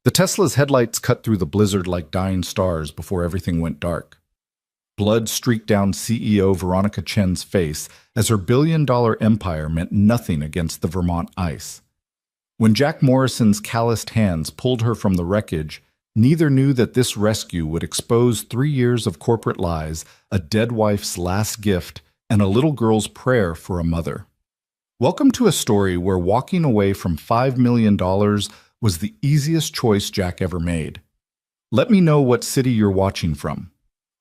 The Tesla's headlights cut through the blizzard like dying stars before everything went dark. Blood streaked down CEO Veronica Chen's face as her billion-dollar empire meant nothing against the Vermont ice. When Jack Morrison's calloused hands pulled her from the wreckage, neither knew that this rescue would expose 3 years of corporate lies, a dead wife's last gift, and a little girl's prayer for a mother. Welcome to a story where walking away from $5 million was the easiest choice Jack ever made. Let me know what city you're watching from.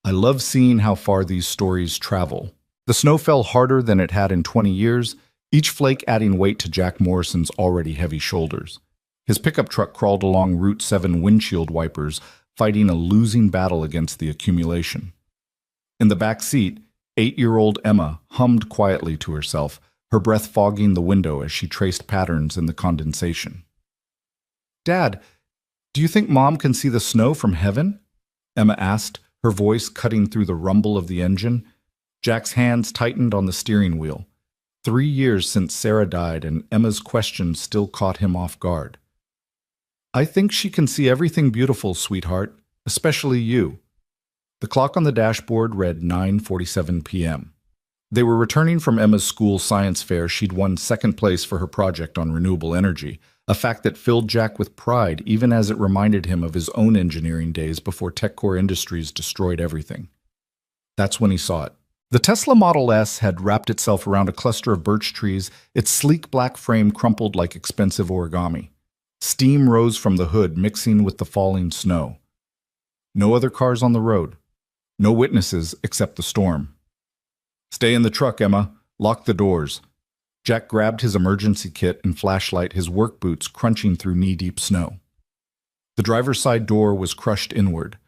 I love seeing how far these stories travel. The snow fell harder than it had in 20 years, each flake adding weight to Jack Morrison's already heavy shoulders. His pickup truck crawled along Route 7 windshield wipers, fighting a losing battle against the accumulation. In the back seat, 8-year-old Emma hummed quietly to herself, her breath fogging the window as she traced patterns in the condensation. "Dad, do you think Mom can see the snow from heaven?" Emma asked, her voice cutting through the rumble of the engine. Jack's hands tightened on the steering wheel. 3 years since Sarah died, and Emma's question still caught him off guard. "I think she can see everything beautiful, sweetheart, especially you." The clock on the dashboard read 9:47 p.m. They were returning from Emma's school science fair. She'd won second place for her project on renewable energy, a fact that filled Jack with pride even as it reminded him of his own engineering days before TechCore Industries destroyed everything. That's when he saw it. The Tesla Model S had wrapped itself around a cluster of birch trees, its sleek black frame crumpled like expensive origami. Steam rose from the hood, mixing with the falling snow. No other cars on the road. No witnesses except the storm. "Stay in the truck, Emma. Lock the doors." Jack grabbed his emergency kit and flashlight, his work boots crunching through knee-deep snow. The driver's side door was crushed inward.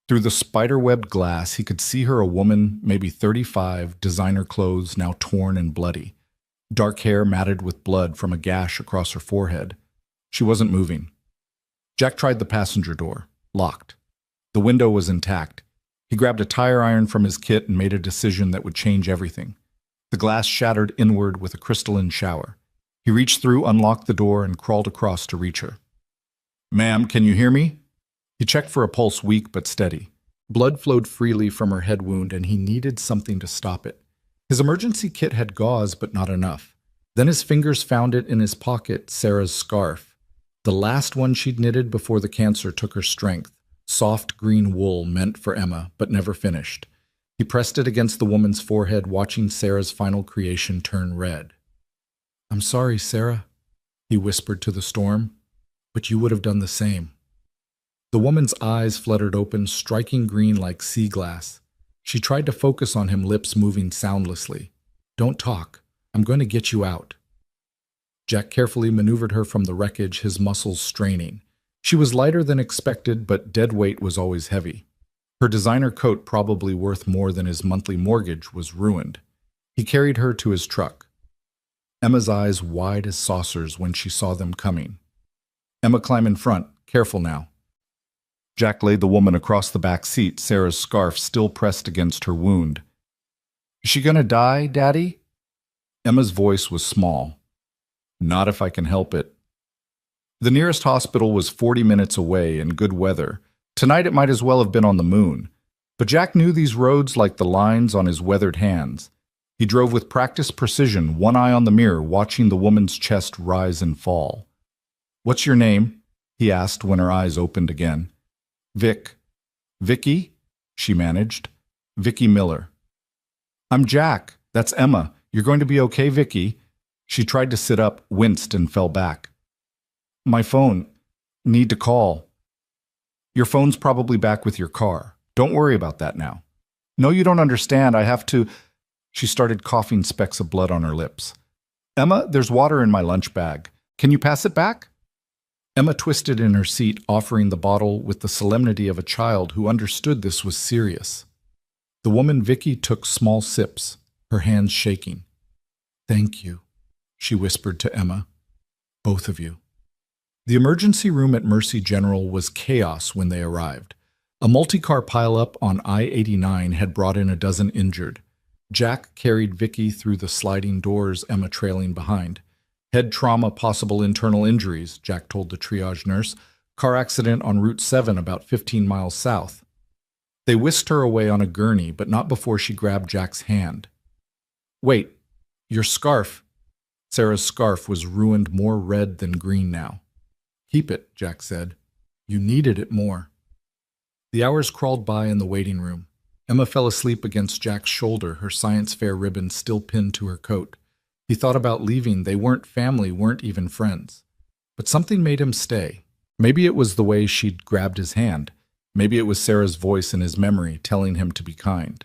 Through the spider-webbed glass, he could see her, a woman, maybe 35, designer clothes now torn and bloody. Dark hair matted with blood from a gash across her forehead. She wasn't moving. Jack tried the passenger door. Locked. The window was intact. He grabbed a tire iron from his kit and made a decision that would change everything. The glass shattered inward with a crystalline shower. He reached through, unlocked the door, and crawled across to reach her. "Ma'am, can you hear me?" He checked for a pulse, weak but steady. Blood flowed freely from her head wound, and he needed something to stop it. His emergency kit had gauze, but not enough. Then his fingers found it in his pocket, Sarah's scarf. The last one she'd knitted before the cancer took her strength. Soft green wool meant for Emma, but never finished. He pressed it against the woman's forehead, watching Sarah's final creation turn red. "I'm sorry, Sarah," he whispered to the storm, "but you would have done the same." The woman's eyes fluttered open, striking green like sea glass. She tried to focus on him, lips moving soundlessly. "Don't talk. I'm going to get you out." Jack carefully maneuvered her from the wreckage, his muscles straining. She was lighter than expected, but dead weight was always heavy. Her designer coat, probably worth more than his monthly mortgage, was ruined. He carried her to his truck. Emma's eyes wide as saucers when she saw them coming. "Emma, climb in front. Careful now." Jack laid the woman across the back seat, Sarah's scarf still pressed against her wound. "Is she gonna die, Daddy?" Emma's voice was small. "Not if I can help it." The nearest hospital was 40 minutes away in good weather. Tonight it might as well have been on the moon. But Jack knew these roads like the lines on his weathered hands. He drove with practiced precision, one eye on the mirror, watching the woman's chest rise and fall. "What's your name?" he asked when her eyes opened again. "Vic." "Vicky?" she managed. "Vicky Miller." "I'm Jack. That's Emma. You're going to be okay, Vicky." She tried to sit up, winced, and fell back. "My phone. Need to call." "Your phone's probably back with your car. Don't worry about that now." "No, you don't understand. I have to—" She started coughing, specks of blood on her lips. "Emma, there's water in my lunch bag. Can you pass it back?" Emma twisted in her seat, offering the bottle with the solemnity of a child who understood this was serious. The woman Vicky took small sips, her hands shaking. "Thank you," she whispered to Emma. "Both of you." The emergency room at Mercy General was chaos when they arrived. A multi-car pileup on I-89 had brought in a dozen injured. Jack carried Vicky through the sliding doors, Emma trailing behind. "Head trauma, possible internal injuries," Jack told the triage nurse. Car accident on Route 7 about 15 miles south. They whisked her away on a gurney, but not before she grabbed Jack's hand. Wait, your scarf. Sarah's scarf was ruined more red than green now. Keep it, Jack said. You needed it more. The hours crawled by in the waiting room. Emma fell asleep against Jack's shoulder, her science fair ribbon still pinned to her coat. He thought about leaving. They weren't family, weren't even friends. But something made him stay. Maybe it was the way she'd grabbed his hand. Maybe it was Sarah's voice in his memory telling him to be kind.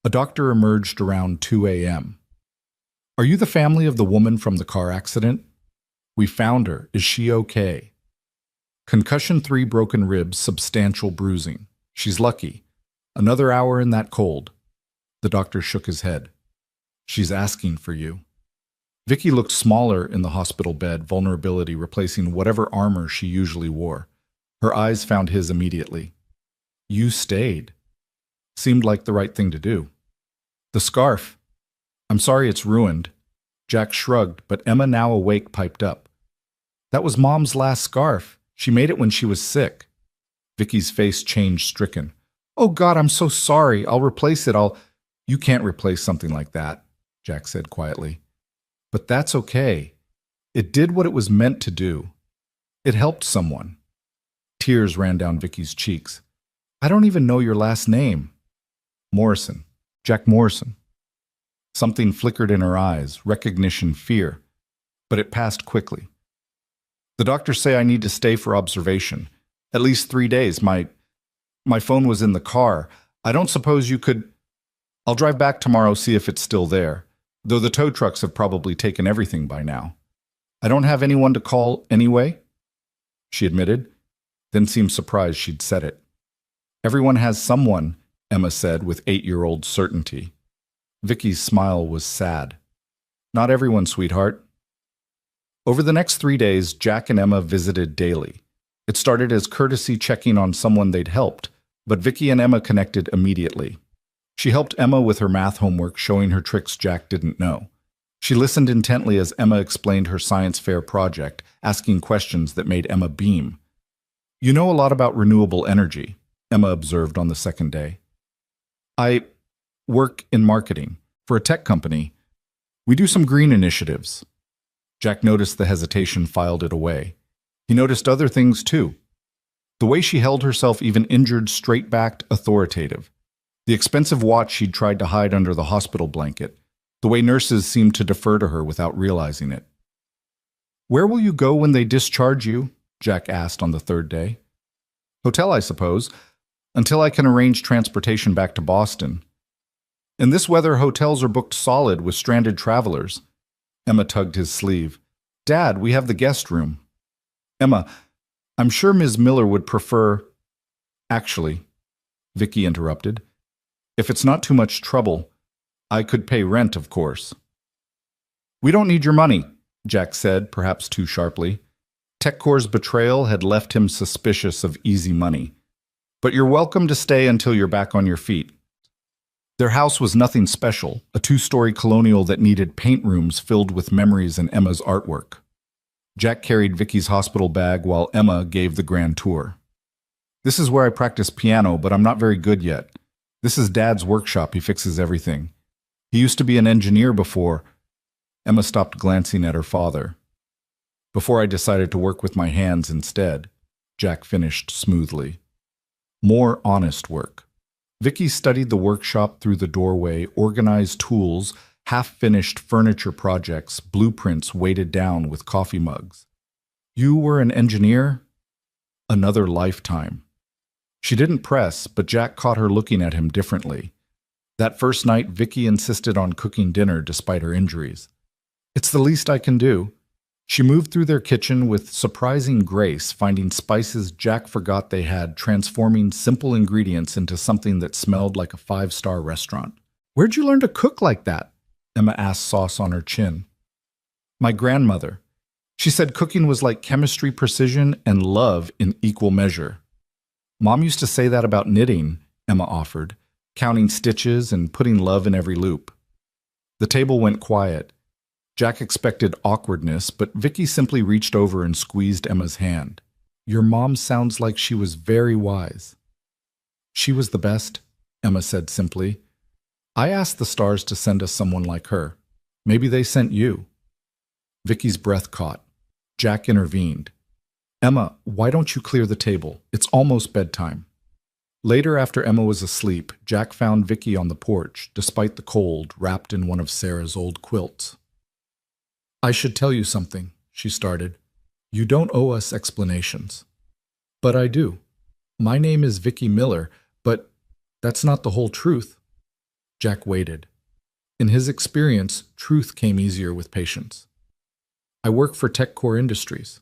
A doctor emerged around 2 a.m. Are you the family of the woman from the car accident? We found her. Is she okay? Concussion, 3 broken ribs, substantial bruising. She's lucky. Another hour in that cold. The doctor shook his head. She's asking for you. Vicky looked smaller in the hospital bed, vulnerability replacing whatever armor she usually wore. Her eyes found his immediately. You stayed. Seemed like the right thing to do. The scarf. I'm sorry it's ruined. Jack shrugged, but Emma, now awake, piped up. That was Mom's last scarf. She made it when she was sick. Vicky's face changed, stricken. Oh God, I'm so sorry. I'll replace it. You can't replace something like that, Jack said quietly. But that's okay. It did what it was meant to do. It helped someone. Tears ran down Vicky's cheeks. I don't even know your last name. Morrison. Jack Morrison. Something flickered in her eyes, recognition, fear. But it passed quickly. The doctors say I need to stay for observation. At least 3 days. My phone was in the car. I don't suppose you could... I'll drive back tomorrow, see if it's still there. Though the tow trucks have probably taken everything by now. I don't have anyone to call anyway, she admitted, then seemed surprised she'd said it. Everyone has someone, Emma said with 8-year-old certainty. Vicky's smile was sad. Not everyone, sweetheart. Over the next 3 days, Jack and Emma visited daily. It started as courtesy checking on someone they'd helped, but Vicky and Emma connected immediately. She helped Emma with her math homework, showing her tricks Jack didn't know. She listened intently as Emma explained her science fair project, asking questions that made Emma beam. You know a lot about renewable energy, Emma observed on the second day. I work in marketing for a tech company. We do some green initiatives. Jack noticed the hesitation, filed it away. He noticed other things too. The way she held herself, even injured, straight-backed, authoritative. The expensive watch she'd tried to hide under the hospital blanket. The way nurses seemed to defer to her without realizing it. Where will you go when they discharge you? Jack asked on the third day. Hotel, I suppose, until I can arrange transportation back to Boston. In this weather, hotels are booked solid with stranded travelers. Emma tugged his sleeve. Dad, we have the guest room. Emma, I'm sure Ms. Miller would prefer... Actually, Vicky interrupted. If it's not too much trouble, I could pay rent, of course. We don't need your money, Jack said, perhaps too sharply. TechCore's betrayal had left him suspicious of easy money. But you're welcome to stay until you're back on your feet. Their house was nothing special, a 2-story colonial that needed paint rooms filled with memories and Emma's artwork. Jack carried Vicky's hospital bag while Emma gave the grand tour. This is where I practice piano, but I'm not very good yet. This is Dad's workshop. He fixes everything. He used to be an engineer before. Emma stopped glancing at her father. Before I decided to work with my hands instead, Jack finished smoothly. More honest work. Vicky studied the workshop through the doorway, organized tools, half-finished furniture projects, blueprints weighted down with coffee mugs. You were an engineer? Another lifetime. She didn't press, but Jack caught her looking at him differently. That first night, Vicky insisted on cooking dinner despite her injuries. It's the least I can do. She moved through their kitchen with surprising grace, finding spices Jack forgot they had, transforming simple ingredients into something that smelled like a 5-star restaurant. Where'd you learn to cook like that? Emma asked, sauce on her chin. My grandmother. She said cooking was like chemistry, precision, and love in equal measure. Mom used to say that about knitting, Emma offered, counting stitches and putting love in every loop. The table went quiet. Jack expected awkwardness, but Vicky simply reached over and squeezed Emma's hand. Your mom sounds like she was very wise. She was the best, Emma said simply. I asked the stars to send us someone like her. Maybe they sent you. Vicky's breath caught. Jack intervened. Emma, why don't you clear the table? It's almost bedtime. Later, after Emma was asleep, Jack found Vicky on the porch, despite the cold, wrapped in one of Sarah's old quilts. I should tell you something, she started. You don't owe us explanations. But I do. My name is Vicky Miller, but that's not the whole truth. Jack waited. In his experience, truth came easier with patience. I work for TechCore Industries.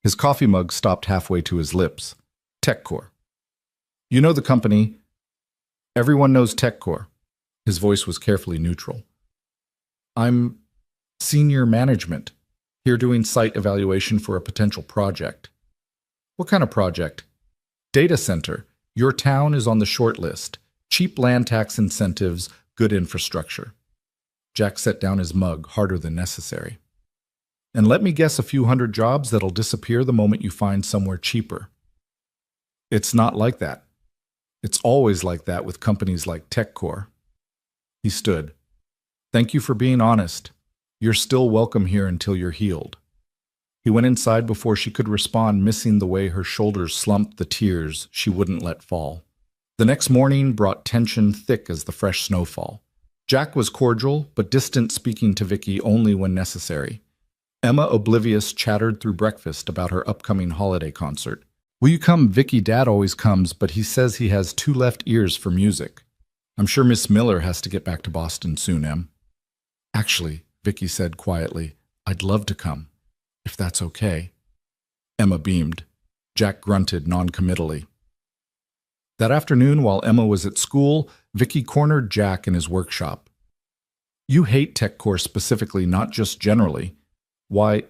His coffee mug stopped halfway to his lips. TechCore. You know the company. Everyone knows TechCore. His voice was carefully neutral. I'm senior management, here doing site evaluation for a potential project. What kind of project? Data center. Your town is on the short list. Cheap land tax incentives, good infrastructure. Jack set down his mug harder than necessary. And let me guess a few hundred jobs that'll disappear the moment you find somewhere cheaper. It's not like that. It's always like that with companies like TechCore. He stood. Thank you for being honest. You're still welcome here until you're healed. He went inside before she could respond, missing the way her shoulders slumped the tears she wouldn't let fall. The next morning brought tension thick as the fresh snowfall. Jack was cordial, but distant, speaking to Vicky only when necessary. Emma, oblivious, chattered through breakfast about her upcoming holiday concert. Will you come? Vicky, Dad always comes, but he says he has two left ears for music. I'm sure Miss Miller has to get back to Boston soon, Em. Actually, Vicky said quietly, I'd love to come, if that's okay. Emma beamed. Jack grunted noncommittally. That afternoon, while Emma was at school, Vicky cornered Jack in his workshop. You hate TechCore specifically, not just generally. Why?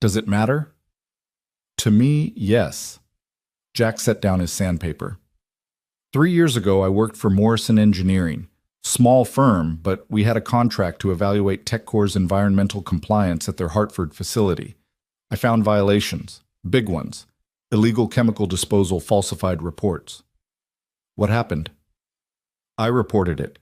Does it matter? To me, yes. Jack set down his sandpaper. 3 years ago, I worked for Morrison Engineering. Small firm, but we had a contract to evaluate TechCore's environmental compliance at their Hartford facility. I found violations, big ones, illegal chemical disposal, falsified reports. What happened? I reported it.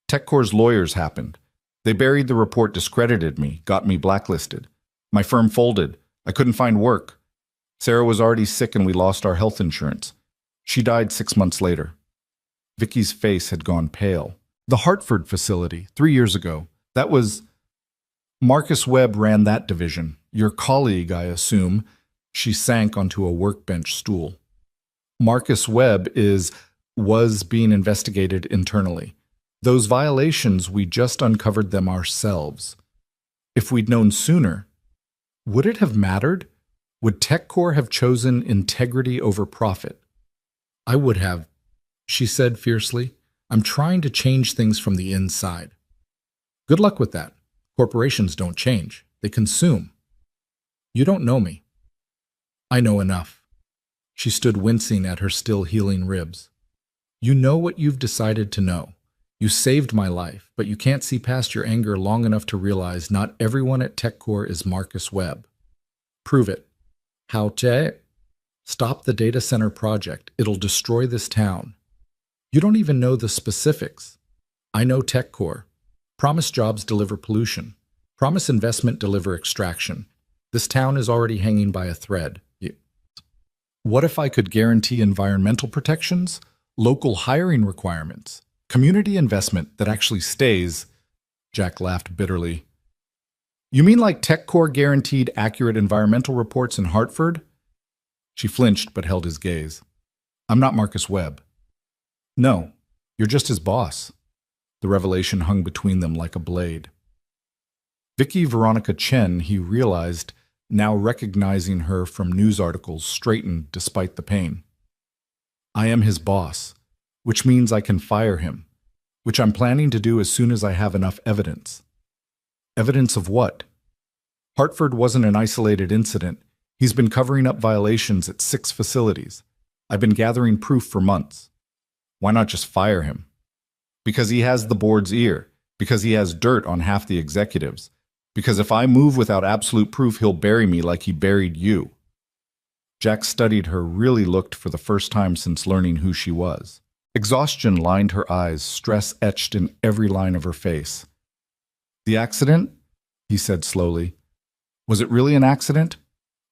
TechCore's lawyers happened. They buried the report, discredited me, got me blacklisted. My firm folded. I couldn't find work. Sarah was already sick and we lost our health insurance. She died 6 months later. Vicky's face had gone pale. The Hartford facility, 3 years ago. That was... Marcus Webb ran that division. Your colleague, I assume. She sank onto a workbench stool. Marcus Webb was being investigated internally. Those violations, we just uncovered them ourselves. If we'd known sooner, would it have mattered? Would TechCore have chosen integrity over profit? I would have, she said fiercely. I'm trying to change things from the inside. Good luck with that. Corporations don't change. They consume. You don't know me. I know enough. She stood wincing at her still healing ribs. You know what you've decided to know. You saved my life, but you can't see past your anger long enough to realize not everyone at TechCore is Marcus Webb. Prove it. How to? Stop the data center project. It'll destroy this town. You don't even know the specifics. I know TechCore. Promise jobs deliver pollution. Promise investment deliver extraction. This town is already hanging by a thread. What if I could guarantee environmental protections, local hiring requirements, community investment that actually stays? Jack laughed bitterly. You mean like TechCore guaranteed accurate environmental reports in Hartford? She flinched but held his gaze. I'm not Marcus Webb. No, you're just his boss. The revelation hung between them like a blade. Vicky Veronica Chen, he realized, now recognizing her from news articles, straightened despite the pain. I am his boss, which means I can fire him, which I'm planning to do as soon as I have enough evidence. Evidence of what? Hartford wasn't an isolated incident. He's been covering up violations at 6 facilities. I've been gathering proof for months. Why not just fire him? Because he has the board's ear. Because he has dirt on half the executives. Because if I move without absolute proof, he'll bury me like he buried you. Jack studied her, really looked for the first time since learning who she was. Exhaustion lined her eyes, stress etched in every line of her face. "The accident?" he said slowly. "Was it really an accident?"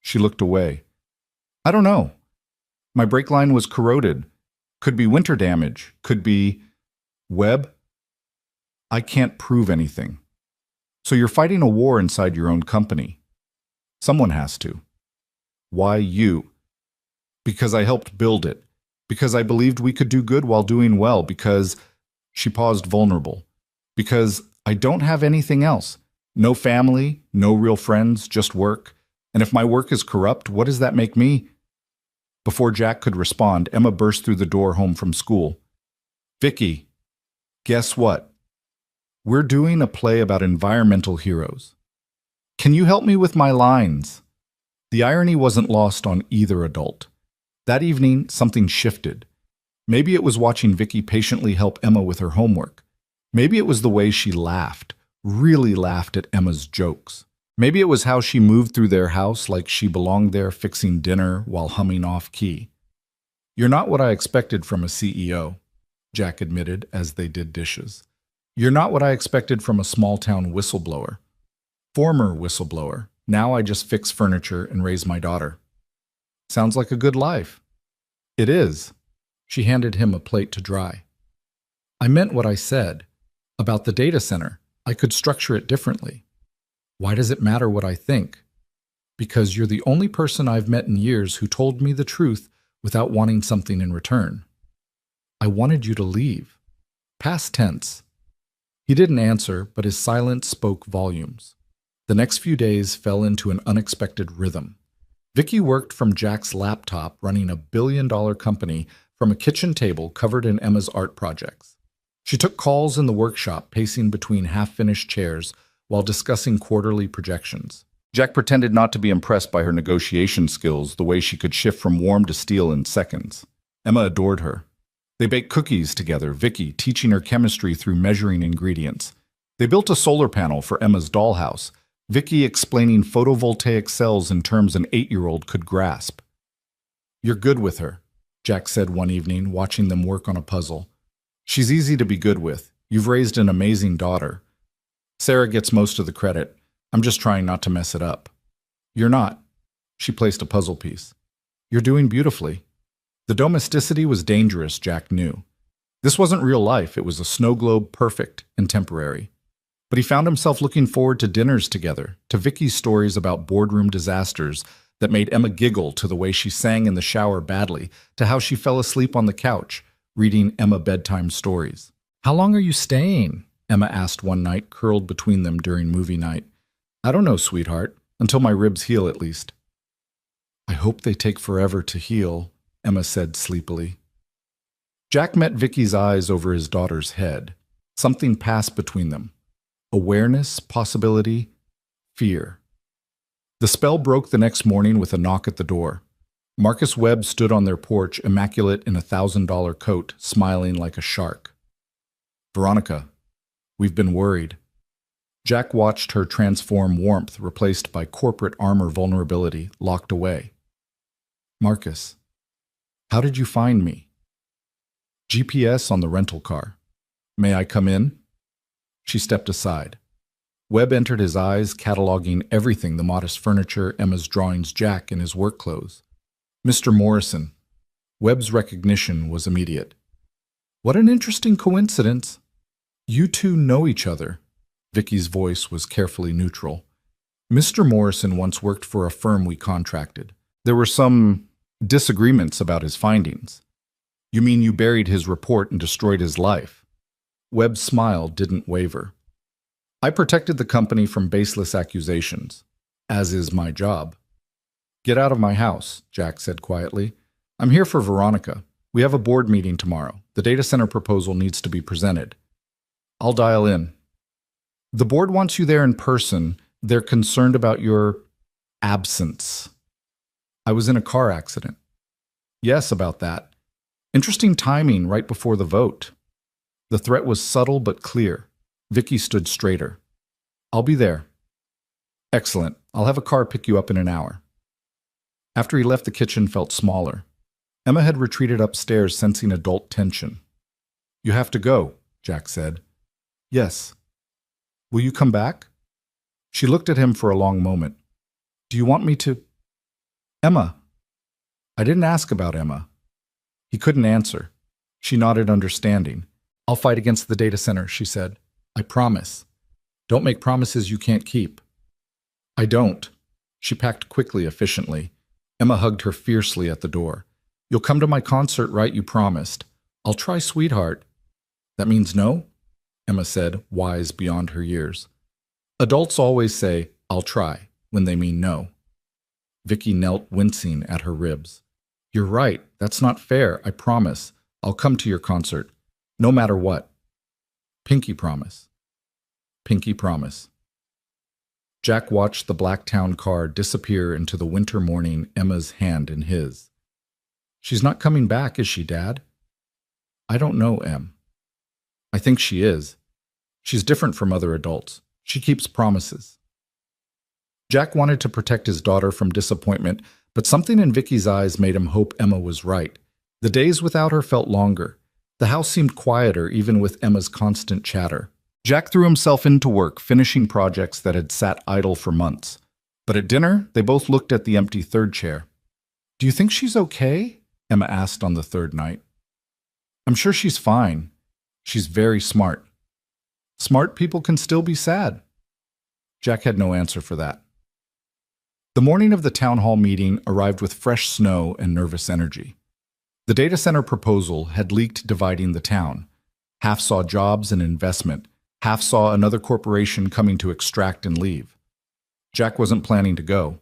She looked away. "I don't know. My brake line was corroded. Could be winter damage. Could be... Webb? I can't prove anything. So you're fighting a war inside your own company. Someone has to. Why you? Because I helped build it. Because I believed we could do good while doing well. Because..." She paused, vulnerable. "Because I don't have anything else. No family, no real friends, just work. And if my work is corrupt, what does that make me?" Before Jack could respond, Emma burst through the door home from school. "Vicky, guess what? We're doing a play about environmental heroes. Can you help me with my lines?" The irony wasn't lost on either adult. That evening, something shifted. Maybe it was watching Vicky patiently help Emma with her homework. Maybe it was the way she laughed, really laughed at Emma's jokes. Maybe it was how she moved through their house like she belonged there fixing dinner while humming off-key. "You're not what I expected from a CEO," Jack admitted as they did dishes. "You're not what I expected from a small-town whistleblower. Former whistleblower. Now I just fix furniture and raise my daughter." "Sounds like a good life." "It is." She handed him a plate to dry. "I meant what I said. About the data center. I could structure it differently." "Why does it matter what I think?" "Because you're the only person I've met in years who told me the truth without wanting something in return." "I wanted you to leave." Past tense. He didn't answer, but his silence spoke volumes. The next few days fell into an unexpected rhythm. Vicky worked from Jack's laptop, running a billion-dollar company from a kitchen table covered in Emma's art projects. She took calls in the workshop, pacing between half-finished chairs while discussing quarterly projections. Jack pretended not to be impressed by her negotiation skills, the way she could shift from warm to steel in seconds. Emma adored her. They baked cookies together, Vicky teaching her chemistry through measuring ingredients. They built a solar panel for Emma's dollhouse, Vicky explaining photovoltaic cells in terms an 8-year-old could grasp. "You're good with her," Jack said one evening, watching them work on a puzzle. "She's easy to be good with. You've raised an amazing daughter. Sarah gets most of the credit. I'm just trying not to mess it up." "You're not." She placed a puzzle piece. "You're doing beautifully." The domesticity was dangerous, Jack knew. This wasn't real life. It was a snow globe, perfect and temporary. But he found himself looking forward to dinners together, to Vicky's stories about boardroom disasters that made Emma giggle, to the way she sang in the shower badly, to how she fell asleep on the couch, reading Emma bedtime stories. "How long are you staying?" Emma asked one night, curled between them during movie night. "I don't know, sweetheart. Until my ribs heal, at least." "I hope they take forever to heal," Emma said sleepily. Jack met Vicky's eyes over his daughter's head. Something passed between them. Awareness, possibility, fear. The spell broke the next morning with a knock at the door. Marcus Webb stood on their porch, immaculate in a $1,000 coat, smiling like a shark. "Veronica, we've been worried." Jack watched her transform, warmth replaced by corporate armor, vulnerability locked away. "Marcus, how did you find me?" "GPS on the rental car. May I come in?" She stepped aside. Webb entered his eyes, cataloging everything, the modest furniture, Emma's drawings, Jack in his work clothes. "Mr. Morrison." Webb's recognition was immediate. "What an interesting coincidence. You two know each other." Vicky's voice was carefully neutral. "Mr. Morrison once worked for a firm we contracted. There were some disagreements about his findings." "You mean you buried his report and destroyed his life?" Webb's smile didn't waver. "I protected the company from baseless accusations, as is my job." "Get out of my house," Jack said quietly. "I'm here for Veronica. We have a board meeting tomorrow. The data center proposal needs to be presented." "I'll dial in." "The board wants you there in person. They're concerned about your absence." "I was in a car accident." "Yes, about that. Interesting timing right before the vote." The threat was subtle but clear. Vicky stood straighter. "I'll be there." "Excellent. I'll have a car pick you up in an hour." After he left, the kitchen felt smaller. Emma had retreated upstairs, sensing adult tension. "You have to go," Jack said. "Yes." "Will you come back?" She looked at him for a long moment. "Do you want me to—" "Emma." "I didn't ask about Emma." He couldn't answer. She nodded, understanding. "I'll fight against the data center," she said. "I promise. Don't make promises you can't keep." "I don't." She packed quickly, efficiently. Emma hugged her fiercely at the door. "You'll come to my concert, right? You promised." "I'll try, sweetheart." "That means no?" Emma said, wise beyond her years. Adults always say, "I'll try," when they mean no. Vicky knelt, wincing at her ribs. "You're right. That's not fair. I promise. I'll come to your concert, no matter what." Pinky promise. Pinky promise. Jack watched the Blacktown car disappear into the winter morning, Emma's hand in his. "She's not coming back, is she, Dad?" "I don't know, Em." "I think she is. She's different from other adults. She keeps promises." Jack wanted to protect his daughter from disappointment, but something in Vicky's eyes made him hope Emma was right. The days without her felt longer. The house seemed quieter, even with Emma's constant chatter. Jack threw himself into work, finishing projects that had sat idle for months. But at dinner, they both looked at the empty third chair. "Do you think she's okay?" Emma asked on the third night. "I'm sure she's fine. She's very smart." "Smart people can still be sad." Jack had no answer for that. The morning of the town hall meeting arrived with fresh snow and nervous energy. The data center proposal had leaked, dividing the town. Half saw jobs and investment, half saw another corporation coming to extract and leave. Jack wasn't planning to go.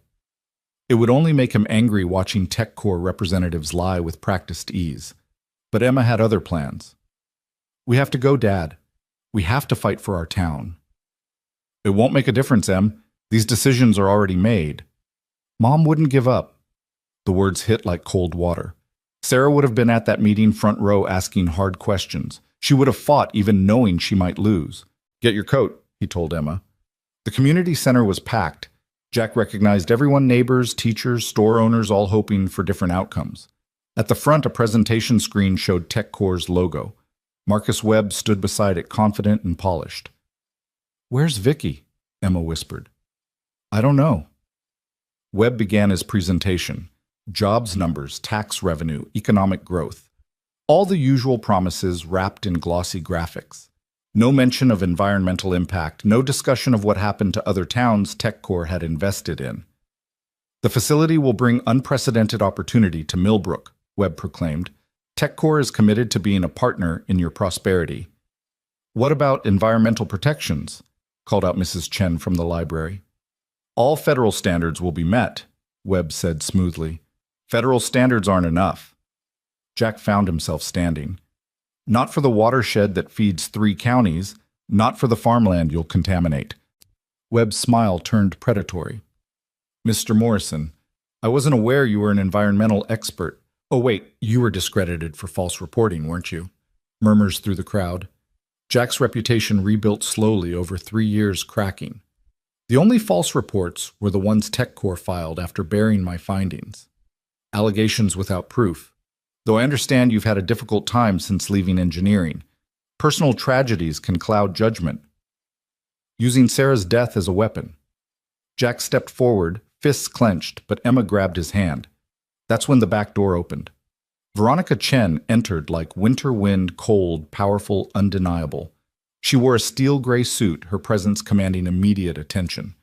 It would only make him angry watching TechCore representatives lie with practiced ease. But Emma had other plans. "We have to go, Dad. We have to fight for our town." "It won't make a difference, Em. These decisions are already made." "Mom wouldn't give up." The words hit like cold water. Sarah would have been at that meeting, front row, asking hard questions. She would have fought, even knowing she might lose. "Get your coat," he told Emma. The community center was packed. Jack recognized everyone: neighbors, teachers, store owners, all hoping for different outcomes. At the front, a presentation screen showed TechCore's logo. Marcus Webb stood beside it, confident and polished. "Where's Vicky?" Emma whispered. "I don't know." Webb began his presentation. Jobs numbers, tax revenue, economic growth. All the usual promises wrapped in glossy graphics. No mention of environmental impact, no discussion of what happened to other towns TechCore had invested in. "The facility will bring unprecedented opportunity to Millbrook," Webb proclaimed. "TechCore is committed to being a partner in your prosperity." "What about environmental protections?" called out Mrs. Chen from the library. "All federal standards will be met," Webb said smoothly. "Federal standards aren't enough." Jack found himself standing. "Not for the watershed that feeds 3 counties, not for the farmland you'll contaminate." Webb's smile turned predatory. "Mr. Morrison, I wasn't aware you were an environmental expert." "Oh wait, you were discredited for false reporting, weren't you?" Murmurs through the crowd. Jack's reputation rebuilt slowly over 3 years, cracking. "The only false reports were the ones TechCore filed after burying my findings. Allegations without proof. Though I understand you've had a difficult time since leaving engineering. Personal tragedies can cloud judgment." Using Sarah's death as a weapon. Jack stepped forward, fists clenched, but Emma grabbed his hand. That's when the back door opened. Veronica Chen entered like winter wind, cold, powerful, undeniable. She wore a steel gray suit, her presence commanding immediate attention.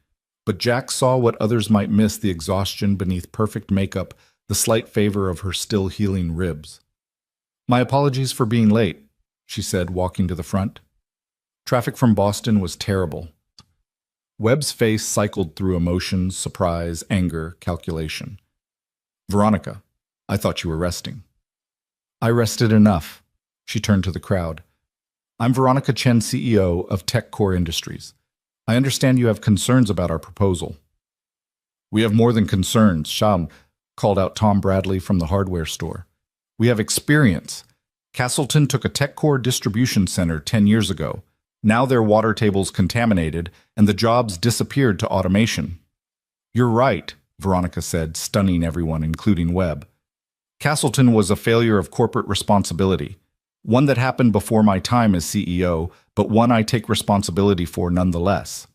But Jack saw what others might miss: the exhaustion beneath perfect makeup, the slight favor of her still healing ribs. "My apologies for being late," she said, walking to the front. Traffic from Boston was terrible. Webb's face cycled through emotions: surprise, anger, calculation. "Veronica, I thought you were resting." "I rested enough." She turned to the crowd. "I'm Veronica Chen, CEO of TechCore Industries. I understand you have concerns about our proposal." "We have more than concerns," Sham called out Tom Bradley from the hardware store. "We have experience. Castleton took a TechCore distribution center 10 years ago. Now their water table's contaminated, and the jobs disappeared to automation." "You're right," Veronica said, stunning everyone, including Webb. Castleton was a failure of corporate responsibility, one that happened before my time as CEO, but one I take responsibility for nonetheless.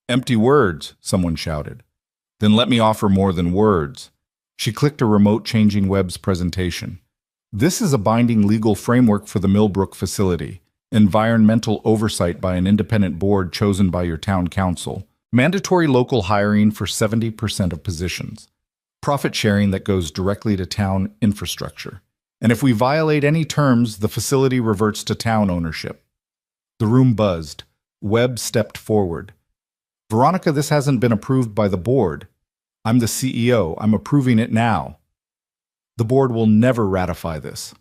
Empty words, someone shouted. Then let me offer more than words. She clicked a remote, changing Webb's presentation. This is a binding legal framework for the Millbrook facility. Environmental oversight by an independent board chosen by your town council. Mandatory local hiring for 70% of positions. Profit sharing that goes directly to town infrastructure. And if we violate any terms, the facility reverts to town ownership. The room buzzed. Webb stepped forward. Veronica, this hasn't been approved by the board. I'm the CEO. I'm approving it now. The board will never ratify this.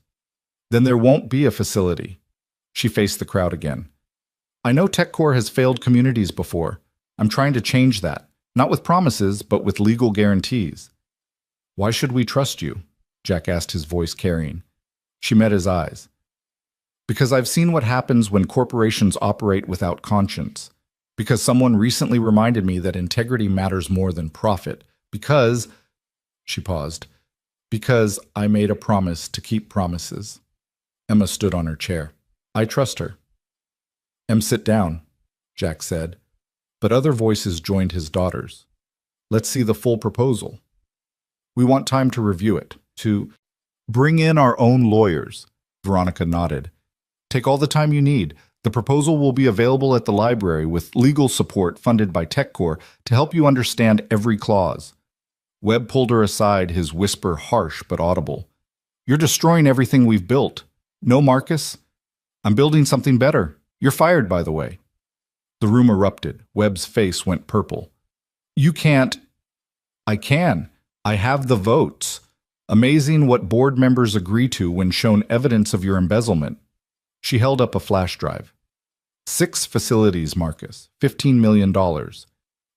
Then there won't be a facility. She faced the crowd again. I know TechCore has failed communities before. I'm trying to change that, not with promises, but with legal guarantees. Why should we trust you? Jack asked, his voice carrying. She met his eyes. Because I've seen what happens when corporations operate without conscience. Because someone recently reminded me that integrity matters more than profit. Because, she paused, because I made a promise to keep promises. Emma stood on her chair. I trust her. Sit down, Jack said, but other voices joined his daughter's. Let's see the full proposal. We want time to review it, to bring in our own lawyers. Veronica nodded. Take all the time you need. The proposal will be available at the library with legal support funded by TechCore to help you understand every clause. Webb pulled her aside, his whisper harsh but audible. You're destroying everything we've built. No, Marcus? I'm building something better. You're fired, by the way. The room erupted. Webb's face went purple. You can't. I can. I have the votes. Amazing what board members agree to when shown evidence of your embezzlement. She held up a flash drive. 6 facilities, Marcus. $15 million.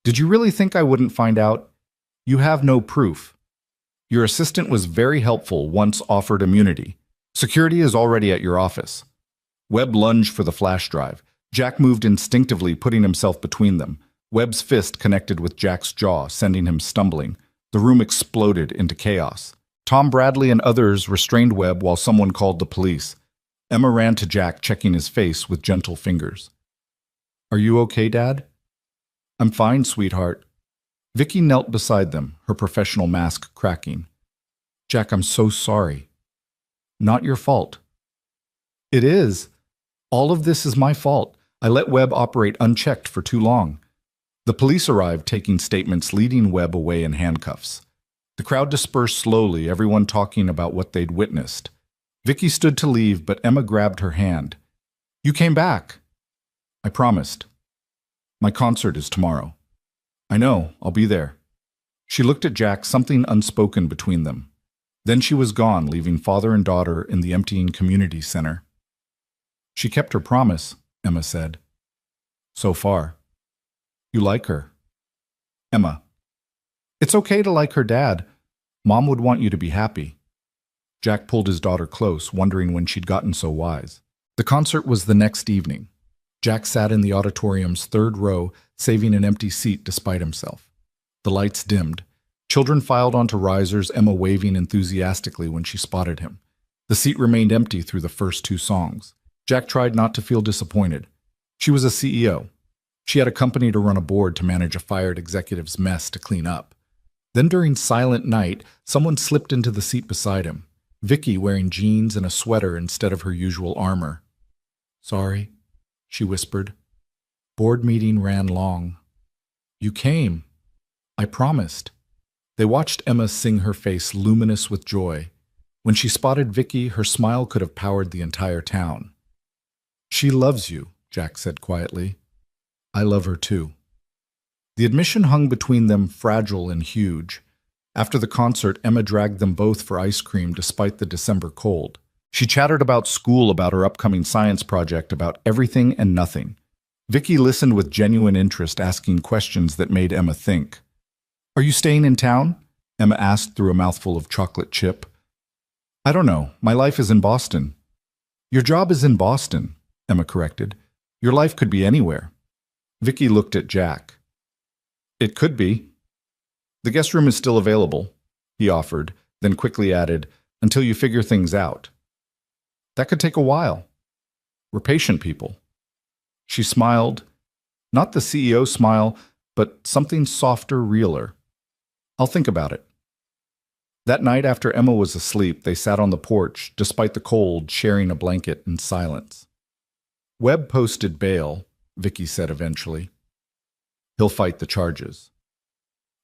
Did you really think I wouldn't find out? You have no proof. Your assistant was very helpful once offered immunity. Security is already at your office. Webb lunged for the flash drive. Jack moved instinctively, putting himself between them. Webb's fist connected with Jack's jaw, sending him stumbling. The room exploded into chaos. Tom Bradley and others restrained Webb while someone called the police. Emma ran to Jack, checking his face with gentle fingers. Are you okay, Dad? I'm fine, sweetheart. Vicky knelt beside them, her professional mask cracking. Jack, I'm so sorry. Not your fault. It is. All of this is my fault. I let Webb operate unchecked for too long. The police arrived, taking statements, leading Webb away in handcuffs. The crowd dispersed slowly, everyone talking about what they'd witnessed. Vicky stood to leave, but Emma grabbed her hand. You came back. I promised. My concert is tomorrow. I know, I'll be there. She looked at Jack, something unspoken between them. Then she was gone, leaving father and daughter in the emptying community center. She kept her promise, Emma said. So far. You like her. Emma. It's okay to like her dad. Mom would want you to be happy. Jack pulled his daughter close, wondering when she'd gotten so wise. The concert was the next evening. Jack sat in the auditorium's third row, saving an empty seat despite himself. The lights dimmed. Children filed onto risers, Emma waving enthusiastically when she spotted him. The seat remained empty through the first 2 songs. Jack tried not to feel disappointed. She was a CEO. She had a company to run, a board to manage, a fired executive's mess to clean up. Then during Silent Night, someone slipped into the seat beside him. Vicky, wearing jeans and a sweater instead of her usual armor. Sorry, she whispered. Board meeting ran long. You came. I promised. They watched Emma sing, her face luminous with joy. When she spotted Vicky, her smile could have powered the entire town. She loves you, Jack said quietly. I love her too. The admission hung between them, fragile and huge. After the concert, Emma dragged them both for ice cream despite the December cold. She chattered about school, about her upcoming science project, about everything and nothing. Vicky listened with genuine interest, asking questions that made Emma think. Are you staying in town? Emma asked through a mouthful of chocolate chip. I don't know. My life is in Boston. Your job is in Boston, Emma corrected. Your life could be anywhere. Vicky looked at Jack. It could be. The guest room is still available, he offered, then quickly added, until you figure things out. That could take a while. We're patient people. She smiled, not the CEO smile, but something softer, realer. I'll think about it. That night after Emma was asleep, they sat on the porch, despite the cold, sharing a blanket in silence. Webb posted bail, Vicky said eventually. He'll fight the charges.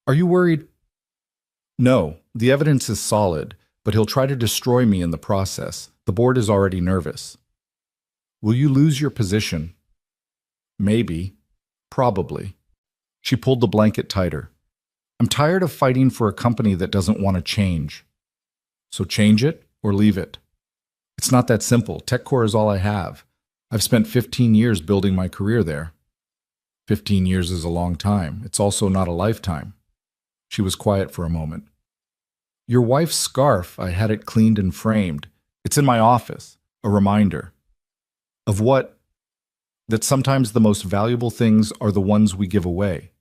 Are you worried? No, the evidence is solid, but he'll try to destroy me in the process. The board is already nervous. Will you lose your position? Maybe. Probably. She pulled the blanket tighter. I'm tired of fighting for a company that doesn't want to change. So change it or leave it. It's not that simple. TechCore is all I have. I've spent 15 years building my career there. 15 years is a long time. It's also not a lifetime. She was quiet for a moment. Your wife's scarf, I had it cleaned and framed. It's in my office. A reminder. Of what? That sometimes the most valuable things are the ones we give away.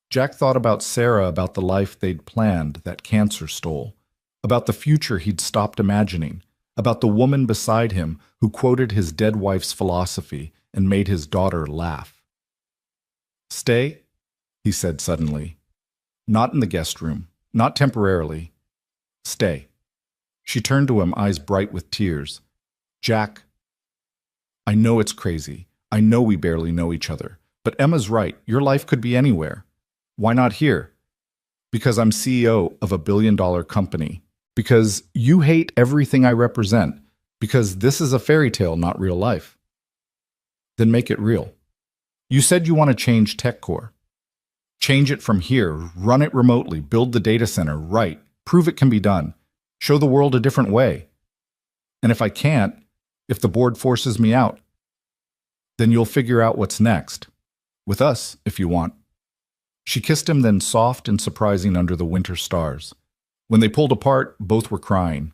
Jack thought about Sarah, about the life they'd planned that cancer stole, about the future he'd stopped imagining, about the woman beside him who quoted his dead wife's philosophy and made his daughter laugh. Stay, he said suddenly. Not in the guest room, not temporarily. Stay. She turned to him, eyes bright with tears. Jack, I know it's crazy. I know we barely know each other. But Emma's right. Your life could be anywhere. Why not here? Because I'm CEO of a billion-dollar company. Because you hate everything I represent. Because this is a fairy tale, not real life. Then make it real. You said you want to change TechCore. Change it from here. Run it remotely. Build the data center. Right. Prove it can be done. Show the world a different way. And if I can't, if the board forces me out, then you'll figure out what's next. With us, if you want. She kissed him, then soft and surprising under the winter stars. When they pulled apart, both were crying.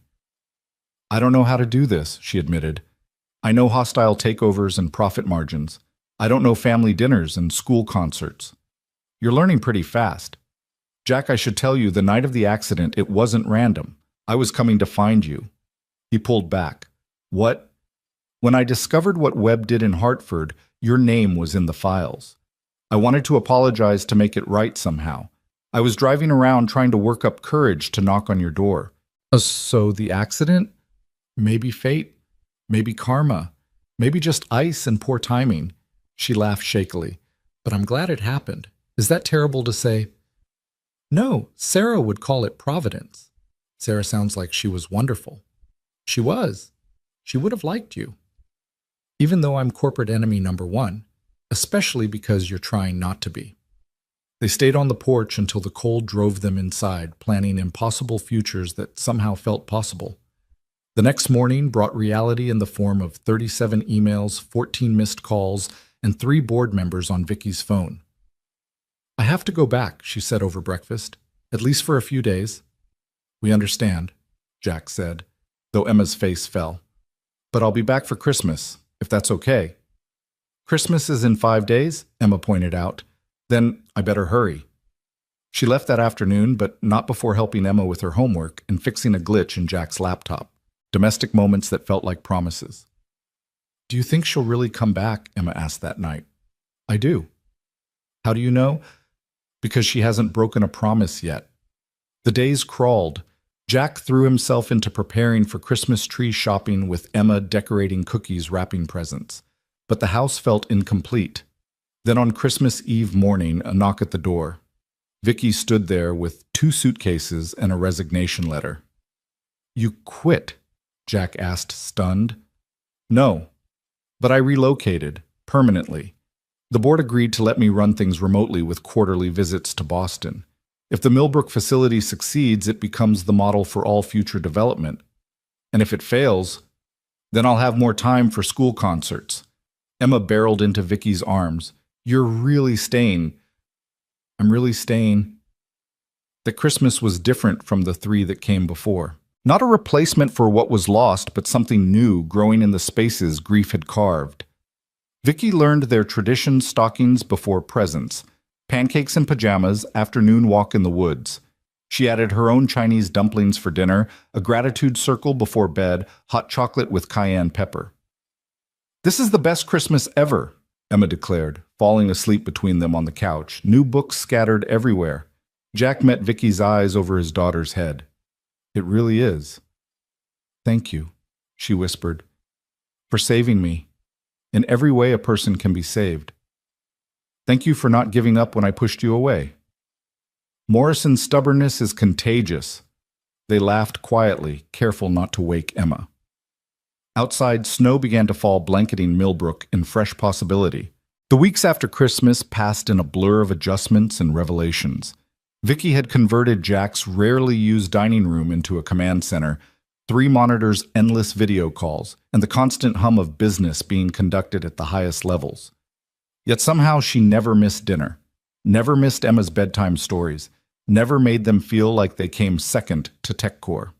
I don't know how to do this, she admitted. I know hostile takeovers and profit margins. I don't know family dinners and school concerts. You're learning pretty fast. Jack, I should tell you, the night of the accident, it wasn't random. I was coming to find you. He pulled back. What? When I discovered what Webb did in Hartford, your name was in the files. I wanted to apologize to make it right somehow. I was driving around trying to work up courage to knock on your door. So the accident? Maybe fate? Maybe karma? Maybe just ice and poor timing? She laughed shakily. But I'm glad it happened. Is that terrible to say? No, Sarah would call it providence. Sarah sounds like she was wonderful. She was. She would have liked you. Even though I'm corporate enemy number one, especially because you're trying not to be. They stayed on the porch until the cold drove them inside, planning impossible futures that somehow felt possible. The next morning brought reality in the form of 37 emails, 14 missed calls, and 3 board members on Vicky's phone. I have to go back, she said over breakfast, at least for a few days. We understand, Jack said, though Emma's face fell. But I'll be back for Christmas, if that's okay. Christmas is in 5 days, Emma pointed out. Then I better hurry. She left that afternoon, but not before helping Emma with her homework and fixing a glitch in Jack's laptop. Domestic moments that felt like promises. Do you think she'll really come back? Emma asked that night. I do. How do you know? Because she hasn't broken a promise yet. The days crawled. Jack threw himself into preparing for Christmas tree shopping with Emma decorating cookies, wrapping presents. But the house felt incomplete. Then on Christmas Eve morning, a knock at the door. Vicky stood there with 2 suitcases and a resignation letter. You quit? Jack asked, stunned. No, but I relocated, permanently. The board agreed to let me run things remotely with quarterly visits to Boston. If the Millbrook facility succeeds, it becomes the model for all future development. And if it fails, then I'll have more time for school concerts. Emma barreled into Vicky's arms. You're really staying. I'm really staying. The Christmas was different from the 3 that came before. Not a replacement for what was lost, but something new growing in the spaces grief had carved. Vicky learned their tradition stockings before presents, Pancakes and pajamas, afternoon walk in the woods. She added her own Chinese dumplings for dinner, a gratitude circle before bed, hot chocolate with cayenne pepper. "This is the best Christmas ever," Emma declared, falling asleep between them on the couch, new books scattered everywhere. Jack met Vicky's eyes over his daughter's head. "It really is." "Thank you," she whispered, "for saving me. In every way a person can be saved. Thank you for not giving up when I pushed you away." "Morrison's stubbornness is contagious." They laughed quietly, careful not to wake Emma. Outside, snow began to fall, blanketing Millbrook in fresh possibility. The weeks after Christmas passed in a blur of adjustments and revelations. Vicky had converted Jack's rarely used dining room into a command center, 3 monitors, endless video calls, and the constant hum of business being conducted at the highest levels. Yet somehow she never missed dinner, never missed Emma's bedtime stories, never made them feel like they came second to TechCore.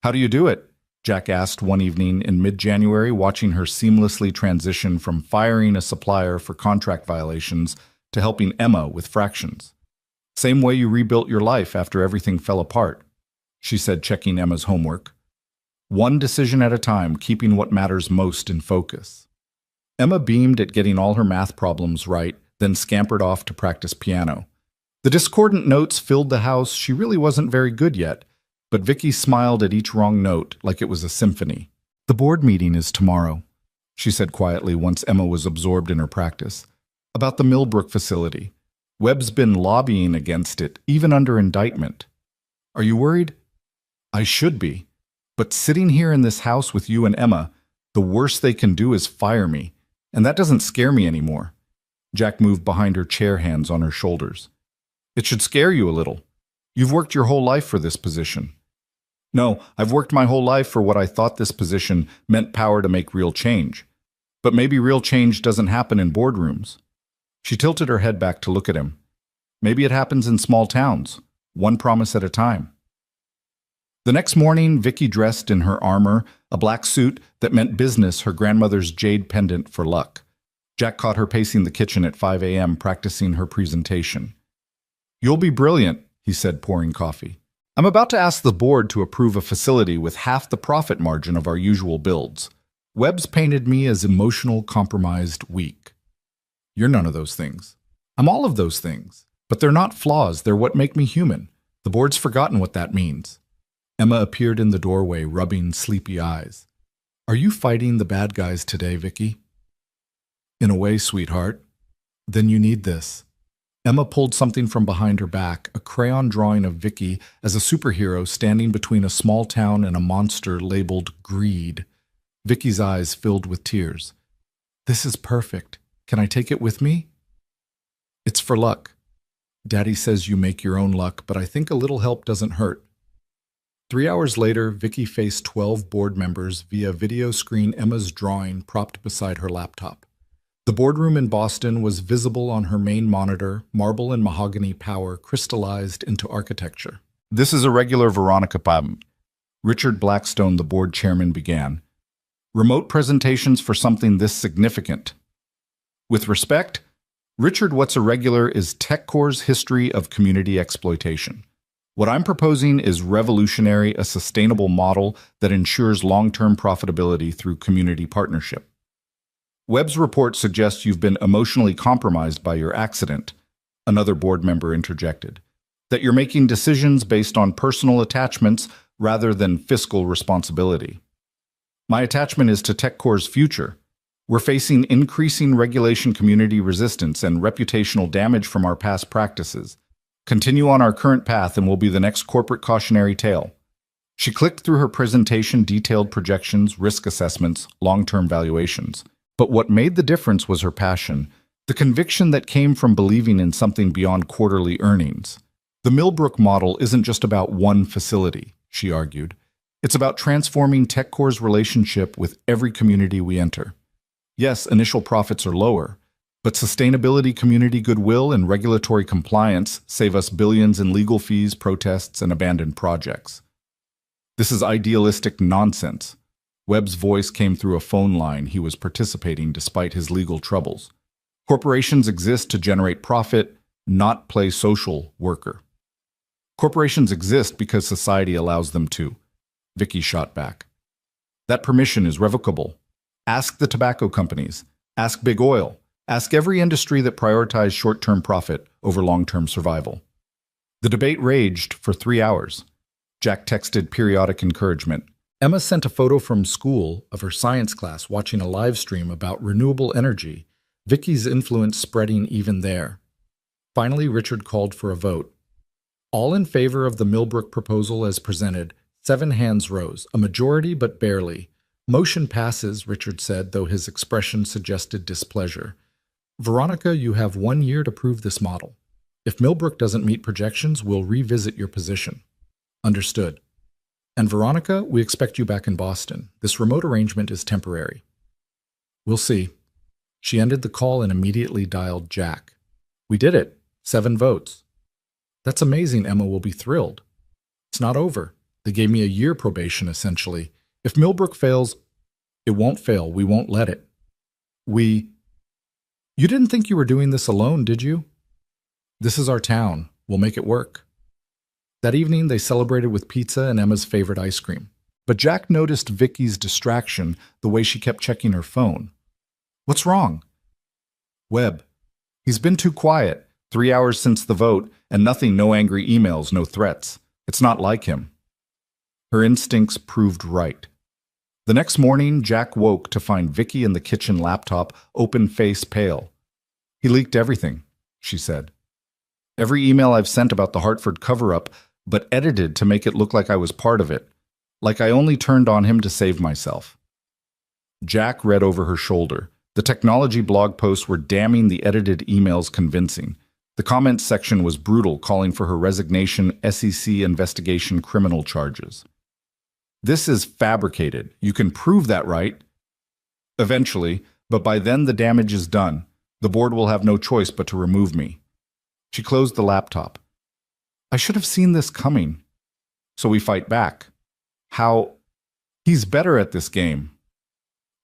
"How do you do it?" Jack asked one evening in mid-January, watching her seamlessly transition from firing a supplier for contract violations to helping Emma with fractions. "Same way you rebuilt your life after everything fell apart," she said, checking Emma's homework. "One decision at a time, keeping what matters most in focus." Emma beamed at getting all her math problems right, then scampered off to practice piano. The discordant notes filled the house. She really wasn't very good yet, but Vicky smiled at each wrong note like it was a symphony. "The board meeting is tomorrow," she said quietly once Emma was absorbed in her practice. "About the Millbrook facility. Webb's been lobbying against it, even under indictment. Are you worried?" "I should be. But sitting here in this house with you and Emma, the worst they can do is fire me. And that doesn't scare me anymore." Jack moved behind her chair, hands on her shoulders. "It should scare you a little. You've worked your whole life for this position." "No, I've worked my whole life for what I thought this position meant, power to make real change. But maybe real change doesn't happen in boardrooms." She tilted her head back to look at him. "Maybe it happens in small towns, one promise at a time." The next morning, Vicky dressed in her armor, a black suit that meant business, her grandmother's jade pendant for luck. Jack caught her pacing the kitchen at 5 a.m., practicing her presentation. "You'll be brilliant," he said, pouring coffee. "I'm about to ask the board to approve a facility with half the profit margin of our usual builds. Webb's painted me as emotional, compromised, weak. You're none of those things. I'm all of those things. But they're not flaws, they're what make me human. The board's forgotten what that means." Emma appeared in the doorway, rubbing sleepy eyes. "Are you fighting the bad guys today, Vicky?" "In a way, sweetheart." "Then you need this." Emma pulled something from behind her back, a crayon drawing of Vicky as a superhero standing between a small town and a monster labeled Greed. Vicky's eyes filled with tears. "This is perfect. Can I take it with me?" "It's for luck. Daddy says you make your own luck, but I think a little help doesn't hurt." 3 hours later, Vicky faced 12 board members via video screen, Emma's drawing propped beside her laptop. The boardroom in Boston was visible on her main monitor, marble and mahogany power crystallized into architecture. "This is a regular Veronica Pam." Richard Blackstone, the board chairman, began. "Remote presentations for something this significant. With respect, Richard, what's irregular is TechCore's history of community exploitation. What I'm proposing is revolutionary, a sustainable model that ensures long-term profitability through community partnership. Webb's report suggests you've been emotionally compromised by your accident," another board member interjected, "that you're making decisions based on personal attachments rather than fiscal responsibility. My attachment is to TechCore's future. We're facing increasing regulation, community resistance, and reputational damage from our past practices. Continue on our current path and we'll be the next corporate cautionary tale." She clicked through her presentation, detailed projections, risk assessments, long-term valuations. But what made the difference was her passion, the conviction that came from believing in something beyond quarterly earnings. "The Millbrook model isn't just about one facility," she argued. "It's about transforming TechCore's relationship with every community we enter. Yes, initial profits are lower, but sustainability, community goodwill, and regulatory compliance save us billions in legal fees, protests, and abandoned projects." "This is idealistic nonsense." Webb's voice came through a phone line he was participating despite his legal troubles. Corporations exist to generate profit, not play social worker. Corporations exist because society allows them to. Vicky shot back. That permission is revocable. Ask the tobacco companies. Ask Big Oil. Ask every industry that prioritized short-term profit over long-term survival. The debate raged for 3 hours. Jack texted periodic encouragement. Emma sent a photo from school of her science class watching a live stream about renewable energy, Vicky's influence spreading even there. Finally, Richard called for a vote. All in favor of the Millbrook proposal as presented, 7 hands rose, a majority but barely. Motion passes, Richard said, though his expression suggested displeasure. Veronica, you have 1 year to prove this model. If Millbrook doesn't meet projections, we'll revisit your position. Understood. And Veronica, we expect you back in Boston. This remote arrangement is temporary. We'll see. She ended the call and immediately dialed Jack. We did it. 7 votes. That's amazing. Emma will be thrilled. It's not over. They gave me a year probation, essentially. If Millbrook fails, it won't fail. We won't let it. You didn't think you were doing this alone, did you? This is our town. We'll make it work. That evening, they celebrated with pizza and Emma's favorite ice cream. But Jack noticed Vicky's distraction, the way she kept checking her phone. What's wrong? Webb. He's been too quiet. 3 hours since the vote, and nothing, no angry emails, no threats. It's not like him. Her instincts proved right. The next morning, Jack woke to find Vicky in the kitchen laptop, open face pale. He leaked everything, she said. Every email I've sent about the Hartford cover-up, but edited to make it look like I was part of it, like I only turned on him to save myself. Jack read over her shoulder. The technology blog posts were damning, the edited emails convincing. The comments section was brutal, calling for her resignation, SEC investigation, criminal charges. This is fabricated. You can prove that, right? Eventually, but by then the damage is done. The board will have no choice but to remove me. She closed the laptop. I should have seen this coming. So we fight back. How? He's better at this game.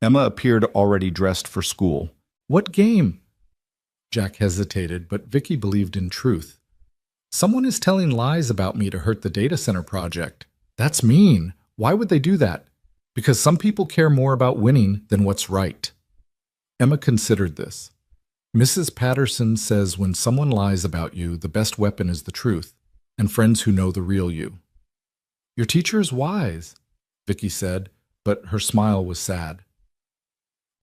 Emma appeared already dressed for school. What game? Jack hesitated, but Vicky believed in truth. Someone is telling lies about me to hurt the data center project. That's mean. Why would they do that? Because some people care more about winning than what's right. Emma considered this. Mrs. Patterson says when someone lies about you, the best weapon is the truth, and friends who know the real you. Your teacher is wise, Vicky said, but her smile was sad.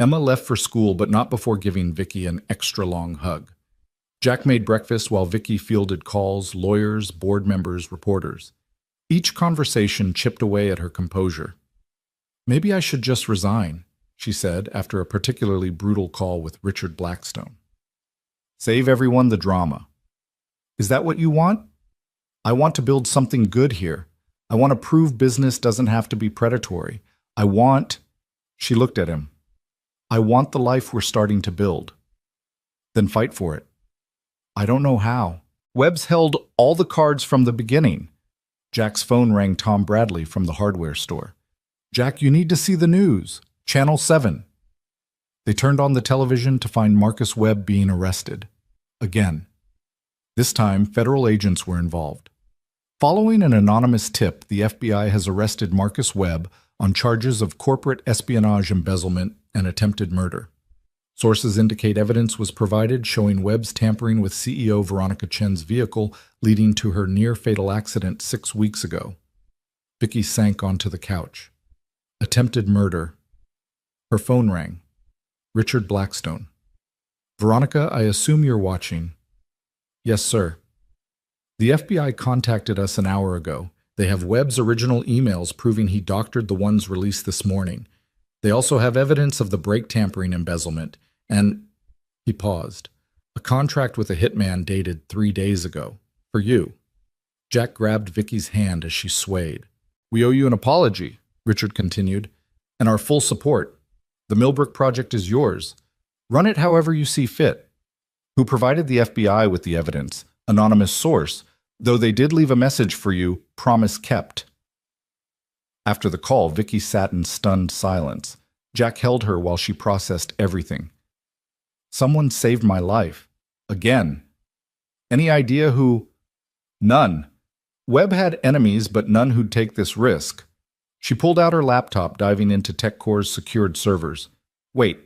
Emma left for school, but not before giving Vicky an extra-long hug. Jack made breakfast while Vicky fielded calls, lawyers, board members, reporters. Each conversation chipped away at her composure. Maybe I should just resign, she said after a particularly brutal call with Richard Blackstone. Save everyone the drama. Is that what you want? I want to build something good here. I want to prove business doesn't have to be predatory. She looked at him. I want the life we're starting to build. Then fight for it. I don't know how. Webb's held all the cards from the beginning. Jack's phone rang. Tom Bradley from the hardware store. Jack, you need to see the news. Channel 7. They turned on the television to find Marcus Webb being arrested. Again. This time, federal agents were involved. Following an anonymous tip, the FBI has arrested Marcus Webb on charges of corporate espionage, embezzlement, and attempted murder. Sources indicate evidence was provided showing Webb's tampering with CEO Veronica Chen's vehicle, leading to her near-fatal accident 6 weeks ago. Vicky sank onto the couch. Attempted murder. Her phone rang. Richard Blackstone. Veronica, I assume you're watching. Yes, sir. The FBI contacted us an hour ago. They have Webb's original emails proving he doctored the ones released this morning. They also have evidence of the brake tampering embezzlement, and he paused. A contract with a hitman dated 3 days ago. For you. Jack grabbed Vicky's hand as she swayed. We owe you an apology, Richard continued, and our full support. The Millbrook project is yours. Run it however you see fit. Who provided the FBI with the evidence? Anonymous source. Though they did leave a message for you, promise kept. After the call, Vicky sat in stunned silence. Jack held her while she processed everything. Someone saved my life. Again. Any idea who? None. Webb had enemies, but none who'd take this risk. She pulled out her laptop, diving into TechCore's secured servers. Wait.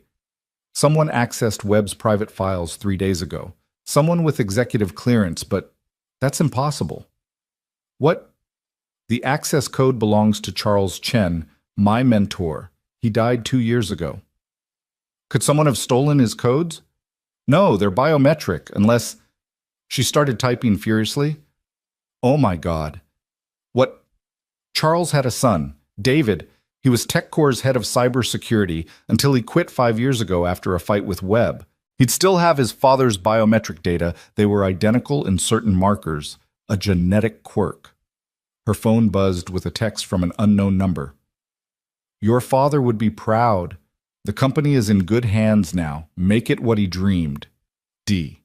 Someone accessed Webb's private files 3 days ago. Someone with executive clearance, but that's impossible. What? The access code belongs to Charles Chen, my mentor. He died 2 years ago. Could someone have stolen his codes? No, they're biometric, unless... She started typing furiously. Oh my God. What? Charles had a son, David. He was TechCore's head of cybersecurity until he quit 5 years ago after a fight with Webb. He'd still have his father's biometric data. They were identical in certain markers, a genetic quirk. Her phone buzzed with a text from an unknown number. Your father would be proud. The company is in good hands now. Make it what he dreamed. D.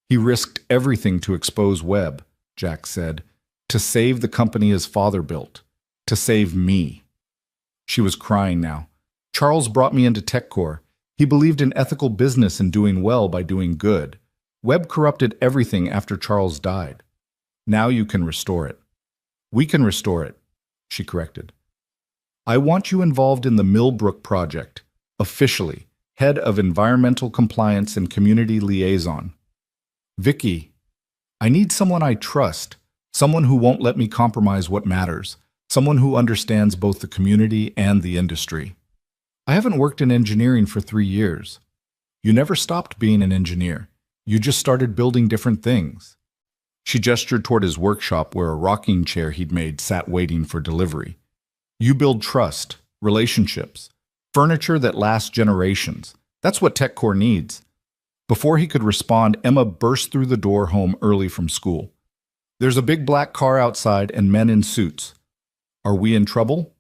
He risked everything to expose Webb, Jack said, to save the company his father built, to save me. She was crying now. Charles brought me into TechCore. He believed in ethical business and doing well by doing good. Webb corrupted everything after Charles died. Now you can restore it. We can restore it, she corrected. I want you involved in the Millbrook project, officially, head of environmental compliance and community liaison. Vicky, I need someone I trust, someone who won't let me compromise what matters, someone who understands both the community and the industry. I haven't worked in engineering for 3 years. You never stopped being an engineer. You just started building different things. She gestured toward his workshop where a rocking chair he'd made sat waiting for delivery. You build trust, relationships, furniture that lasts generations. That's what TechCore needs. Before he could respond, Emma burst through the door home early from school. There's a big black car outside and men in suits. Are we in trouble?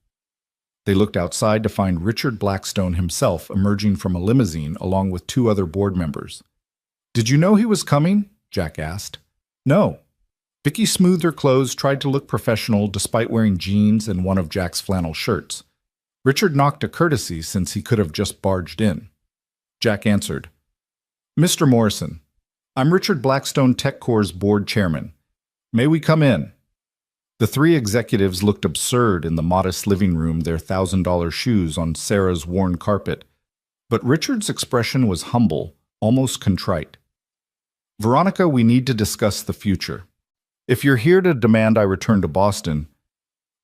They looked outside to find Richard Blackstone himself emerging from a limousine along with 2 other board members. Did you know he was coming? Jack asked. No. Vicky smoothed her clothes, tried to look professional despite wearing jeans and one of Jack's flannel shirts. Richard knocked a courtesy since he could have just barged in. Jack answered, Mr. Morrison, I'm Richard Blackstone, TechCore's board chairman. May we come in? The 3 executives looked absurd in the modest living room, their $1,000 shoes on Sarah's worn carpet. But Richard's expression was humble, almost contrite. Veronica, we need to discuss the future. If you're here to demand I return to Boston,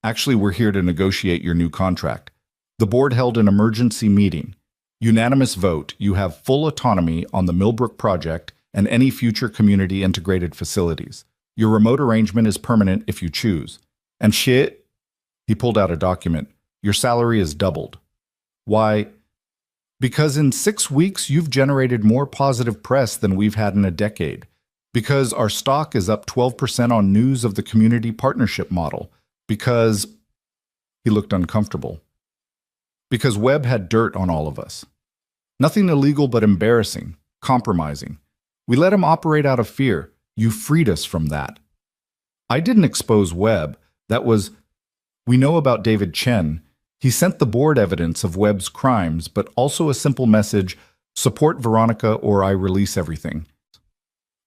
actually we're here to negotiate your new contract. The board held an emergency meeting. Unanimous vote, you have full autonomy on the Millbrook project and any future community integrated facilities. Your remote arrangement is permanent if you choose. And shit, he pulled out a document. Your salary is doubled. Why? Because in 6 weeks, you've generated more positive press than we've had in a decade. Because our stock is up 12% on news of the community partnership model. Because... He looked uncomfortable. Because Webb had dirt on all of us. Nothing illegal but embarrassing, compromising. We let him operate out of fear. You freed us from that. I didn't expose Webb. That was... We know about David Chen. He sent the board evidence of Webb's crimes, but also a simple message, support Veronica or I release everything.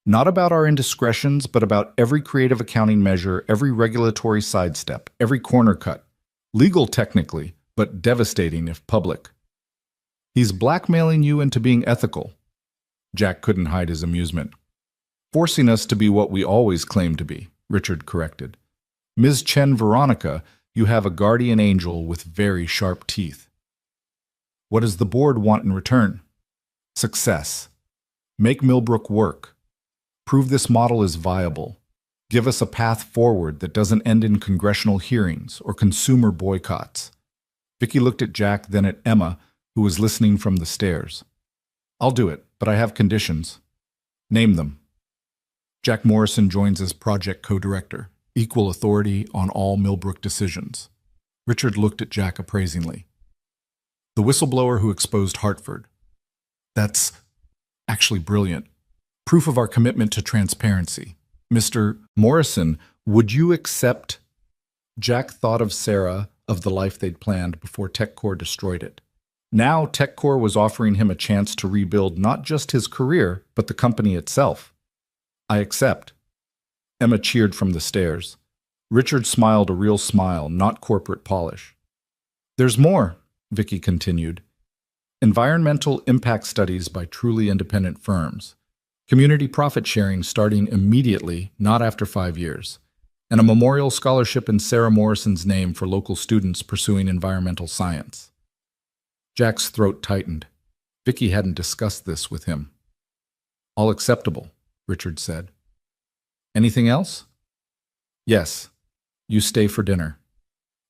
Not about our indiscretions, but about every creative accounting measure, every regulatory sidestep, every corner cut. Legal technically, but devastating if public. He's blackmailing you into being ethical. Jack couldn't hide his amusement. Forcing us to be what we always claimed to be, Richard corrected. Ms. Chen Veronica, you have a guardian angel with very sharp teeth. What does the board want in return? Success. Make Millbrook work. Prove this model is viable. Give us a path forward that doesn't end in congressional hearings or consumer boycotts. Vicky looked at Jack, then at Emma, who was listening from the stairs. I'll do it, but I have conditions. Name them. Jack Morrison joins as project co-director, equal authority on all Millbrook decisions. Richard looked at Jack appraisingly. The whistleblower who exposed Hartford. That's actually brilliant. Proof of our commitment to transparency. Mr. Morrison, would you accept... Jack thought of Sarah, of the life they'd planned before TechCore destroyed it. Now TechCore was offering him a chance to rebuild not just his career, but the company itself. I accept. Emma cheered from the stairs. Richard smiled a real smile, not corporate polish. There's more, Vicky continued. Environmental impact studies by truly independent firms. Community profit sharing starting immediately, not after 5 years. And a memorial scholarship in Sarah Morrison's name for local students pursuing environmental science. Jack's throat tightened. Vicky hadn't discussed this with him. All acceptable, Richard said. Anything else? Yes. You stay for dinner.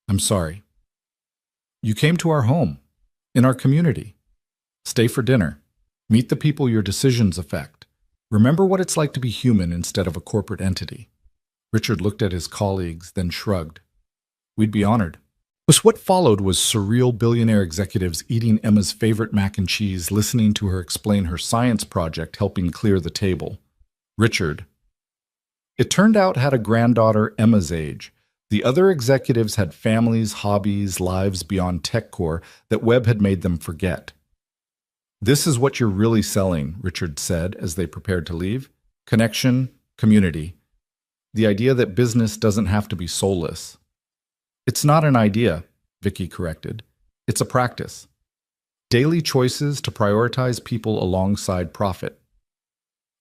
I'm sorry. You came to our home, in our community. Stay for dinner. Meet the people your decisions affect. Remember what it's like to be human instead of a corporate entity. Richard looked at his colleagues, then shrugged. We'd be honored. But what followed was surreal billionaire executives eating Emma's favorite mac and cheese, listening to her explain her science project helping clear the table. Richard. It turned out had a granddaughter Emma's age. The other executives had families, hobbies, lives beyond TechCore that Webb had made them forget. This is what you're really selling, Richard said as they prepared to leave. Connection, community. The idea that business doesn't have to be soulless. It's not an idea, Vicky corrected. It's a practice. Daily choices to prioritize people alongside profit.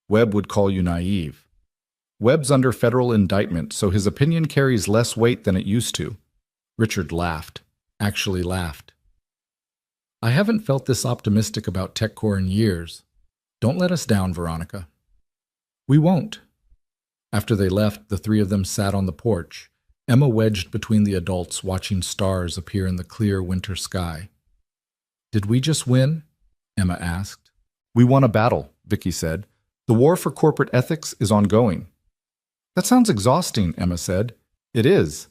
Webb would call you naive. Webb's under federal indictment, so his opinion carries less weight than it used to. Richard laughed. Actually laughed. I haven't felt this optimistic about TechCore in years. Don't let us down, Veronica. We won't. After they left, the three of them sat on the porch, Emma wedged between the adults, watching stars appear in the clear winter sky. Did we just win? Emma asked. We won a battle, Vicky said. The war for corporate ethics is ongoing. That sounds exhausting, Emma said. It is.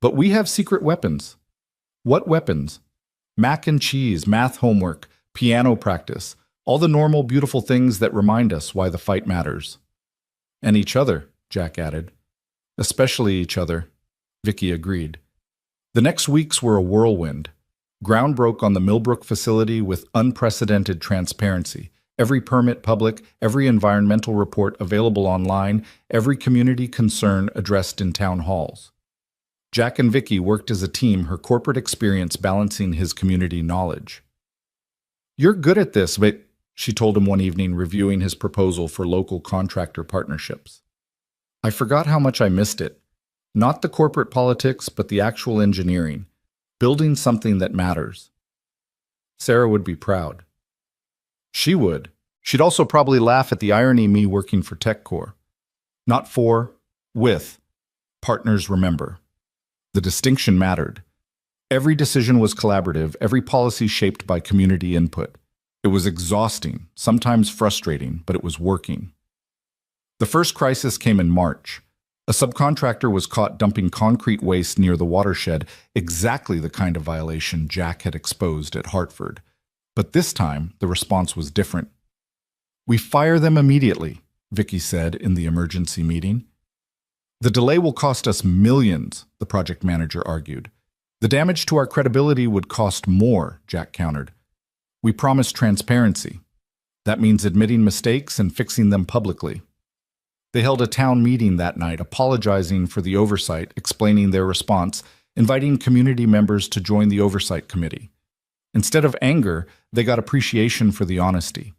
But we have secret weapons. What weapons? Mac and cheese, math homework, piano practice, all the normal, beautiful things that remind us why the fight matters. And each other, Jack added. Especially each other, Vicky agreed. The next weeks were a whirlwind. Ground broke on the Millbrook facility with unprecedented transparency. Every permit public, every environmental report available online, every community concern addressed in town halls. Jack and Vicky worked as a team, her corporate experience balancing his community knowledge. You're good at this, but she told him one evening, reviewing his proposal for local contractor partnerships. I forgot how much I missed it. Not the corporate politics, but the actual engineering. Building something that matters. Sarah would be proud. She would. She'd also probably laugh at the irony of me working for TechCore. Not for, with. Partners remember. The distinction mattered. Every decision was collaborative, every policy shaped by community input. It was exhausting, sometimes frustrating, but it was working. The first crisis came in March. A subcontractor was caught dumping concrete waste near the watershed, exactly the kind of violation Jack had exposed at Hartford. But this time, the response was different. We fire them immediately, Vicky said in the emergency meeting. The delay will cost us millions, the project manager argued. The damage to our credibility would cost more, Jack countered. We promised transparency. That means admitting mistakes and fixing them publicly. They held a town meeting that night, apologizing for the oversight, explaining their response, inviting community members to join the oversight committee. Instead of anger, they got appreciation for the honesty.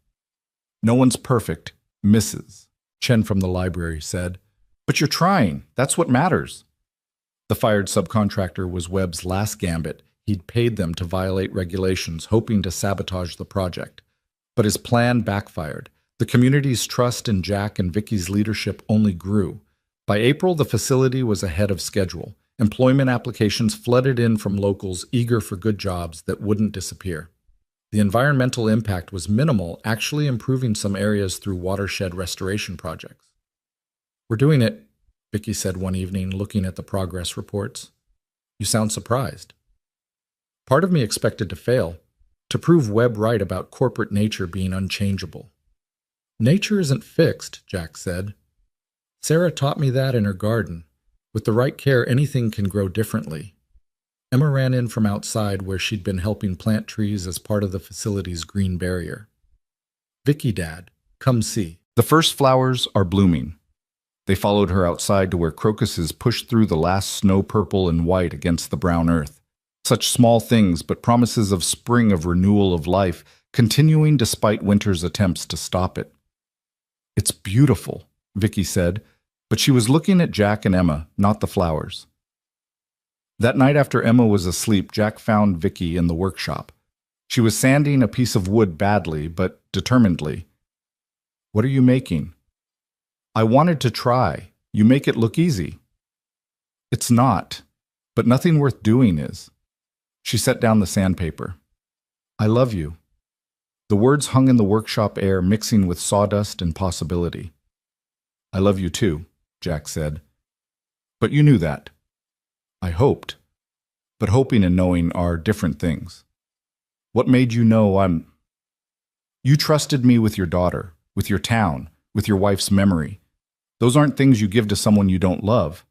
No one's perfect, Mrs. Chen from the library said. But you're trying. That's what matters. The fired subcontractor was Webb's last gambit. He'd paid them to violate regulations, hoping to sabotage the project. But his plan backfired. The community's trust in Jack and Vicky's leadership only grew. By April, the facility was ahead of schedule. Employment applications flooded in from locals eager for good jobs that wouldn't disappear. The environmental impact was minimal, actually improving some areas through watershed restoration projects. We're doing it, Vicky said one evening, looking at the progress reports. You sound surprised. Part of me expected to fail, to prove Webb right about corporate nature being unchangeable. Nature isn't fixed, Jack said. Sarah taught me that in her garden. With the right care, anything can grow differently. Emma ran in from outside where she'd been helping plant trees as part of the facility's green barrier. "Vicky, Dad, come see. The first flowers are blooming." They followed her outside to where crocuses pushed through the last snow purple and white against the brown earth. Such small things, but promises of spring, of renewal of life, continuing despite winter's attempts to stop it. "It's beautiful," Vicky said, but she was looking at Jack and Emma, not the flowers. That night after Emma was asleep, Jack found Vicky in the workshop. She was sanding a piece of wood badly, but determinedly. "What are you making?" "I wanted to try. You make it look easy." "It's not, but nothing worth doing is." She set down the sandpaper. "I love you." The words hung in the workshop air, mixing with sawdust and possibility. "I love you too," Jack said. "But you knew that." "I hoped." But hoping and knowing are different things. "What made you know I'm—" "You trusted me with your daughter, with your town, with your wife's memory. Those aren't things you give to someone you don't love."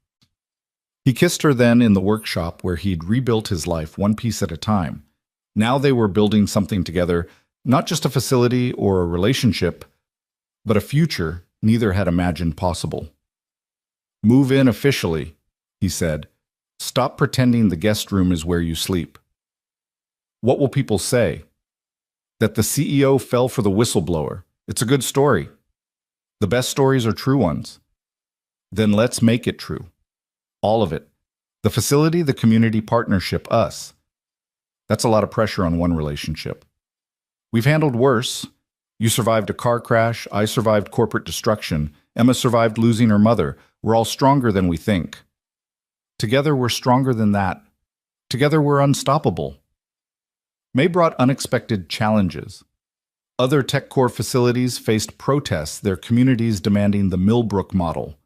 He kissed her then in the workshop where he'd rebuilt his life one piece at a time. Now they were building something together, not just a facility or a relationship, but a future neither had imagined possible. "Move in officially," he said. "Stop pretending the guest room is where you sleep." "What will people say?" "That the CEO fell for the whistleblower. It's a good story." "The best stories are true ones." "Then let's make it true. All of it. The facility, the community partnership, us." That's a lot of pressure on one relationship. "We've handled worse. You survived a car crash. I survived corporate destruction. Emma survived losing her mother. We're all stronger than we think. Together, we're stronger than that. Together, we're unstoppable." May brought unexpected challenges. Other TechCore facilities faced protests, their communities demanding the Millbrook model.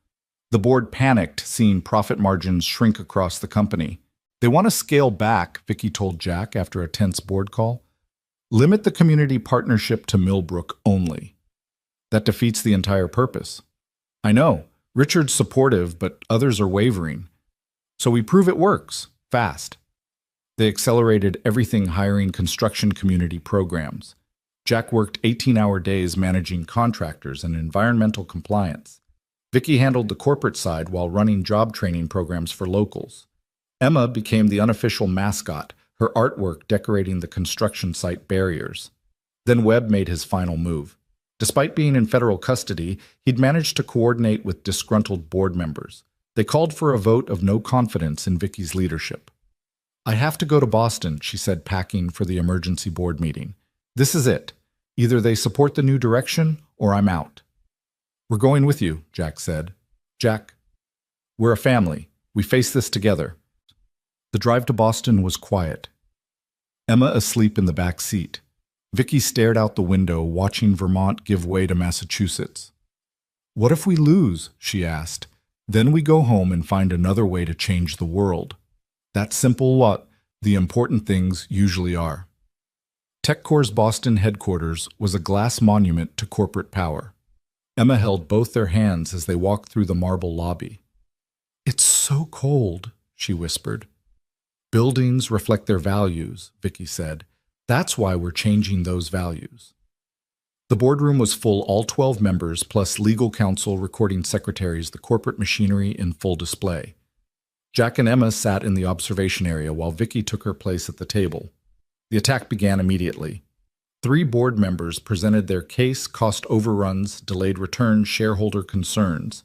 The board panicked, seeing profit margins shrink across the company. "They want to scale back," Vicky told Jack after a tense board call. "Limit the community partnership to Millbrook only." "That defeats the entire purpose." "I know. Richard's supportive, but others are wavering. So we prove it works, fast." They accelerated everything, hiring construction community programs. Jack worked 18-hour days managing contractors and environmental compliance. Vicky handled the corporate side while running job training programs for locals. Emma became the unofficial mascot, her artwork decorating the construction site barriers. Then Webb made his final move. Despite being in federal custody, he'd managed to coordinate with disgruntled board members. They called for a vote of no confidence in Vicky's leadership. "I have to go to Boston," she said, packing for the emergency board meeting. "This is it. Either they support the new direction, or I'm out." "We're going with you," Jack said. "Jack, we're a family. We face this together." The drive to Boston was quiet. Emma asleep in the back seat. Vicky stared out the window, watching Vermont give way to Massachusetts. "What if we lose?" she asked. "Then we go home and find another way to change the world." That's simple what the important things usually are. TechCore's Boston headquarters was a glass monument to corporate power. Emma held both their hands as they walked through the marble lobby. "It's so cold," she whispered. "Buildings reflect their values," Vicky said. "That's why we're changing those values." The boardroom was full, all 12 members, plus legal counsel, recording secretaries, the corporate machinery in full display. Jack and Emma sat in the observation area while Vicky took her place at the table. The attack began immediately. 3 board members presented their case: cost overruns, delayed returns, shareholder concerns.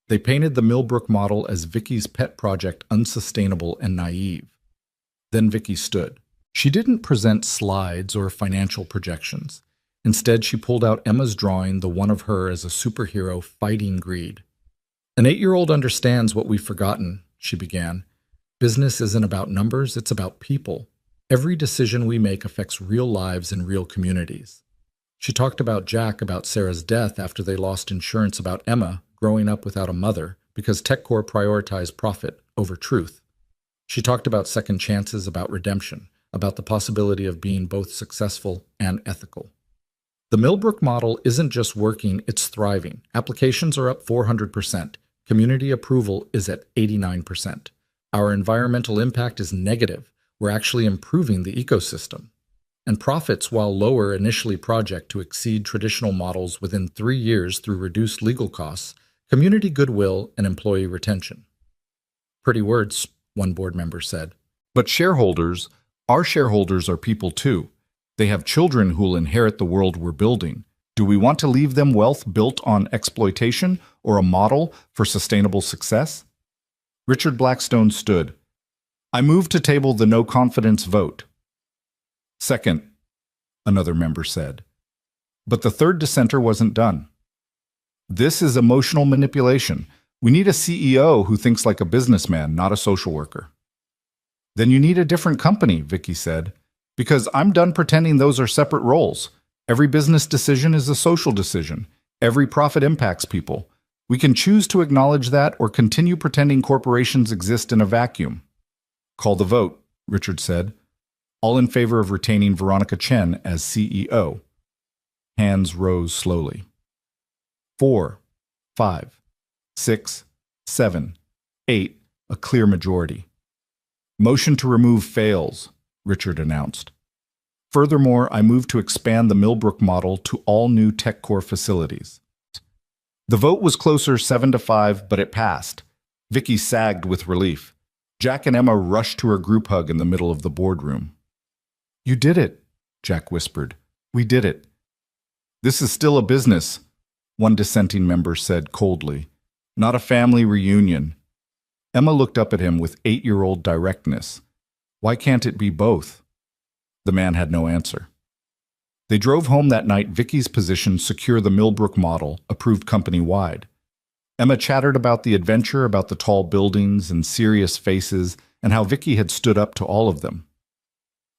They painted the Millbrook model as Vicky's pet project, unsustainable and naive. Then Vicky stood. She didn't present slides or financial projections. Instead, she pulled out Emma's drawing, the one of her as a superhero fighting greed. "An 8-year-old understands what we've forgotten," she began. "Business isn't about numbers, it's about people. Every decision we make affects real lives in real communities." She talked about Jack, about Sarah's death after they lost insurance, about Emma growing up without a mother because TechCore prioritized profit over truth. She talked about second chances, about redemption, about the possibility of being both successful and ethical. The Millbrook model isn't just working, it's thriving. Applications are up 400%. Community approval is at 89%. Our environmental impact is negative. were actually improving the ecosystem. And profits, while lower initially, project to exceed traditional models within 3 years through reduced legal costs, community goodwill, and employee retention. Pretty words, one board member said. But shareholders, our shareholders are people too. They have children who'll inherit the world we're building. Do we want to leave them wealth built on exploitation or a model for sustainable success? Richard Blackstone stood. I move to table the no confidence vote. Second, another member said. But the third dissenter wasn't done. This is emotional manipulation. We need a CEO who thinks like a businessman, not a social worker. Then you need a different company, Vicky said, because I'm done pretending those are separate roles. Every business decision is a social decision. Every profit impacts people. We can choose to acknowledge that or continue pretending corporations exist in a vacuum. Call the vote, Richard said. All in favor of retaining Veronica Chen as CEO. Hands rose slowly. 4, 5, 6, 7, 8, a clear majority. Motion to remove fails, Richard announced. Furthermore, I move to expand the Millbrook model to all new TechCore facilities. The vote was closer 7-5, but it passed. Vicky sagged with relief. Jack and Emma rushed to her group hug in the middle of the boardroom. You did it, Jack whispered. We did it. This is still a business, one dissenting member said coldly. Not a family reunion. Emma looked up at him with 8-year-old directness. Why can't it be both? The man had no answer. They drove home that night, Vicky's position secure the Millbrook model, approved company-wide. Emma chattered about the adventure, about the tall buildings and serious faces, and how Vicky had stood up to all of them.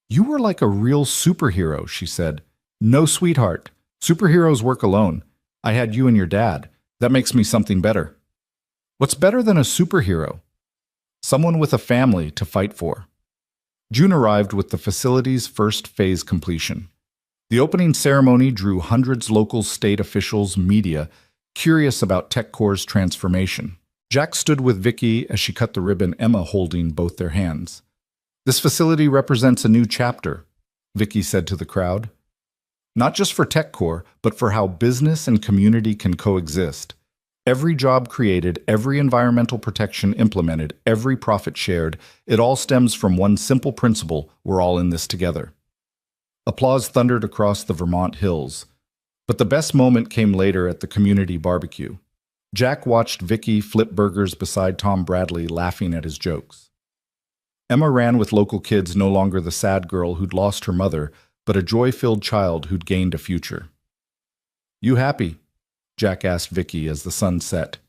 You were like a real superhero, she said. No, sweetheart. Superheroes work alone. I had you and your dad. That makes me something better. What's better than a superhero? Someone with a family to fight for. June arrived with the facility's first phase completion. The opening ceremony drew hundreds local state officials, media, curious about TechCore's transformation. Jack stood with Vicky as she cut the ribbon, Emma holding both their hands. This facility represents a new chapter, Vicky said to the crowd. Not just for TechCore, but for how business and community can coexist. Every job created, every environmental protection implemented, every profit shared, it all stems from one simple principle: we're all in this together. Applause thundered across the Vermont hills. But the best moment came later at the community barbecue. Jack watched Vicky flip burgers beside Tom Bradley, laughing at his jokes. Emma ran with local kids, no longer the sad girl who'd lost her mother, but a joy-filled child who'd gained a future. You happy? Jack asked Vicky as the sun set.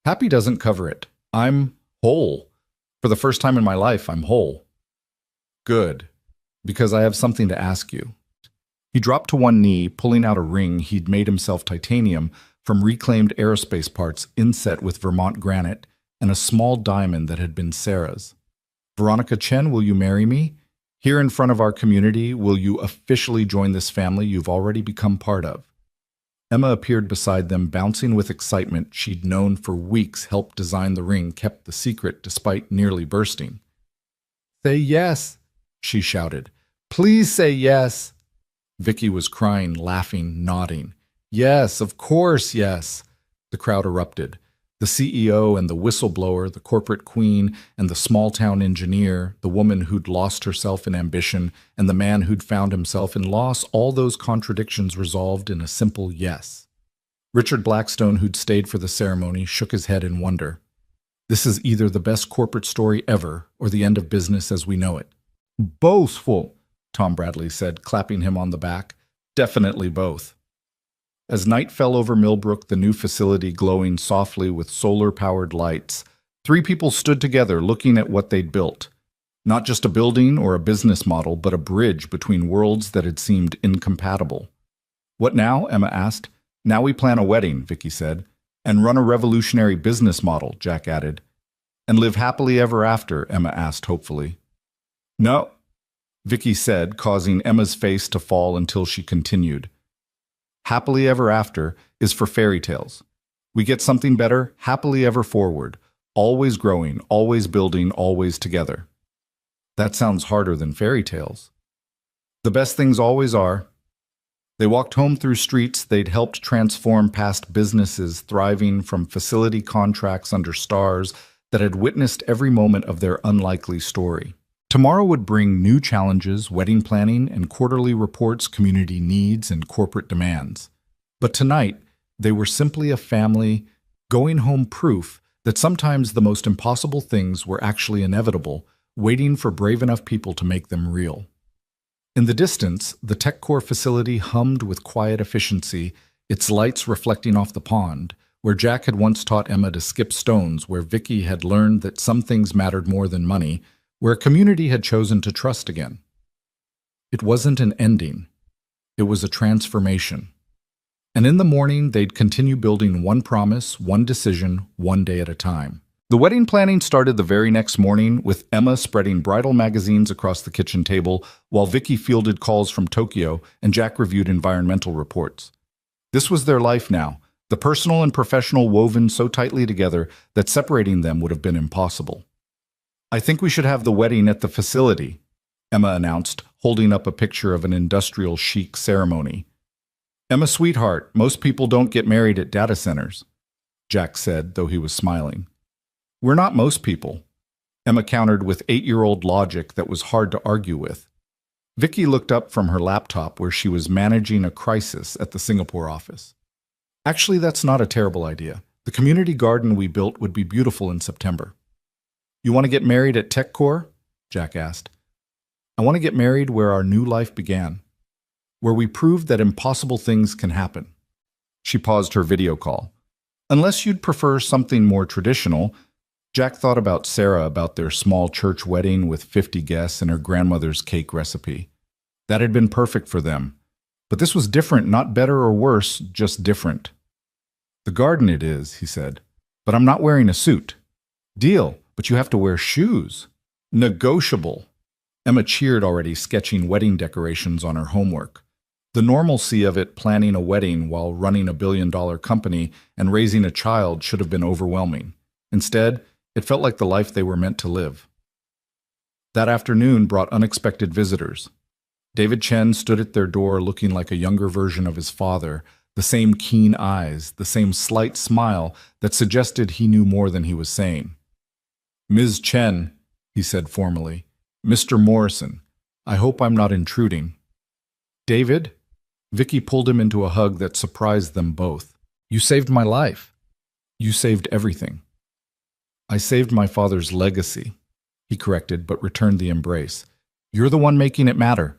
Happy doesn't cover it. I'm whole. For the first time in my life, I'm whole. Good, because I have something to ask you. He dropped to one knee, pulling out a ring he'd made himself titanium from reclaimed aerospace parts inset with Vermont granite and a small diamond that had been Sarah's. Veronica Chen, will you marry me? Here in front of our community, will you officially join this family you've already become part of? Emma appeared beside them, bouncing with excitement. She'd known for weeks helped design the ring, kept the secret despite nearly bursting. Say yes, she shouted. Please say yes. Vicky was crying, laughing, nodding. Yes, of course, yes. The crowd erupted. The CEO and the whistleblower, the corporate queen and the small-town engineer, the woman who'd lost herself in ambition, and the man who'd found himself in loss, all those contradictions resolved in a simple yes. Richard Blackstone, who'd stayed for the ceremony, shook his head in wonder. This is either the best corporate story ever or the end of business as we know it. Boastful, Tom Bradley said, clapping him on the back. Definitely both. As night fell over Millbrook, the new facility glowing softly with solar-powered lights, 3 people stood together looking at what they'd built. Not just a building or a business model, but a bridge between worlds that had seemed incompatible. What now? Emma asked. Now we plan a wedding, Vicky said. And run a revolutionary business model, Jack added. And live happily ever after, Emma asked hopefully. No, Vicky said, causing Emma's face to fall until she continued. Happily ever after is for fairy tales. We get something better, happily ever forward, always growing, always building, always together. That sounds harder than fairy tales. The best things always are. They walked home through streets they'd helped transform past businesses thriving from facility contracts under stars that had witnessed every moment of their unlikely story. Tomorrow would bring new challenges, wedding planning, and quarterly reports, community needs, and corporate demands. But tonight, they were simply a family going home proof that sometimes the most impossible things were actually inevitable, waiting for brave enough people to make them real. In the distance, the TechCore facility hummed with quiet efficiency, its lights reflecting off the pond, where Jack had once taught Emma to skip stones, where Vicky had learned that some things mattered more than money, where a community had chosen to trust again. It wasn't an ending. It was a transformation. And in the morning, they'd continue building one promise, one decision, one day at a time. The wedding planning started the very next morning, with Emma spreading bridal magazines across the kitchen table while Vicky fielded calls from Tokyo and Jack reviewed environmental reports. This was their life now, the personal and professional woven so tightly together that separating them would have been impossible. "I think we should have the wedding at the facility," Emma announced, holding up a picture of an industrial chic ceremony. "Emma, sweetheart, most people don't get married at data centers," Jack said, though he was smiling. "We're not most people," Emma countered with 8-year-old logic that was hard to argue with. Vicky looked up from her laptop where she was managing a crisis at the Singapore office. "Actually, that's not a terrible idea. The community garden we built would be beautiful in September." "You want to get married at TechCore?" Jack asked. "I want to get married where our new life began, where we proved that impossible things can happen." She paused her video call. "Unless you'd prefer something more traditional," Jack thought about Sarah, about their small church wedding with 50 guests and her grandmother's cake recipe. That had been perfect for them. But this was different, not better or worse, just different. "The garden it is," he said. "But I'm not wearing a suit." "Deal, but you have to wear shoes." "Negotiable." Emma cheered already, sketching wedding decorations on her homework. The normalcy of it, planning a wedding while running a billion-dollar company and raising a child, should have been overwhelming. Instead, it felt like the life they were meant to live. That afternoon brought unexpected visitors. David Chen stood at their door looking like a younger version of his father, the same keen eyes, the same slight smile that suggested he knew more than he was saying. "Ms. Chen," he said formally. "Mr. Morrison, I hope I'm not intruding." "David?" Vicky pulled him into a hug that surprised them both. "You saved my life." "You saved everything." "I saved my father's legacy," he corrected, but returned the embrace. "You're the one making it matter."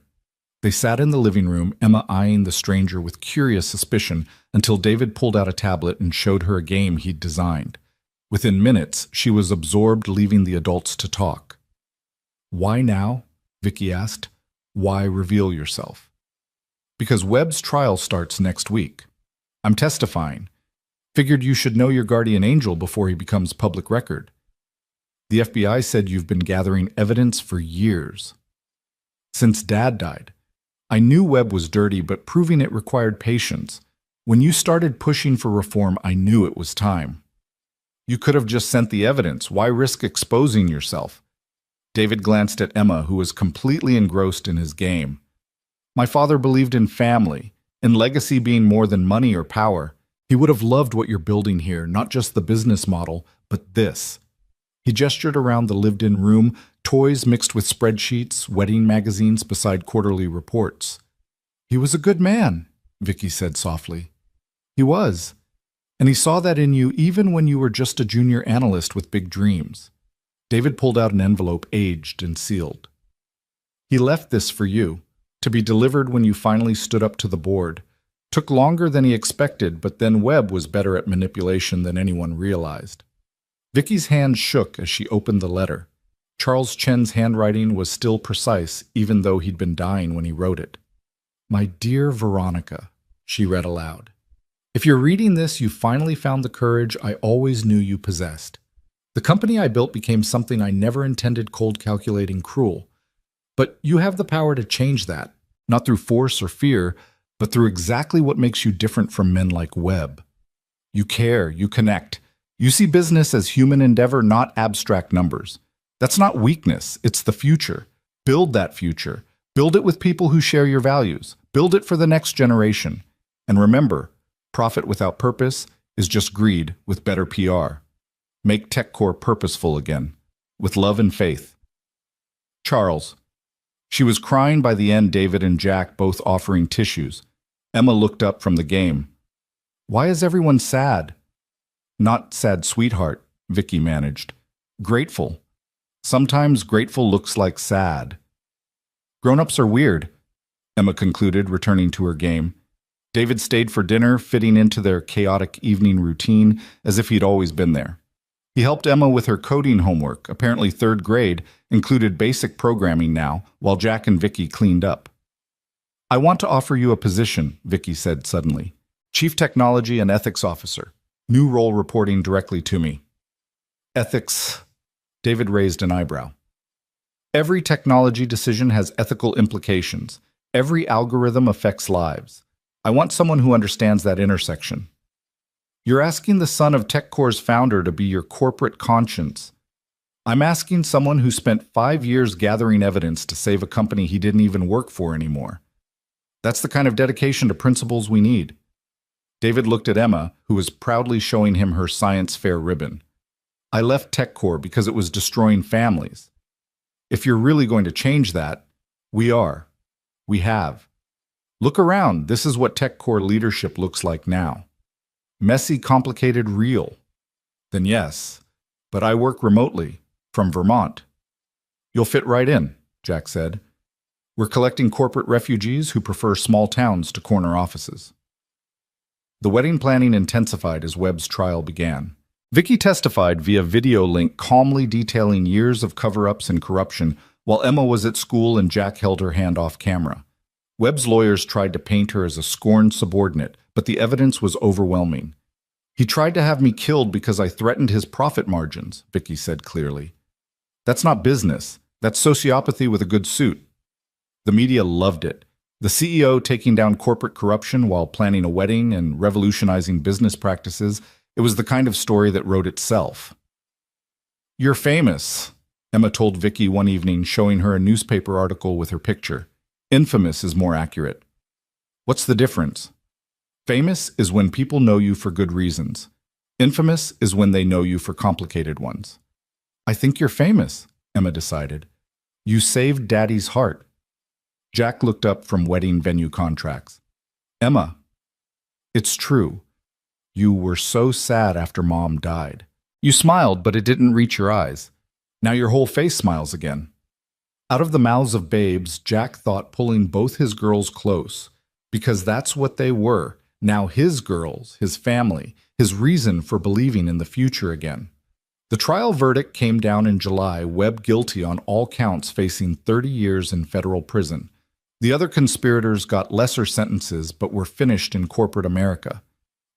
They sat in the living room, Emma eyeing the stranger with curious suspicion, until David pulled out a tablet and showed her a game he'd designed. Within minutes, she was absorbed, leaving the adults to talk. "Why now?" Vicky asked. "Why reveal yourself?" "Because Webb's trial starts next week. I'm testifying. Figured you should know your guardian angel before he becomes public record. The FBI said you've been gathering evidence for years. Since Dad died. I knew Webb was dirty, but proving it required patience. When you started pushing for reform, I knew it was time. You could have just sent the evidence. Why risk exposing yourself?" David glanced at Emma, who was completely engrossed in his game. "My father believed in family, in legacy being more than money or power. He would have loved what you're building here, not just the business model, but this." He gestured around the lived-in room, toys mixed with spreadsheets, wedding magazines beside quarterly reports. "He was a good man," Vicky said softly. "He was. And he saw that in you even when you were just a junior analyst with big dreams." David pulled out an envelope aged and sealed. "He left this for you, to be delivered when you finally stood up to the board. Took longer than he expected, but then Webb was better at manipulation than anyone realized." Vicky's hand shook as she opened the letter. Charles Chen's handwriting was still precise, even though he'd been dying when he wrote it. "My dear Veronica," she read aloud. "If you're reading this, you finally found the courage I always knew you possessed. The company I built became something I never intended, cold, calculating, cruel. But you have the power to change that, not through force or fear, but through exactly what makes you different from men like Webb. You care, you connect. You see business as human endeavor, not abstract numbers. That's not weakness, it's the future. Build that future. Build it with people who share your values. Build it for the next generation. And remember, profit without purpose is just greed with better PR. Make TechCore purposeful again, with love and faith. Charles. She was crying by the end, David and Jack both offering tissues. Emma looked up from the game. Why is everyone sad? Not sad, sweetheart, Vicky managed. Grateful. Sometimes grateful looks like sad. Grown-ups are weird, Emma concluded, returning to her game. David stayed for dinner, fitting into their chaotic evening routine as if he'd always been there. He helped Emma with her coding homework, apparently third grade, included basic programming now, while Jack and Vicky cleaned up. I want to offer you a position, Vicky said suddenly. Chief Technology and Ethics Officer. New role reporting directly to me. Ethics. David raised an eyebrow. Every technology decision has ethical implications. Every algorithm affects lives. I want someone who understands that intersection. You're asking the son of TechCore's founder to be your corporate conscience. I'm asking someone who spent 5 years gathering evidence to save a company he didn't even work for anymore. That's the kind of dedication to principles we need. David looked at Emma, who was proudly showing him her science fair ribbon. I left TechCore because it was destroying families. If you're really going to change that, we are. We have. Look around. This is what TechCore leadership looks like now. Messy, complicated, real. Then yes, but I work remotely, from Vermont. You'll fit right in, Jack said. We're collecting corporate refugees who prefer small towns to corner offices. The wedding planning intensified as Webb's trial began. Vicky testified via video link, calmly detailing years of cover-ups and corruption, while Emma was at school and Jack held her hand off camera. Webb's lawyers tried to paint her as a scorned subordinate, but the evidence was overwhelming. He tried to have me killed because I threatened his profit margins, Vicky said clearly. That's not business. That's sociopathy with a good suit. The media loved it. The CEO taking down corporate corruption while planning a wedding and revolutionizing business practices. It was the kind of story that wrote itself. You're famous, Emma told Vicky one evening, showing her a newspaper article with her picture. Infamous is more accurate. What's the difference? Famous is when people know you for good reasons. Infamous is when they know you for complicated ones. I think you're famous, Emma decided. You saved Daddy's heart. Jack looked up from wedding venue contracts. Emma, it's true. You were so sad after Mom died. You smiled, but it didn't reach your eyes. Now your whole face smiles again. Out of the mouths of babes, Jack thought pulling both his girls close, because that's what they were. Now his girls, his family, his reason for believing in the future again. The trial verdict came down in July, Webb guilty on all counts, facing 30 years in federal prison. The other conspirators got lesser sentences but were finished in corporate America.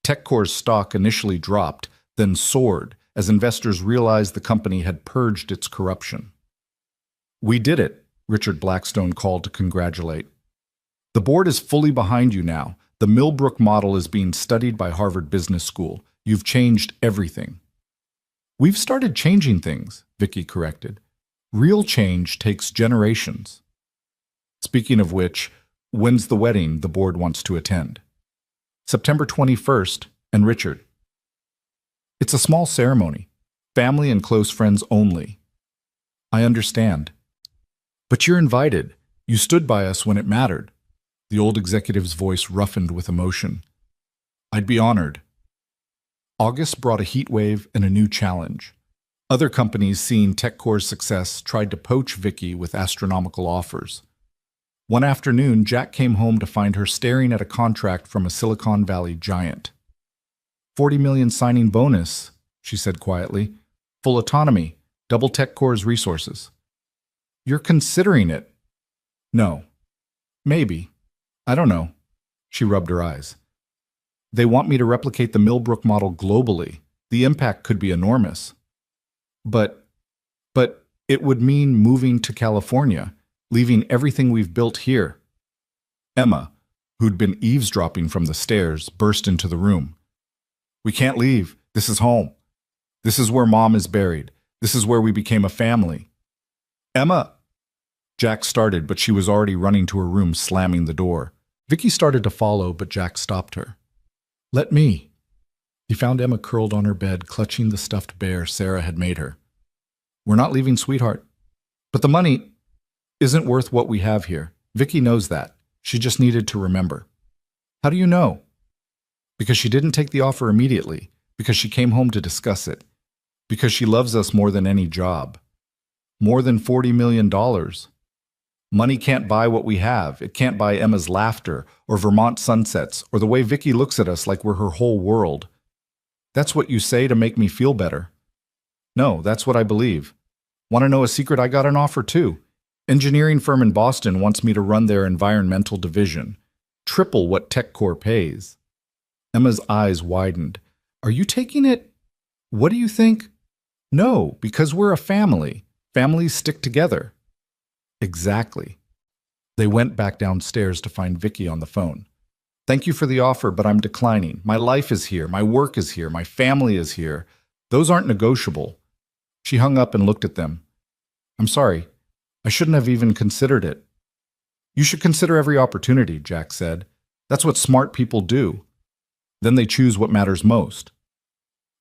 TechCore's stock initially dropped, then soared, as investors realized the company had purged its corruption. We did it, Richard Blackstone called to congratulate. The board is fully behind you now. The Millbrook model is being studied by Harvard Business School. You've changed everything. We've started changing things, Vicky corrected. Real change takes generations. Speaking of which, when's the wedding the board wants to attend? September 21st, and Richard. It's a small ceremony, family and close friends only. I understand. But you're invited. You stood by us when it mattered. The old executive's voice roughened with emotion. I'd be honored. August brought a heat wave and a new challenge. Other companies, seeing TechCore's success, tried to poach Vicky with astronomical offers. One afternoon, Jack came home to find her staring at a contract from a Silicon Valley giant. $40 million signing bonus, she said quietly. Full autonomy, double TechCore's resources. You're considering it. No. Maybe. I don't know. She rubbed her eyes. They want me to replicate the Millbrook model globally. The impact could be enormous. But it would mean moving to California, leaving everything we've built here. Emma, who'd been eavesdropping from the stairs, burst into the room. We can't leave. This is home. This is where Mom is buried. This is where we became a family. Emma! Jack started, but she was already running to her room, slamming the door. Vicky started to follow, but Jack stopped her. "Let me." He found Emma curled on her bed, clutching the stuffed bear Sarah had made her. "We're not leaving, sweetheart. But the money isn't worth what we have here. Vicky knows that. She just needed to remember." "How do you know?" "Because she didn't take the offer immediately. Because she came home to discuss it. Because she loves us more than any job. More than $40 million. Money can't buy what we have. It can't buy Emma's laughter, or Vermont sunsets, or the way Vicky looks at us like we're her whole world. That's what you say to make me feel better." "No, that's what I believe. Want to know a secret? I got an offer too. Engineering firm in Boston wants me to run their environmental division. Triple what TechCore pays." Emma's eyes widened. "Are you taking it? What do you think?" "No, because we're a family. Families stick together." "Exactly." They went back downstairs to find Vicky on the phone. "Thank you for the offer, but I'm declining. My life is here. My work is here. My family is here. Those aren't negotiable." She hung up and looked at them. "I'm sorry. I shouldn't have even considered it." "You should consider every opportunity," Jack said. "That's what smart people do. Then they choose what matters most."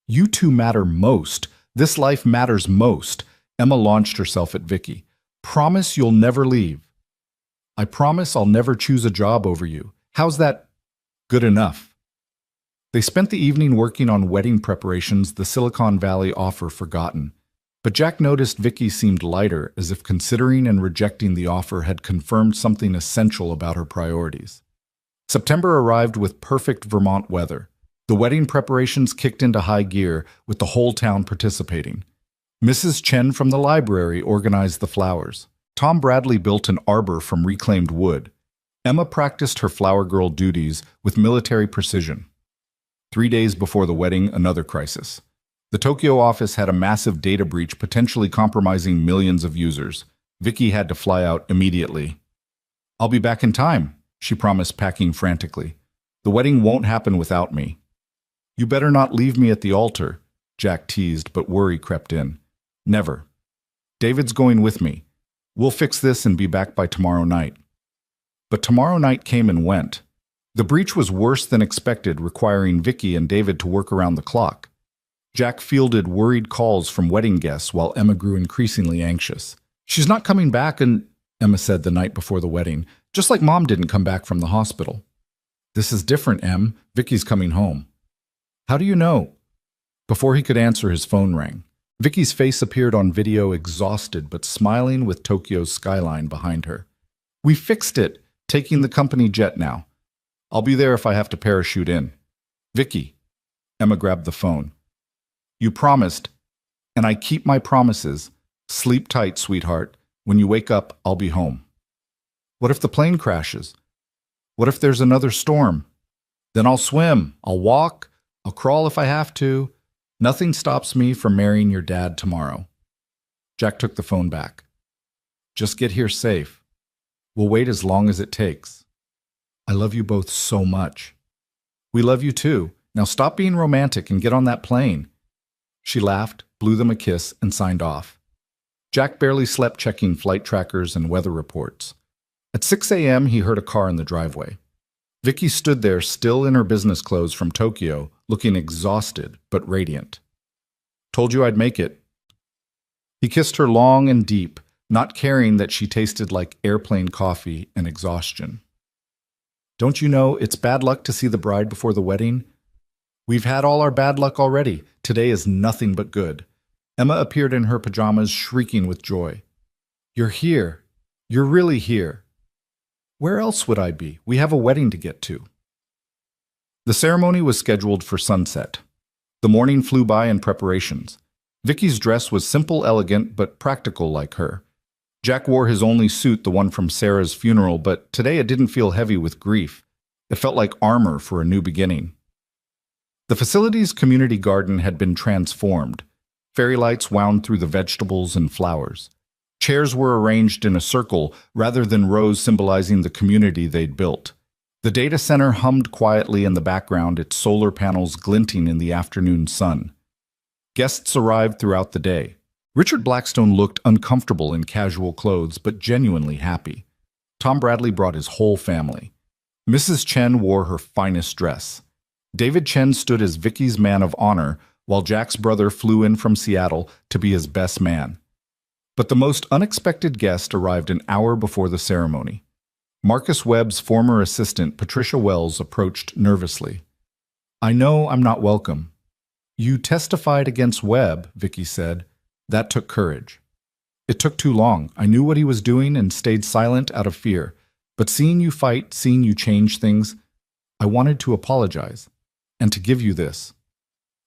"You two matter most. This life matters most." Emma launched herself at Vicky. "Promise you'll never leave." "I promise I'll never choose a job over you. How's that good enough?" They spent the evening working on wedding preparations, the Silicon Valley offer forgotten. But Jack noticed Vicky seemed lighter, as if considering and rejecting the offer had confirmed something essential about her priorities. September arrived with perfect Vermont weather. The wedding preparations kicked into high gear, with the whole town participating. Mrs. Chen from the library organized the flowers. Tom Bradley built an arbor from reclaimed wood. Emma practiced her flower girl duties with military precision. 3 days before the wedding, another crisis. The Tokyo office had a massive data breach potentially compromising millions of users. Vicky had to fly out immediately. "I'll be back in time," she promised, packing frantically. "The wedding won't happen without me." "You better not leave me at the altar," Jack teased, but worry crept in. "Never. David's going with me. We'll fix this and be back by tomorrow night." But tomorrow night came and went. The breach was worse than expected, requiring Vicky and David to work around the clock. Jack fielded worried calls from wedding guests while Emma grew increasingly anxious. "She's not coming back," Emma said the night before the wedding, "just like Mom didn't come back from the hospital." "This is different, Em. Vicky's coming home." "How do you know?" Before he could answer, his phone rang. Vicky's face appeared on video, exhausted but smiling, with Tokyo's skyline behind her. "We fixed it. Taking the company jet now. I'll be there if I have to parachute in." "Vicky." Emma grabbed the phone. "You promised, and I keep my promises. Sleep tight, sweetheart. When you wake up, I'll be home." "What if the plane crashes? What if there's another storm?" "Then I'll swim. I'll walk. I'll crawl if I have to. Nothing stops me from marrying your dad tomorrow." Jack took the phone back. "Just get here safe. We'll wait as long as it takes. I love you both so much." "We love you too. Now stop being romantic and get on that plane." She laughed, blew them a kiss, and signed off. Jack barely slept, checking flight trackers and weather reports. At 6 a.m., he heard a car in the driveway. Vicky stood there, still in her business clothes from Tokyo, looking exhausted but radiant. "Told you I'd make it." He kissed her long and deep, not caring that she tasted like airplane coffee and exhaustion. "Don't you know it's bad luck to see the bride before the wedding? We've had all our bad luck already. Today is nothing but good." Emma appeared in her pajamas, shrieking with joy. "You're here. You're really here." "Where else would I be? We have a wedding to get to." The ceremony was scheduled for sunset. The morning flew by in preparations. Vicky's dress was simple, elegant, but practical like her. Jack wore his only suit, the one from Sarah's funeral, but today it didn't feel heavy with grief. It felt like armor for a new beginning. The facility's community garden had been transformed. Fairy lights wound through the vegetables and flowers. Chairs were arranged in a circle rather than rows, symbolizing the community they'd built. The data center hummed quietly in the background, its solar panels glinting in the afternoon sun. Guests arrived throughout the day. Richard Blackstone looked uncomfortable in casual clothes, but genuinely happy. Tom Bradley brought his whole family. Mrs. Chen wore her finest dress. David Chen stood as Vicky's man of honor, while Jack's brother flew in from Seattle to be his best man. But the most unexpected guest arrived an hour before the ceremony. Marcus Webb's former assistant, Patricia Wells, approached nervously. "I know I'm not welcome." "You testified against Webb," Vicky said. "That took courage." "It took too long. I knew what he was doing and stayed silent out of fear. But seeing you fight, seeing you change things, I wanted to apologize. And to give you this."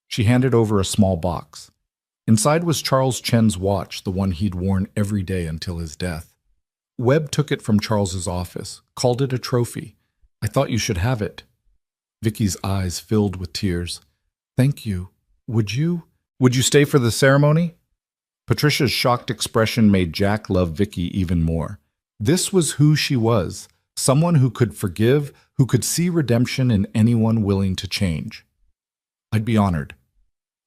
She handed over a small box. Inside was Charles Chen's watch, the one he'd worn every day until his death. Webb took it from Charles's office, called it a trophy. "I thought you should have it." Vicky's eyes filled with tears. "Thank you. Would you stay for the ceremony?" Patricia's shocked expression made Jack love Vicky even more. This was who she was, someone who could forgive, who could see redemption in anyone willing to change. "I'd be honored."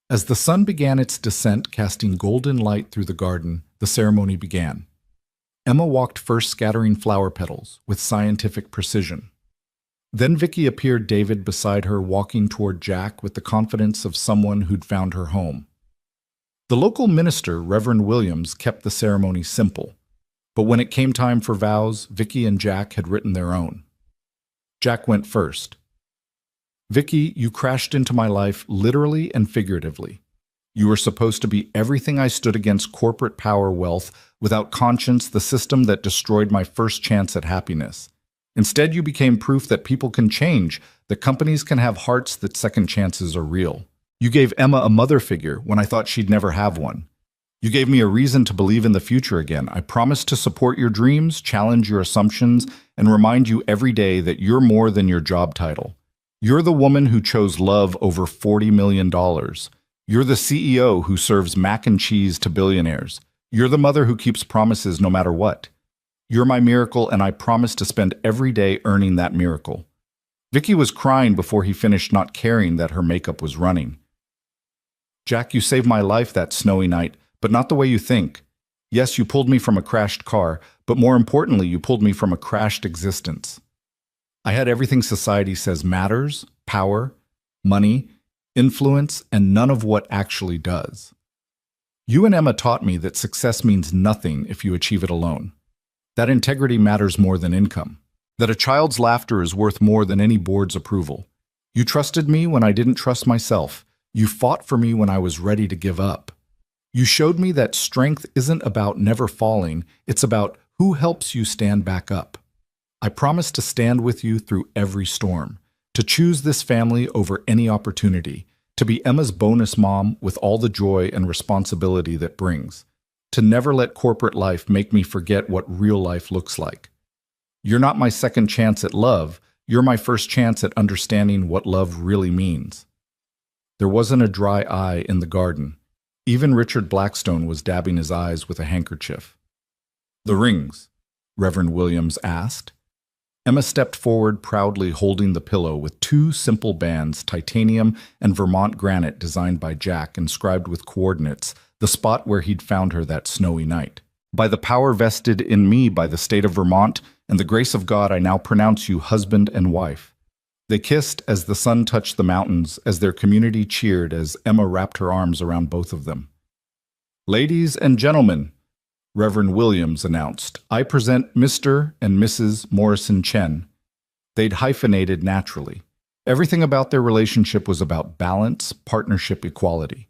As the sun began its descent, casting golden light through the garden, the ceremony began. Emma walked first, scattering flower petals with scientific precision. Then Vicky appeared, David beside her, walking toward Jack with the confidence of someone who'd found her home. The local minister, Reverend Williams, kept the ceremony simple. But when it came time for vows, Vicky and Jack had written their own. Jack went first. "Vicky, you crashed into my life literally and figuratively. You were supposed to be everything I stood against: corporate power, wealth, without conscience, the system that destroyed my first chance at happiness. Instead, you became proof that people can change, that companies can have hearts, that second chances are real. You gave Emma a mother figure when I thought she'd never have one. You gave me a reason to believe in the future again. I promise to support your dreams, challenge your assumptions, and remind you every day that you're more than your job title. You're the woman who chose love over $40 million. You're the CEO who serves mac and cheese to billionaires. You're the mother who keeps promises no matter what. You're my miracle, and I promise to spend every day earning that miracle." Vicky was crying before he finished, not caring that her makeup was running. "Jack, you saved my life that snowy night, but not the way you think. Yes, you pulled me from a crashed car, but more importantly, you pulled me from a crashed existence. I had everything society says matters: power, money, influence, and none of what actually does. You and Emma taught me that success means nothing if you achieve it alone. That integrity matters more than income. That a child's laughter is worth more than any board's approval. You trusted me when I didn't trust myself. You fought for me when I was ready to give up. You showed me that strength isn't about never falling, it's about who helps you stand back up. I promise to stand with you through every storm, to choose this family over any opportunity, to be Emma's bonus mom with all the joy and responsibility that brings, to never let corporate life make me forget what real life looks like. You're not my second chance at love, you're my first chance at understanding what love really means." There wasn't a dry eye in the garden. Even Richard Blackstone was dabbing his eyes with a handkerchief. "The rings?" Reverend Williams asked. Emma stepped forward, proudly holding the pillow with two simple bands, titanium and Vermont granite, designed by Jack, inscribed with coordinates, the spot where he'd found her that snowy night. "By the power vested in me by the state of Vermont and the grace of God, I now pronounce you husband and wife." They kissed as the sun touched the mountains, as their community cheered as Emma wrapped her arms around both of them. "Ladies and gentlemen," Reverend Williams announced, "I present Mr. and Mrs. Morrison Chen." They'd hyphenated naturally. Everything about their relationship was about balance, partnership, equality.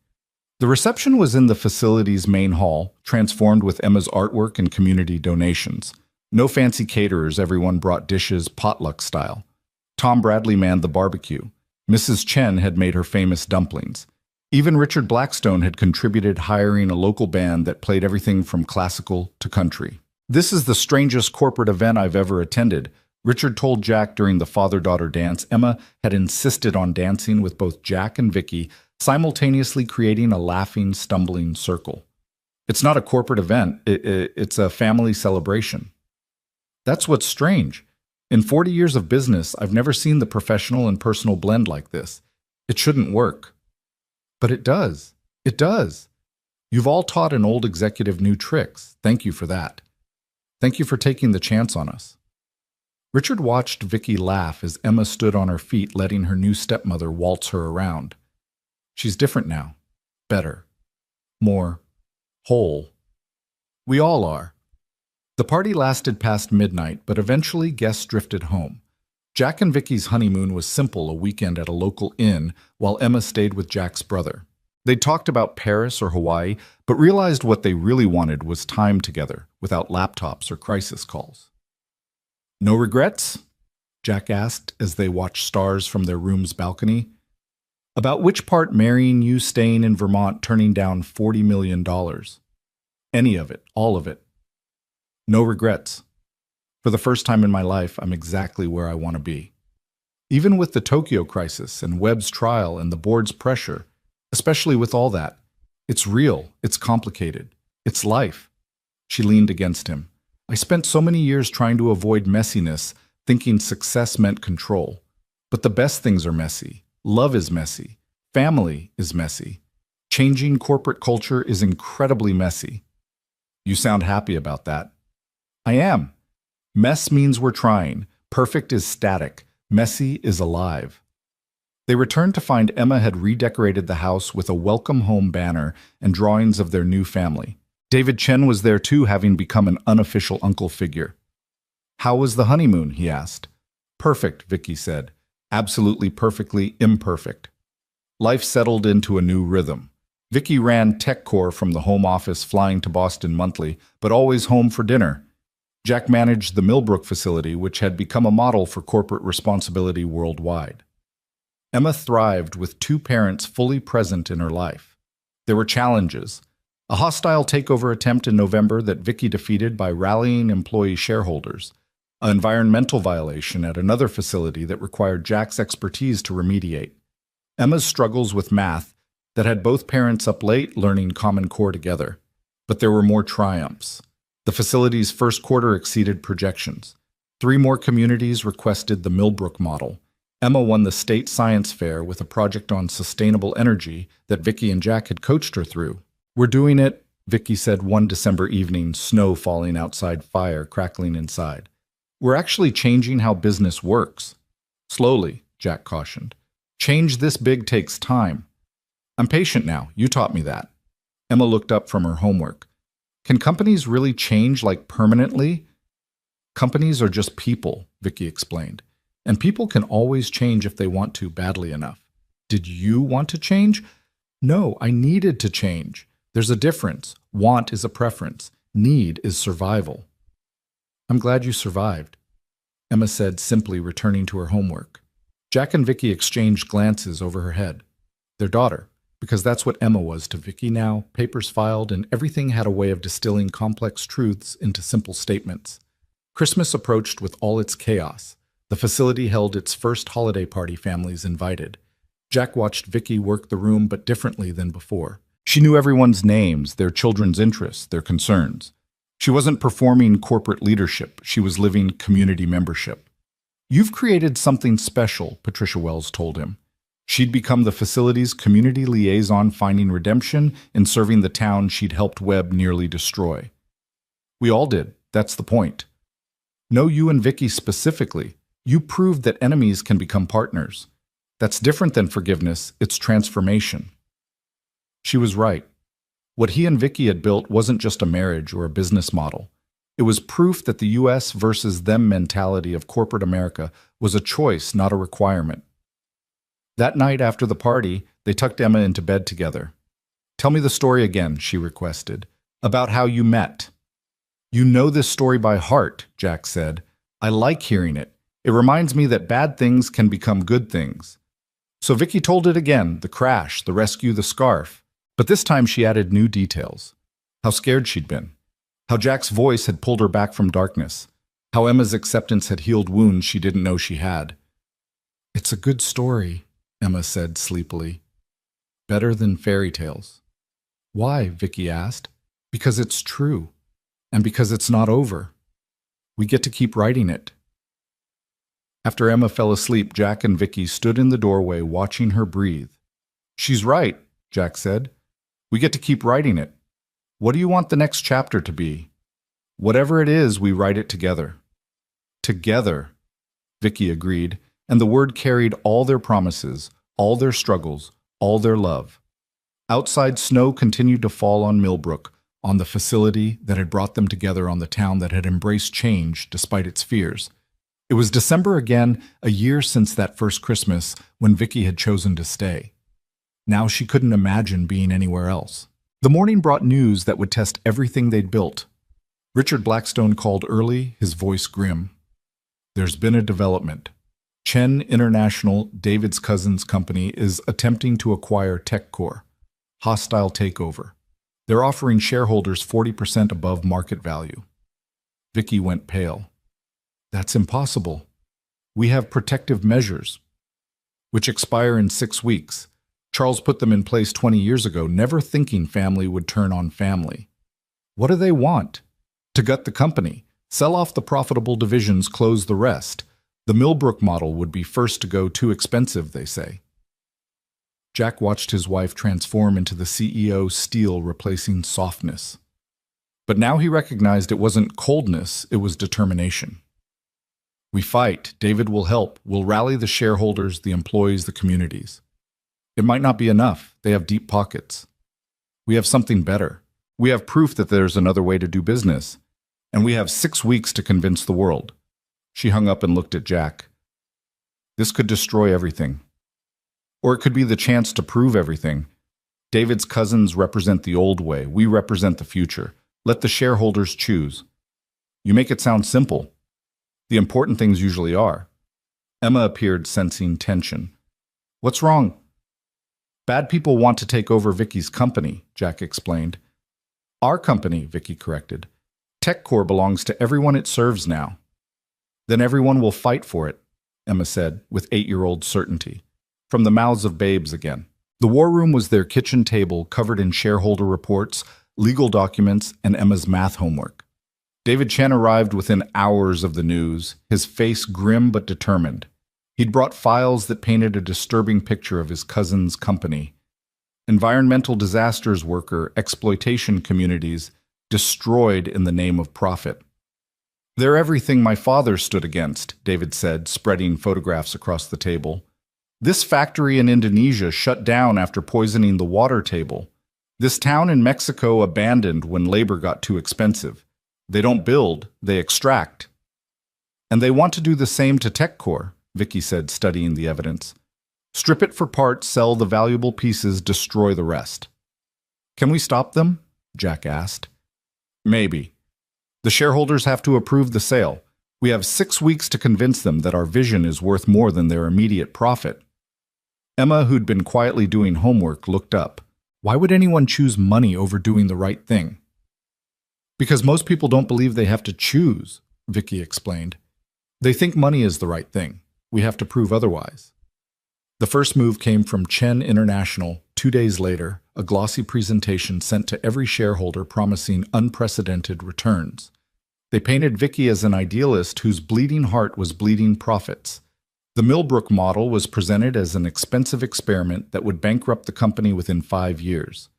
The reception was in the facility's main hall, transformed with Emma's artwork and community donations. No fancy caterers, everyone brought dishes potluck style. Tom Bradley manned the barbecue. Mrs. Chen had made her famous dumplings. Even Richard Blackstone had contributed, hiring a local band that played everything from classical to country. "This is the strangest corporate event I've ever attended," Richard told Jack during the father-daughter dance. Emma had insisted on dancing with both Jack and Vicky, simultaneously creating a laughing, stumbling circle. "It's not a corporate event, it's a family celebration." "That's what's strange. In 40 years of business, I've never seen the professional and personal blend like this. It shouldn't work." "But it does. It does." You've all taught an old executive new tricks. Thank you for that. Thank you for taking the chance on us. Richard watched Vicky laugh as Emma stood on her feet, letting her new stepmother waltz her around. She's different now. Better. More whole. We all are. The party lasted past midnight, but eventually guests drifted home. Jack and Vicky's honeymoon was simple, a weekend at a local inn, while Emma stayed with Jack's brother. They talked about Paris or Hawaii, but realized what they really wanted was time together, without laptops or crisis calls. No regrets? Jack asked as they watched stars from their room's balcony. About which part marrying you, staying in Vermont, turning down $40 million? Any of it, all of it. No regrets. For the first time in my life, I'm exactly where I want to be. Even with the Tokyo crisis and Webb's trial and the board's pressure, especially with all that, it's real, it's complicated, it's life. She leaned against him. I spent so many years trying to avoid messiness, thinking success meant control. But the best things are messy. Love is messy. Family is messy. Changing corporate culture is incredibly messy. You sound happy about that. I am. Mess means we're trying. Perfect is static. Messy is alive. They returned to find Emma had redecorated the house with a welcome home banner and drawings of their new family. David Chen was there too, having become an unofficial uncle figure. How was the honeymoon? He asked. Perfect, Vicky said. Absolutely perfectly imperfect. Life settled into a new rhythm. Vicky ran TechCore from the home office, flying to Boston monthly, but always home for dinner. Jack managed the Millbrook facility, which had become a model for corporate responsibility worldwide. Emma thrived with two parents fully present in her life. There were challenges. A hostile takeover attempt in November that Vicky defeated by rallying employee shareholders. An environmental violation at another facility that required Jack's expertise to remediate. Emma's struggles with math that had both parents up late learning Common Core together. But there were more triumphs. The facility's first quarter exceeded projections. 3 more communities requested the Millbrook model. Emma won the state science fair with a project on sustainable energy that Vicky and Jack had coached her through. We're doing it, Vicky said one December evening, snow falling outside, fire crackling inside. We're actually changing how business works. Slowly, Jack cautioned. Change this big takes time. I'm patient now. You taught me that. Emma looked up from her homework. Can companies really change, like permanently? Companies are just people, Vicky explained. And people can always change if they want to badly enough. Did you want to change? No, I needed to change. There's a difference. Want is a preference. Need is survival. I'm glad you survived, Emma said simply, returning to her homework. Jack and Vicky exchanged glances over her head. Their daughter, because that's what Emma was to Vicky now, papers filed, and everything had a way of distilling complex truths into simple statements. Christmas approached with all its chaos. The facility held its first holiday party, families invited. Jack watched Vicky work the room, but differently than before. She knew everyone's names, their children's interests, their concerns. She wasn't performing corporate leadership. She was living community membership. You've created something special, Patricia Wells told him. She'd become the facility's community liaison, finding redemption in serving the town she'd helped Webb nearly destroy. We all did. That's the point. No, you and Vicky specifically. You proved that enemies can become partners. That's different than forgiveness. It's transformation. She was right. What he and Vicky had built wasn't just a marriage or a business model. It was proof that the US versus them mentality of corporate America was a choice, not a requirement. That night after the party, they tucked Emma into bed together. Tell me the story again, she requested, about how you met. You know this story by heart, Jack said. I like hearing it. It reminds me that bad things can become good things. So Vicky told it again, the crash, the rescue, the scarf. But this time she added new details. How scared she'd been. How Jack's voice had pulled her back from darkness. How Emma's acceptance had healed wounds she didn't know she had. It's a good story, Emma said sleepily. Better than fairy tales. Why? Vicky asked. Because it's true. And because it's not over. We get to keep writing it. After Emma fell asleep, Jack and Vicky stood in the doorway watching her breathe. She's right, Jack said. We get to keep writing it. What do you want the next chapter to be? Whatever it is, we write it together. Together, Vicky agreed, and the word carried all their promises, all their struggles, all their love. Outside, snow continued to fall on Millbrook, on the facility that had brought them together, on the town that had embraced change despite its fears. It was December again, a year since that first Christmas when Vicky had chosen to stay. Now she couldn't imagine being anywhere else. The morning brought news that would test everything they'd built. Richard Blackstone called early, his voice grim. There's been a development. Chen International, David's cousin's company, is attempting to acquire TechCore. Hostile takeover. They're offering shareholders 40% above market value. Vicky went pale. That's impossible. We have protective measures, which expire in 6 weeks. Charles put them in place 20 years ago, never thinking family would turn on family. What do they want? To gut the company, sell off the profitable divisions, close the rest. The Millbrook model would be first to go, too expensive, they say. Jack watched his wife transform into the CEO, steel replacing softness. But now he recognized it wasn't coldness, it was determination. We fight. David will help. We'll rally the shareholders, the employees, the communities. It might not be enough. They have deep pockets. We have something better. We have proof that there's another way to do business. And we have 6 weeks to convince the world. She hung up and looked at Jack. This could destroy everything. Or it could be the chance to prove everything. David's cousins represent the old way. We represent the future. Let the shareholders choose. You make it sound simple. The important things usually are. Emma appeared, sensing tension. What's wrong? Bad people want to take over Vicky's company, Jack explained. Our company, Vicky corrected. TechCore belongs to everyone it serves now. Then everyone will fight for it, Emma said, with 8-year-old certainty. From the mouths of babes again. The war room was their kitchen table, covered in shareholder reports, legal documents, and Emma's math homework. David Chen arrived within hours of the news, his face grim but determined. He'd brought files that painted a disturbing picture of his cousin's company. Environmental disasters worker, exploitation communities, destroyed in the name of profit. They're everything my father stood against, David said, spreading photographs across the table. This factory in Indonesia shut down after poisoning the water table. This town in Mexico abandoned when labor got too expensive. They don't build, they extract. And they want to do the same to TechCore, Vicky said, studying the evidence. Strip it for parts, sell the valuable pieces, destroy the rest. Can we stop them? Jack asked. Maybe. The shareholders have to approve the sale. We have 6 weeks to convince them that our vision is worth more than their immediate profit. Emma, who'd been quietly doing homework, looked up. Why would anyone choose money over doing the right thing? Because most people don't believe they have to choose, Vicky explained. They think money is the right thing. We have to prove otherwise. The first move came from Chen International. 2 days later, a glossy presentation sent to every shareholder promising unprecedented returns. They painted Vicky as an idealist whose bleeding heart was bleeding profits. The Millbrook model was presented as an expensive experiment that would bankrupt the company within 5 years.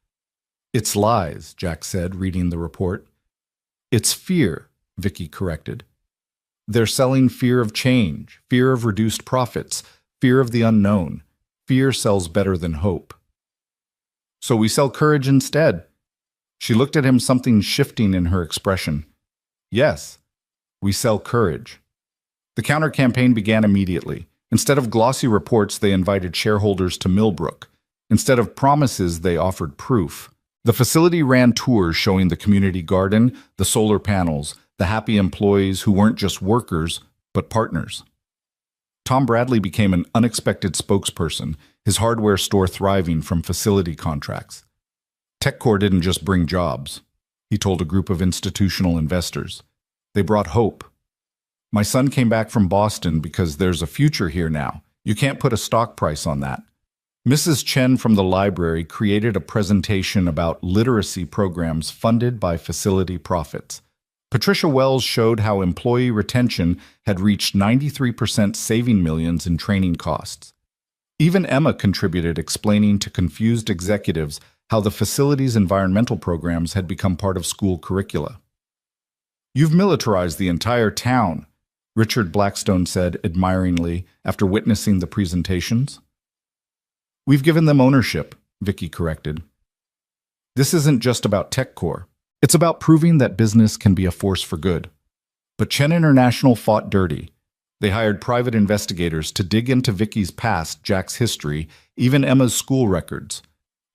It's lies, Jack said, reading the report. It's fear, Vicky corrected. They're selling fear of change, fear of reduced profits, fear of the unknown. Fear sells better than hope. So we sell courage instead. She looked at him, something shifting in her expression. Yes, we sell courage. The counter-campaign began immediately. Instead of glossy reports, they invited shareholders to Millbrook. Instead of promises, they offered proof. The facility ran tours showing the community garden, the solar panels, the happy employees who weren't just workers, but partners. Tom Bradley became an unexpected spokesperson, his hardware store thriving from facility contracts. TechCore didn't just bring jobs, he told a group of institutional investors. They brought hope. My son came back from Boston because there's a future here now. You can't put a stock price on that. Mrs. Chen from the library created a presentation about literacy programs funded by facility profits. Patricia Wells showed how employee retention had reached 93%, saving millions in training costs. Even Emma contributed, explaining to confused executives how the facility's environmental programs had become part of school curricula. "You've militarized the entire town," Richard Blackstone said admiringly after witnessing the presentations. "We've given them ownership," Vicky corrected. "This isn't just about TechCore. It's about proving that business can be a force for good." But Chen International fought dirty. They hired private investigators to dig into Vicky's past, Jack's history, even Emma's school records.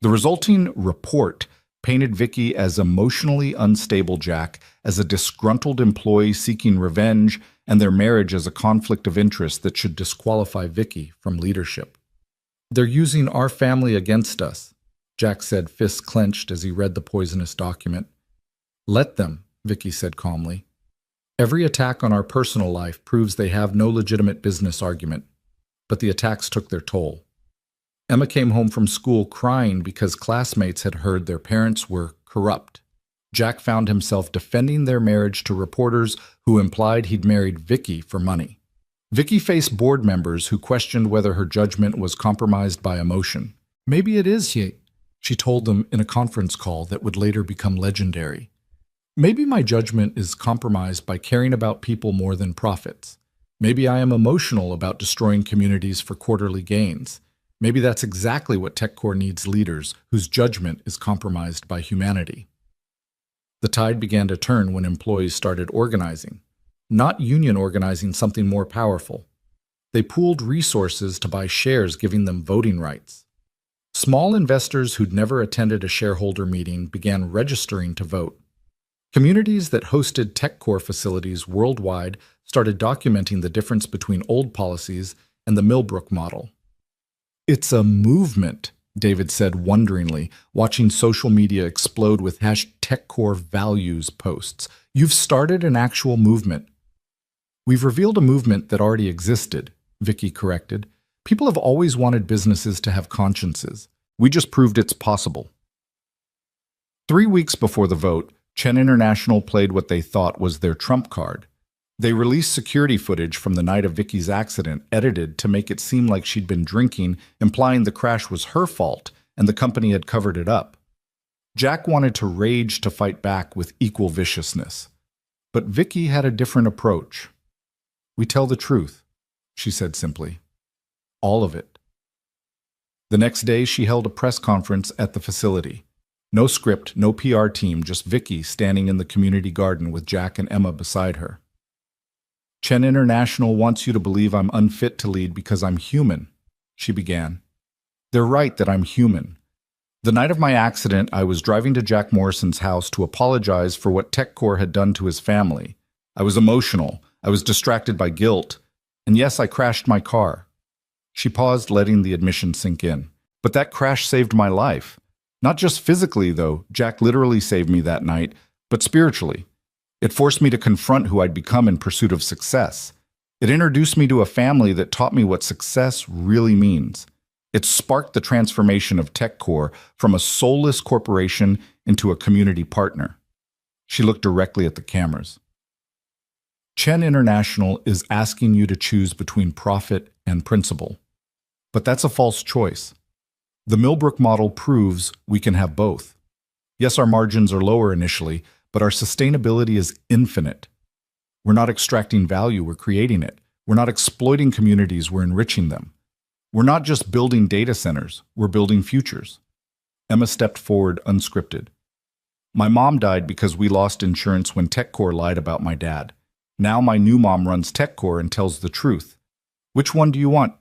The resulting report painted Vicky as emotionally unstable Jack, as a disgruntled employee seeking revenge, and their marriage as a conflict of interest that should disqualify Vicky from leadership. "They're using our family against us," Jack said, fists clenched as he read the poisonous document. "Let them," Vicky said calmly. "Every attack on our personal life proves they have no legitimate business argument, but the attacks took their toll." Emma came home from school crying because classmates had heard their parents were corrupt. Jack found himself defending their marriage to reporters who implied he'd married Vicky for money. Vicky faced board members who questioned whether her judgment was compromised by emotion. "Maybe it is, she told them in a conference call that would later become legendary. "Maybe my judgment is compromised by caring about people more than profits. Maybe I am emotional about destroying communities for quarterly gains. Maybe that's exactly what TechCore needs: leaders whose judgment is compromised by humanity." The tide began to turn when employees started organizing. Not union organizing, something more powerful. They pooled resources to buy shares, giving them voting rights. Small investors who'd never attended a shareholder meeting began registering to vote. Communities that hosted TechCore facilities worldwide started documenting the difference between old policies and the Millbrook model. "It's a movement," David said wonderingly, watching social media explode with #TechCoreValues posts. "You've started an actual movement." "We've revealed a movement that already existed," Vicky corrected. "People have always wanted businesses to have consciences. We just proved it's possible." 3 weeks before the vote, Chen International played what they thought was their trump card. They released security footage from the night of Vicky's accident, edited to make it seem like she'd been drinking, implying the crash was her fault and the company had covered it up. Jack wanted to rage to fight back with equal viciousness. But Vicky had a different approach. "We tell the truth," she said simply. "All of it." The next day, she held a press conference at the facility. No script, no PR team, just Vicky standing in the community garden with Jack and Emma beside her. "Chen International wants you to believe I'm unfit to lead because I'm human," she began. "They're right that I'm human. The night of my accident, I was driving to Jack Morrison's house to apologize for what TechCore had done to his family. I was emotional. I was distracted by guilt. And yes, I crashed my car." She paused, letting the admission sink in. "But that crash saved my life. Not just physically, though. Jack literally saved me that night, but spiritually. It forced me to confront who I'd become in pursuit of success. It introduced me to a family that taught me what success really means. It sparked the transformation of TechCore from a soulless corporation into a community partner." She looked directly at the cameras. "Chen International is asking you to choose between profit and principle. But that's a false choice. The Millbrook model proves we can have both. Yes, our margins are lower initially, but our sustainability is infinite. We're not extracting value, we're creating it. We're not exploiting communities, we're enriching them. We're not just building data centers, we're building futures." Emma stepped forward, unscripted. "My mom died because we lost insurance when TechCore lied about my dad. Now my new mom runs TechCore and tells the truth. Which one do you want?"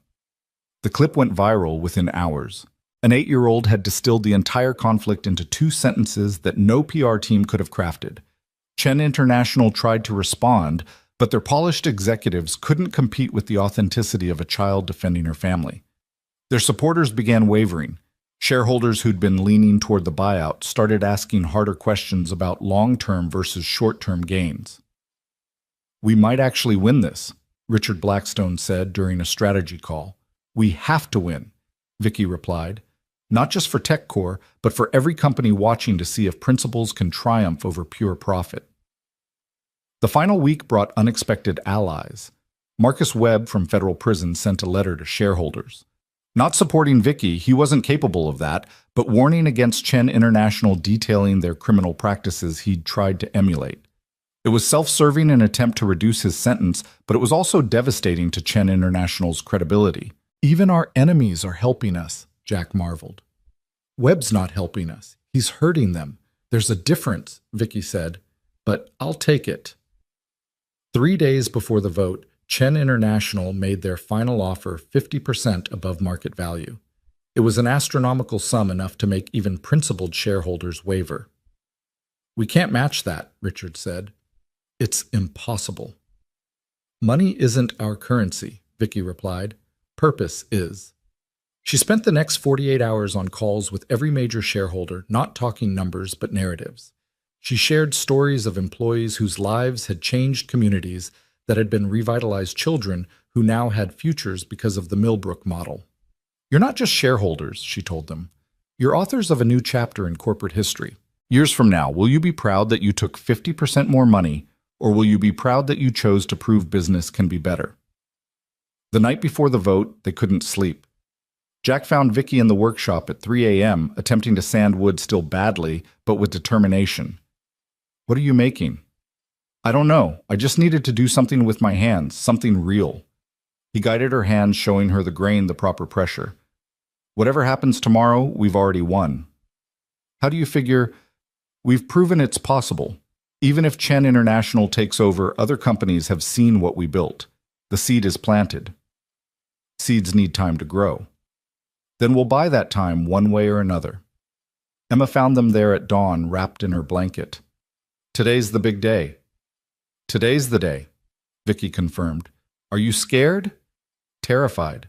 The clip went viral within hours. An 8-year-old had distilled the entire conflict into 2 sentences that no PR team could have crafted. Chen International tried to respond, but their polished executives couldn't compete with the authenticity of a child defending her family. Their supporters began wavering. Shareholders who'd been leaning toward the buyout started asking harder questions about long-term versus short-term gains. "We might actually win this," Richard Blackstone said during a strategy call. "We have to win," Vicky replied. "Not just for TechCore, but for every company watching to see if principles can triumph over pure profit." The final week brought unexpected allies. Marcus Webb from federal prison sent a letter to shareholders. Not supporting Vicky, he wasn't capable of that, but warning against Chen International detailing their criminal practices he'd tried to emulate. It was self-serving in an attempt to reduce his sentence, but it was also devastating to Chen International's credibility. Even our enemies are helping us, Jack marveled. Webb's not helping us. He's hurting them. There's a difference, Vicky said, but I'll take it. 3 days before the vote, Chen International made their final offer 50% above market value. It was an astronomical sum, enough to make even principled shareholders waver. "We can't match that," Richard said. "It's impossible." "Money isn't our currency," Vicky replied. "Purpose is." She spent the next 48 hours on calls with every major shareholder, not talking numbers but narratives. She shared stories of employees whose lives had changed, communities that had been revitalized, children who now had futures because of the Millbrook model. "You're not just shareholders," she told them. "You're authors of a new chapter in corporate history. Years from now, will you be proud that you took 50% more money, or will you be proud that you chose to prove business can be better?" The night before the vote, they couldn't sleep. Jack found Vicky in the workshop at 3 a.m., attempting to sand wood still badly, but with determination. "What are you making?" "I don't know. I just needed to do something with my hands, something real." He guided her hands, showing her the grain, the proper pressure. "Whatever happens tomorrow, we've already won." "How do you figure?" "We've proven it's possible. Even if Chen International takes over, other companies have seen what we built. The seed is planted. Seeds need time to grow. Then we'll buy that time one way or another." Emma found them there at dawn, wrapped in her blanket. "Today's the big day." "Today's the day," Vicky confirmed. "Are you scared?" "Terrified."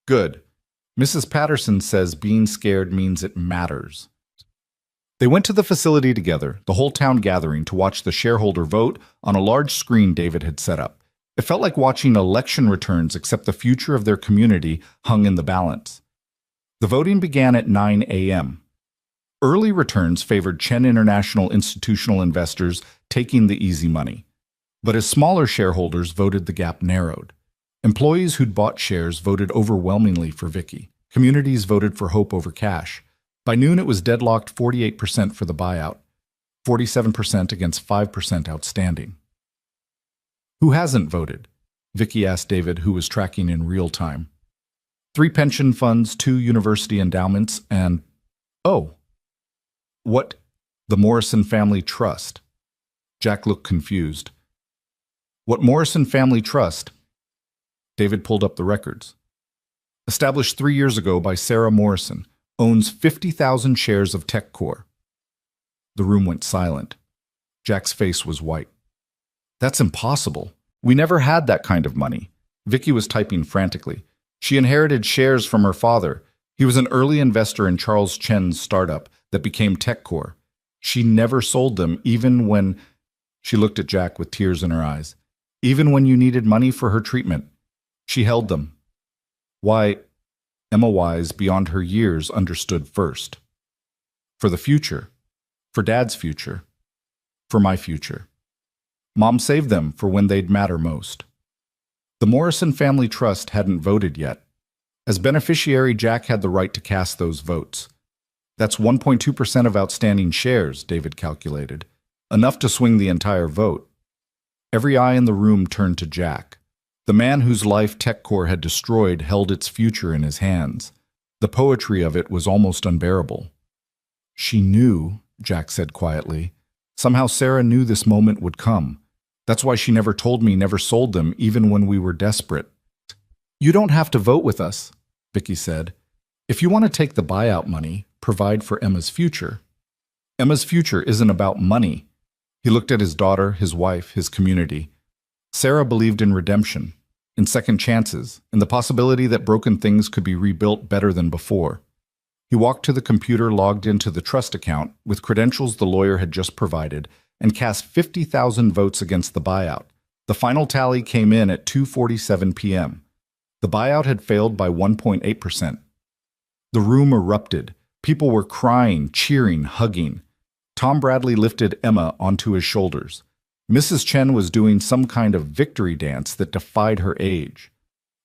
"Good. Mrs. Patterson says being scared means it matters." They went to the facility together, the whole town gathering to watch the shareholder vote on a large screen David had set up. It felt like watching election returns, except the future of their community hung in the balance. The voting began at 9 a.m. Early returns favored Chen International institutional investors taking the easy money. But as smaller shareholders voted, the gap narrowed. Employees who'd bought shares voted overwhelmingly for Vicky. Communities voted for hope over cash. By noon, it was deadlocked 48% for the buyout, 47% against 5% outstanding. "Who hasn't voted?" Vicky asked David, who was tracking in real time. 3 pension funds, 2 university endowments, and... "Oh. What? The Morrison Family Trust." Jack looked confused. "What Morrison Family Trust?" David pulled up the records. "Established 3 years ago by Sarah Morrison, owns 50,000 shares of TechCore." The room went silent. Jack's face was white. "That's impossible. We never had that kind of money." Vicky was typing frantically. She inherited shares from her father. He was an early investor in Charles Chen's startup that became TechCore. She never sold them, even when... She looked at Jack with tears in her eyes. "Even when you needed money for her treatment, she held them." "Why?" Emma Wise, beyond her years, understood first. "For the future. For Dad's future. For my future. Mom saved them for when they'd matter most." The Morrison Family Trust hadn't voted yet. As beneficiary, Jack had the right to cast those votes. That's 1.2% of outstanding shares, David calculated. Enough to swing the entire vote. Every eye in the room turned to Jack. The man whose life TechCore had destroyed held its future in his hands. The poetry of it was almost unbearable. "She knew," Jack said quietly. "Somehow Sarah knew this moment would come. That's why she never told me, never sold them, even when we were desperate." "You don't have to vote with us," Vicky said. "If you want to take the buyout money, provide for Emma's future." "Emma's future isn't about money." He looked at his daughter, his wife, his community. Sarah believed in redemption, in second chances, in the possibility that broken things could be rebuilt better than before. He walked to the computer, logged into the trust account with credentials the lawyer had just provided, and cast 50,000 votes against the buyout. The final tally came in at 2:47 p.m. The buyout had failed by 1.8%. The room erupted. People were crying, cheering, hugging. Tom Bradley lifted Emma onto his shoulders. Mrs. Chen was doing some kind of victory dance that defied her age.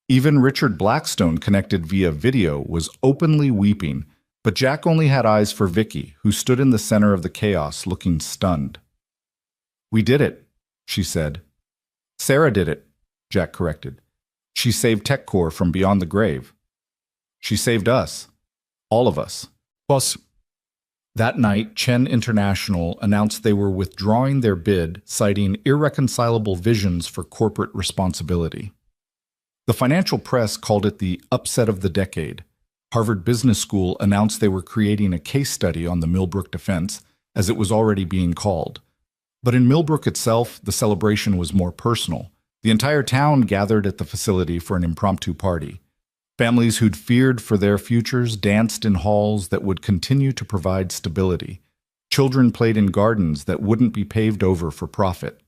Even Richard Blackstone, connected via video, was openly weeping, but Jack only had eyes for Vicky, who stood in the center of the chaos looking stunned. "We did it," she said. "Sarah did it," Jack corrected. "She saved TechCore from beyond the grave. She saved us. All of us." Boss. That night, Chen International announced they were withdrawing their bid, citing irreconcilable visions for corporate responsibility. The financial press called it the upset of the decade. Harvard Business School announced they were creating a case study on the Millbrook defense, as it was already being called. But in Millbrook itself, the celebration was more personal. The entire town gathered at the facility for an impromptu party. Families who'd feared for their futures danced in halls that would continue to provide stability. Children played in gardens that wouldn't be paved over for profit.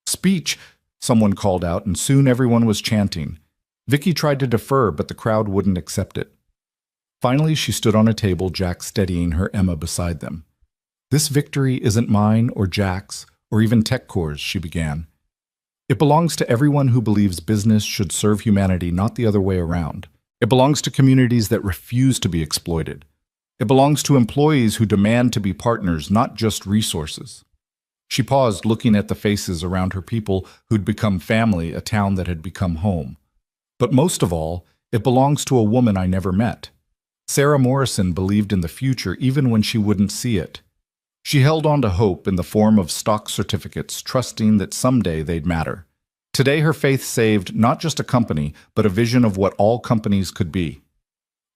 "Speech," someone called out, and soon everyone was chanting. Vicky tried to defer, but the crowd wouldn't accept it. Finally, she stood on a table, Jack steadying her Emma beside them. "This victory isn't mine or Jack's or even TechCore's," she began. "It belongs to everyone who believes business should serve humanity, not the other way around. It belongs to communities that refuse to be exploited. It belongs to employees who demand to be partners, not just resources." She paused, looking at the faces around her people who'd become family, a town that had become home. "But most of all, it belongs to a woman I never met." Sarah Morrison believed in the future even when she wouldn't see it. She held on to hope in the form of stock certificates, trusting that someday they'd matter. Today, her faith saved not just a company, but a vision of what all companies could be.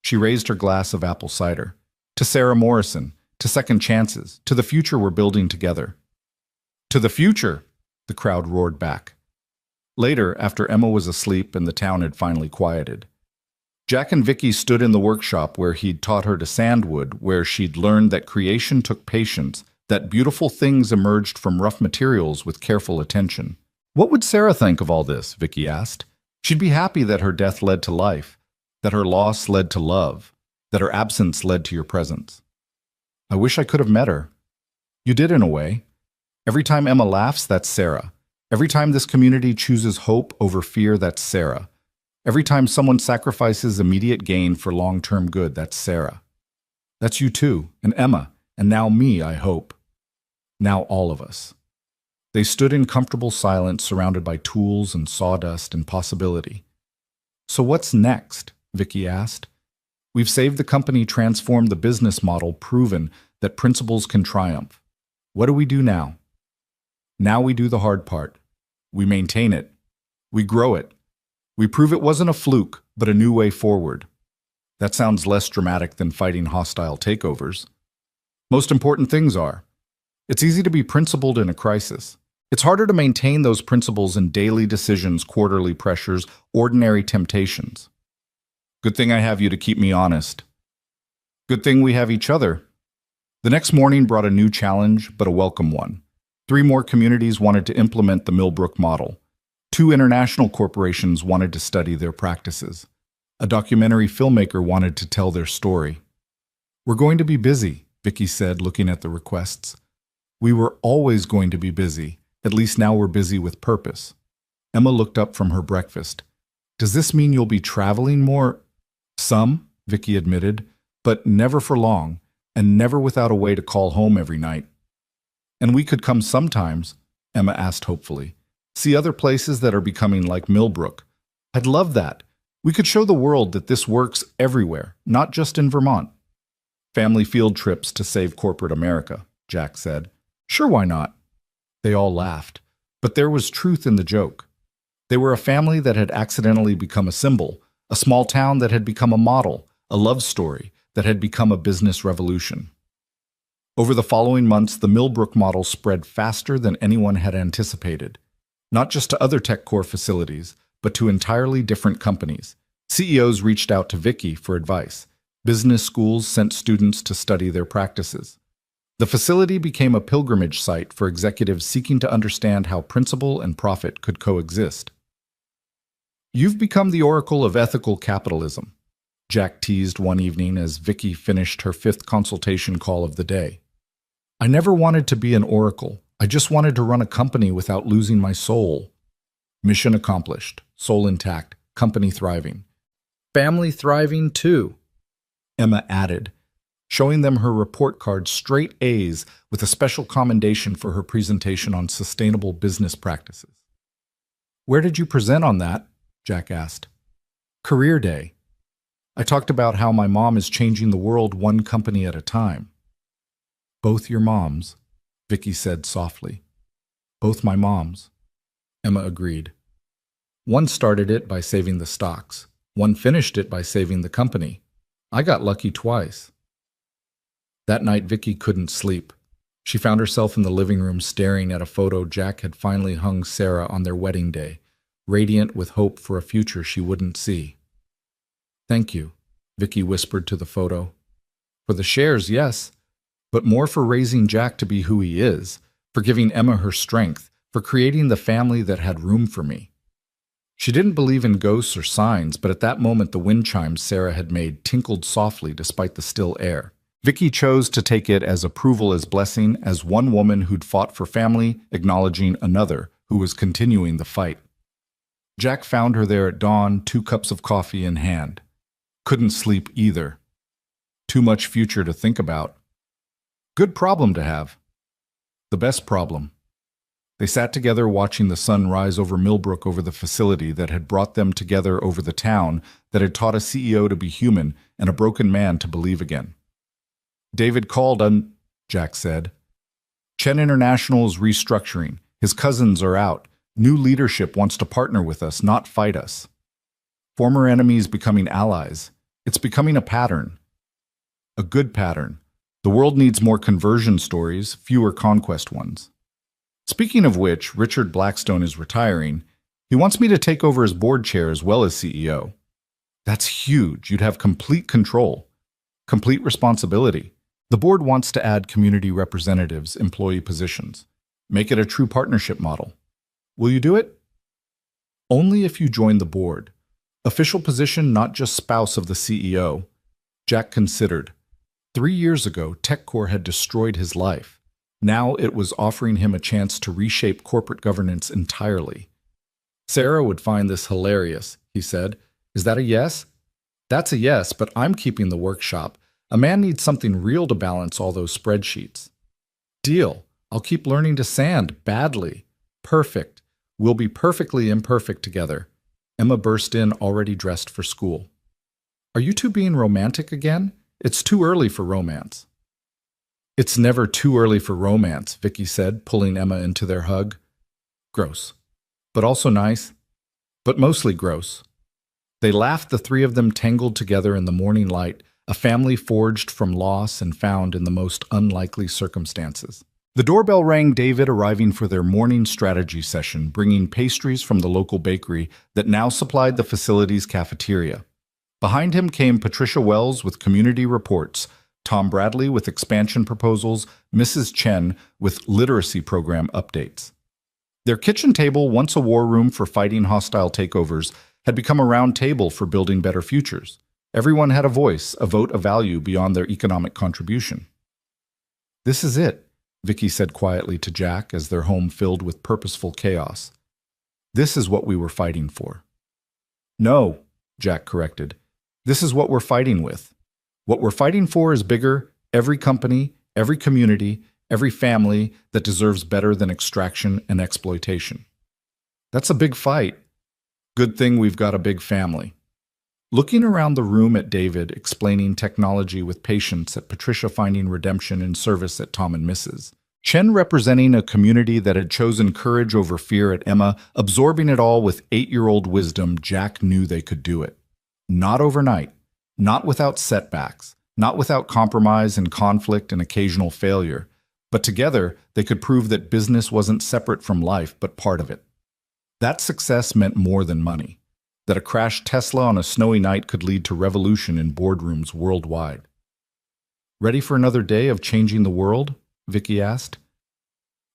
She raised her glass of apple cider. "To Sarah Morrison, to second chances, to the future we're building together." "To the future!" the crowd roared back. Later, after Emma was asleep and the town had finally quieted, Jack and Vicky stood in the workshop where he'd taught her to sandwood, where she'd learned that creation took patience, that beautiful things emerged from rough materials with careful attention. "What would Sarah think of all this?" Vicky asked. "She'd be happy that her death led to life, that her loss led to love, that her absence led to your presence." "I wish I could have met her." "You did in a way. Every time Emma laughs, that's Sarah. Every time this community chooses hope over fear, that's Sarah. Every time someone sacrifices immediate gain for long-term good, that's Sarah. That's you too, and Emma, and now me, I hope. Now all of us." They stood in comfortable silence, surrounded by tools and sawdust and possibility. "So what's next?" Vicky asked. "We've saved the company, transformed the business model, proven that principles can triumph. What do we do now?" "Now we do the hard part. We maintain it. We grow it. We prove it wasn't a fluke, but a new way forward." That sounds less dramatic than fighting hostile takeovers. Most important things are. It's easy to be principled in a crisis. It's harder to maintain those principles in daily decisions, quarterly pressures, ordinary temptations. Good thing I have you to keep me honest. Good thing we have each other. The next morning brought a new challenge, but a welcome one. 3 more communities wanted to implement the Millbrook model. 2 international corporations wanted to study their practices. A documentary filmmaker wanted to tell their story. "We're going to be busy," Vicky said, looking at the requests. "We were always going to be busy. At least now we're busy with purpose." Emma looked up from her breakfast. "Does this mean you'll be traveling more?" "Some," Vicky admitted, "but never for long, and never without a way to call home every night." "And we could come sometimes," Emma asked hopefully. "See other places that are becoming like Millbrook. I'd love that. We could show the world that this works everywhere, not just in Vermont." "Family field trips to save corporate America," Jack said. "Sure, why not?" They all laughed, but there was truth in the joke. They were a family that had accidentally become a symbol, a small town that had become a model, a love story that had become a business revolution. Over the following months, the Millbrook model spread faster than anyone had anticipated. Not just to other TechCore facilities, but to entirely different companies. CEOs reached out to Vicky for advice. Business schools sent students to study their practices. The facility became a pilgrimage site for executives seeking to understand how principle and profit could coexist. "You've become the oracle of ethical capitalism," Jack teased one evening as Vicky finished her 5th consultation call of the day. "I never wanted to be an oracle. I just wanted to run a company without losing my soul." Mission accomplished, soul intact, company thriving. Family thriving too, Emma added, showing them her report card straight A's with a special commendation for her presentation on sustainable business practices. Where did you present on that? Jack asked. Career Day. I talked about how my mom is changing the world one company at a time. Both your moms, Vicky said softly. Both my moms, Emma agreed. One started it by saving the stocks. One finished it by saving the company. I got lucky twice. That night, Vicky couldn't sleep. She found herself in the living room staring at a photo Jack had finally hung Sarah on their wedding day, radiant with hope for a future she wouldn't see. Thank you, Vicky whispered to the photo. For the shares, yes, but more for raising Jack to be who he is, for giving Emma her strength, for creating the family that had room for me. She didn't believe in ghosts or signs, but at that moment the wind chimes Sarah had made tinkled softly despite the still air. Vicky chose to take it as approval as blessing, as one woman who'd fought for family, acknowledging another who was continuing the fight. Jack found her there at dawn, 2 cups of coffee in hand. Couldn't sleep either. Too much future to think about. Good problem to have. The best problem. They sat together watching the sun rise over Millbrook, over the facility that had brought them together, over the town that had taught a CEO to be human and a broken man to believe again. David called on, Jack said. Chen International is restructuring. His cousins are out. New leadership wants to partner with us, not fight us. Former enemies becoming allies. It's becoming a pattern. A good pattern. The world needs more conversion stories, fewer conquest ones. Speaking of which, Richard Blackstone is retiring. He wants me to take over as board chair as well as CEO. That's huge. You'd have complete control, complete responsibility. The board wants to add community representatives, employee positions. Make it a true partnership model. Will you do it? Only if you join the board. Official position, not just spouse of the CEO. Jack considered. 3 years ago, TechCore had destroyed his life. Now it was offering him a chance to reshape corporate governance entirely. Sarah would find this hilarious, he said. Is that a yes? That's a yes, but I'm keeping the workshop. A man needs something real to balance all those spreadsheets. Deal. I'll keep learning to sand badly. Perfect. We'll be perfectly imperfect together. Emma burst in, already dressed for school. Are you two being romantic again? It's too early for romance. It's never too early for romance, Vicky said, pulling Emma into their hug. Gross. But also nice. But mostly gross. They laughed, the three of them tangled together in the morning light, a family forged from loss and found in the most unlikely circumstances. The doorbell rang, David arriving for their morning strategy session, bringing pastries from the local bakery that now supplied the facility's cafeteria. Behind him came Patricia Wells with community reports, Tom Bradley with expansion proposals, Mrs. Chen with literacy program updates. Their kitchen table, once a war room for fighting hostile takeovers, had become a round table for building better futures. Everyone had a voice, a vote of value beyond their economic contribution. This is it, Vicky said quietly to Jack as their home filled with purposeful chaos. This is what we were fighting for. No, Jack corrected. This is what we're fighting with. What we're fighting for is bigger, every company, every community, every family that deserves better than extraction and exploitation. That's a big fight. Good thing we've got a big family. Looking around the room at David, explaining technology with patience, at Patricia finding redemption in service at Tom and Mrs. Chen representing a community that had chosen courage over fear at Emma, absorbing it all with 8-year-old wisdom, Jack knew they could do it. Not overnight, not without setbacks, not without compromise and conflict and occasional failure, but together they could prove that business wasn't separate from life but part of it. That success meant more than money. That a crashed Tesla on a snowy night could lead to revolution in boardrooms worldwide. Ready for another day of changing the world? Vicky asked.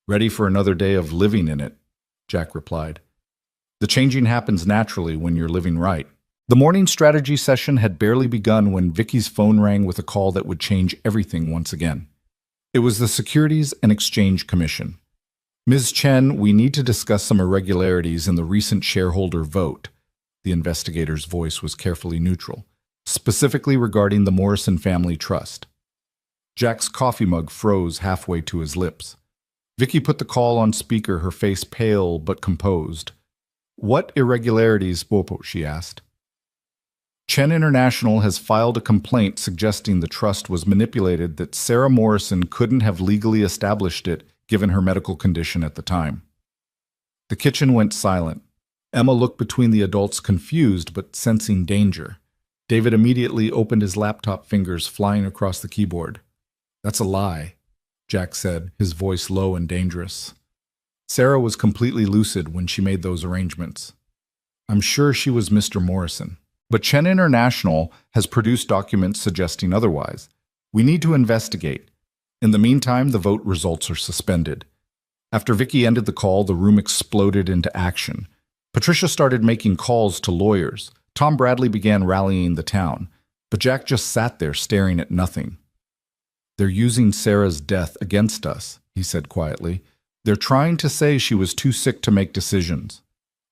Ready for another day of living in it, Jack replied. The changing happens naturally when you're living right. The morning strategy session had barely begun when Vicky's phone rang with a call that would change everything once again. It was the Securities and Exchange Commission. Ms. Chen, we need to discuss some irregularities in the recent shareholder vote. The investigator's voice was carefully neutral, specifically regarding the Morrison Family Trust. Jack's coffee mug froze halfway to his lips. Vicky put the call on speaker, her face pale but composed. "What irregularities, Bopo?" she asked. Chen International has filed a complaint suggesting the trust was manipulated, that Sarah Morrison couldn't have legally established it given her medical condition at the time. The kitchen went silent. Emma looked between the adults, confused but sensing danger. David immediately opened his laptop, fingers flying across the keyboard. "That's a lie," Jack said, his voice low and dangerous. Sarah was completely lucid when she made those arrangements. "I'm sure she was Mr. Morrison. But Chen International has produced documents suggesting otherwise. We need to investigate. In the meantime, the vote results are suspended." After Vicky ended the call, the room exploded into action. Patricia started making calls to lawyers. Tom Bradley began rallying the town. But Jack just sat there staring at nothing. "They're using Sarah's death against us," he said quietly. "They're trying to say she was too sick to make decisions."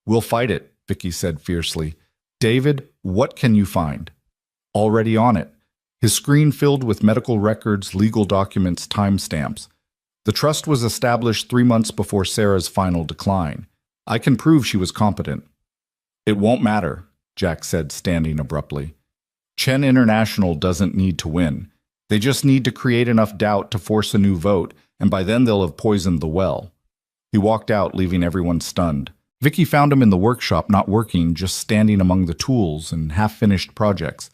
"We'll fight it," Vicky said fiercely. "David, what can you find?" "Already on it." His screen filled with medical records, legal documents, timestamps. "The trust was established 3 months before Sarah's final decline. I can prove she was competent." "It won't matter," Jack said, standing abruptly. "Chen International doesn't need to win. They just need to create enough doubt to force a new vote, and by then they'll have poisoned the well." He walked out, leaving everyone stunned. Vicky found him in the workshop, not working, just standing among the tools and half-finished projects.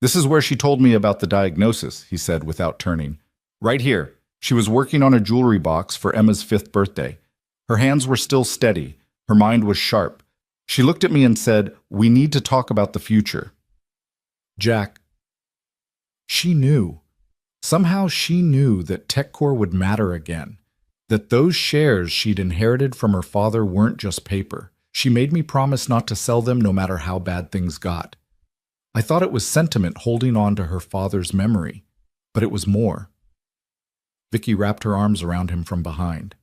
"This is where she told me about the diagnosis," he said without turning. "Right here. She was working on a jewelry box for Emma's 5th birthday. Her hands were still steady. Her mind was sharp. She looked at me and said, 'We need to talk about the future.'" Jack. She knew. Somehow she knew that TechCore would matter again. That those shares she'd inherited from her father weren't just paper. She made me promise not to sell them no matter how bad things got. I thought it was sentiment holding on to her father's memory, but it was more. Vicky wrapped her arms around him from behind.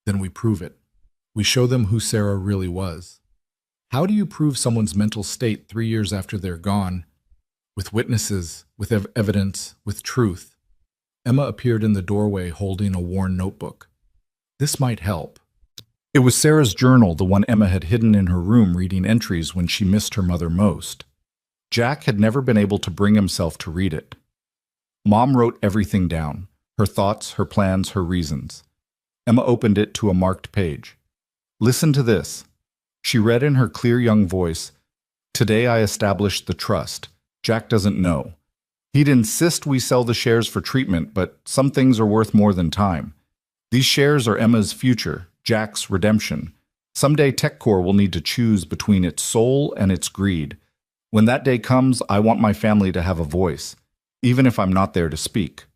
"Then we prove it. We show them who Sarah really was. How do you prove someone's mental state 3 years after they're gone? With witnesses, with evidence, with truth." Emma appeared in the doorway holding a worn notebook. "This might help." It was Sarah's journal, the one Emma had hidden in her room, reading entries when she missed her mother most. Jack had never been able to bring himself to read it. Mom wrote everything down, her thoughts, her plans, her reasons. Emma opened it to a marked page. "Listen to this." She read in her clear young voice, "Today I established the trust. Jack doesn't know. He'd insist we sell the shares for treatment, but some things are worth more than time. These shares are Emma's future, Jack's redemption. Someday TechCore will need to choose between its soul and its greed. When that day comes, I want my family to have a voice, even if I'm not there to speak."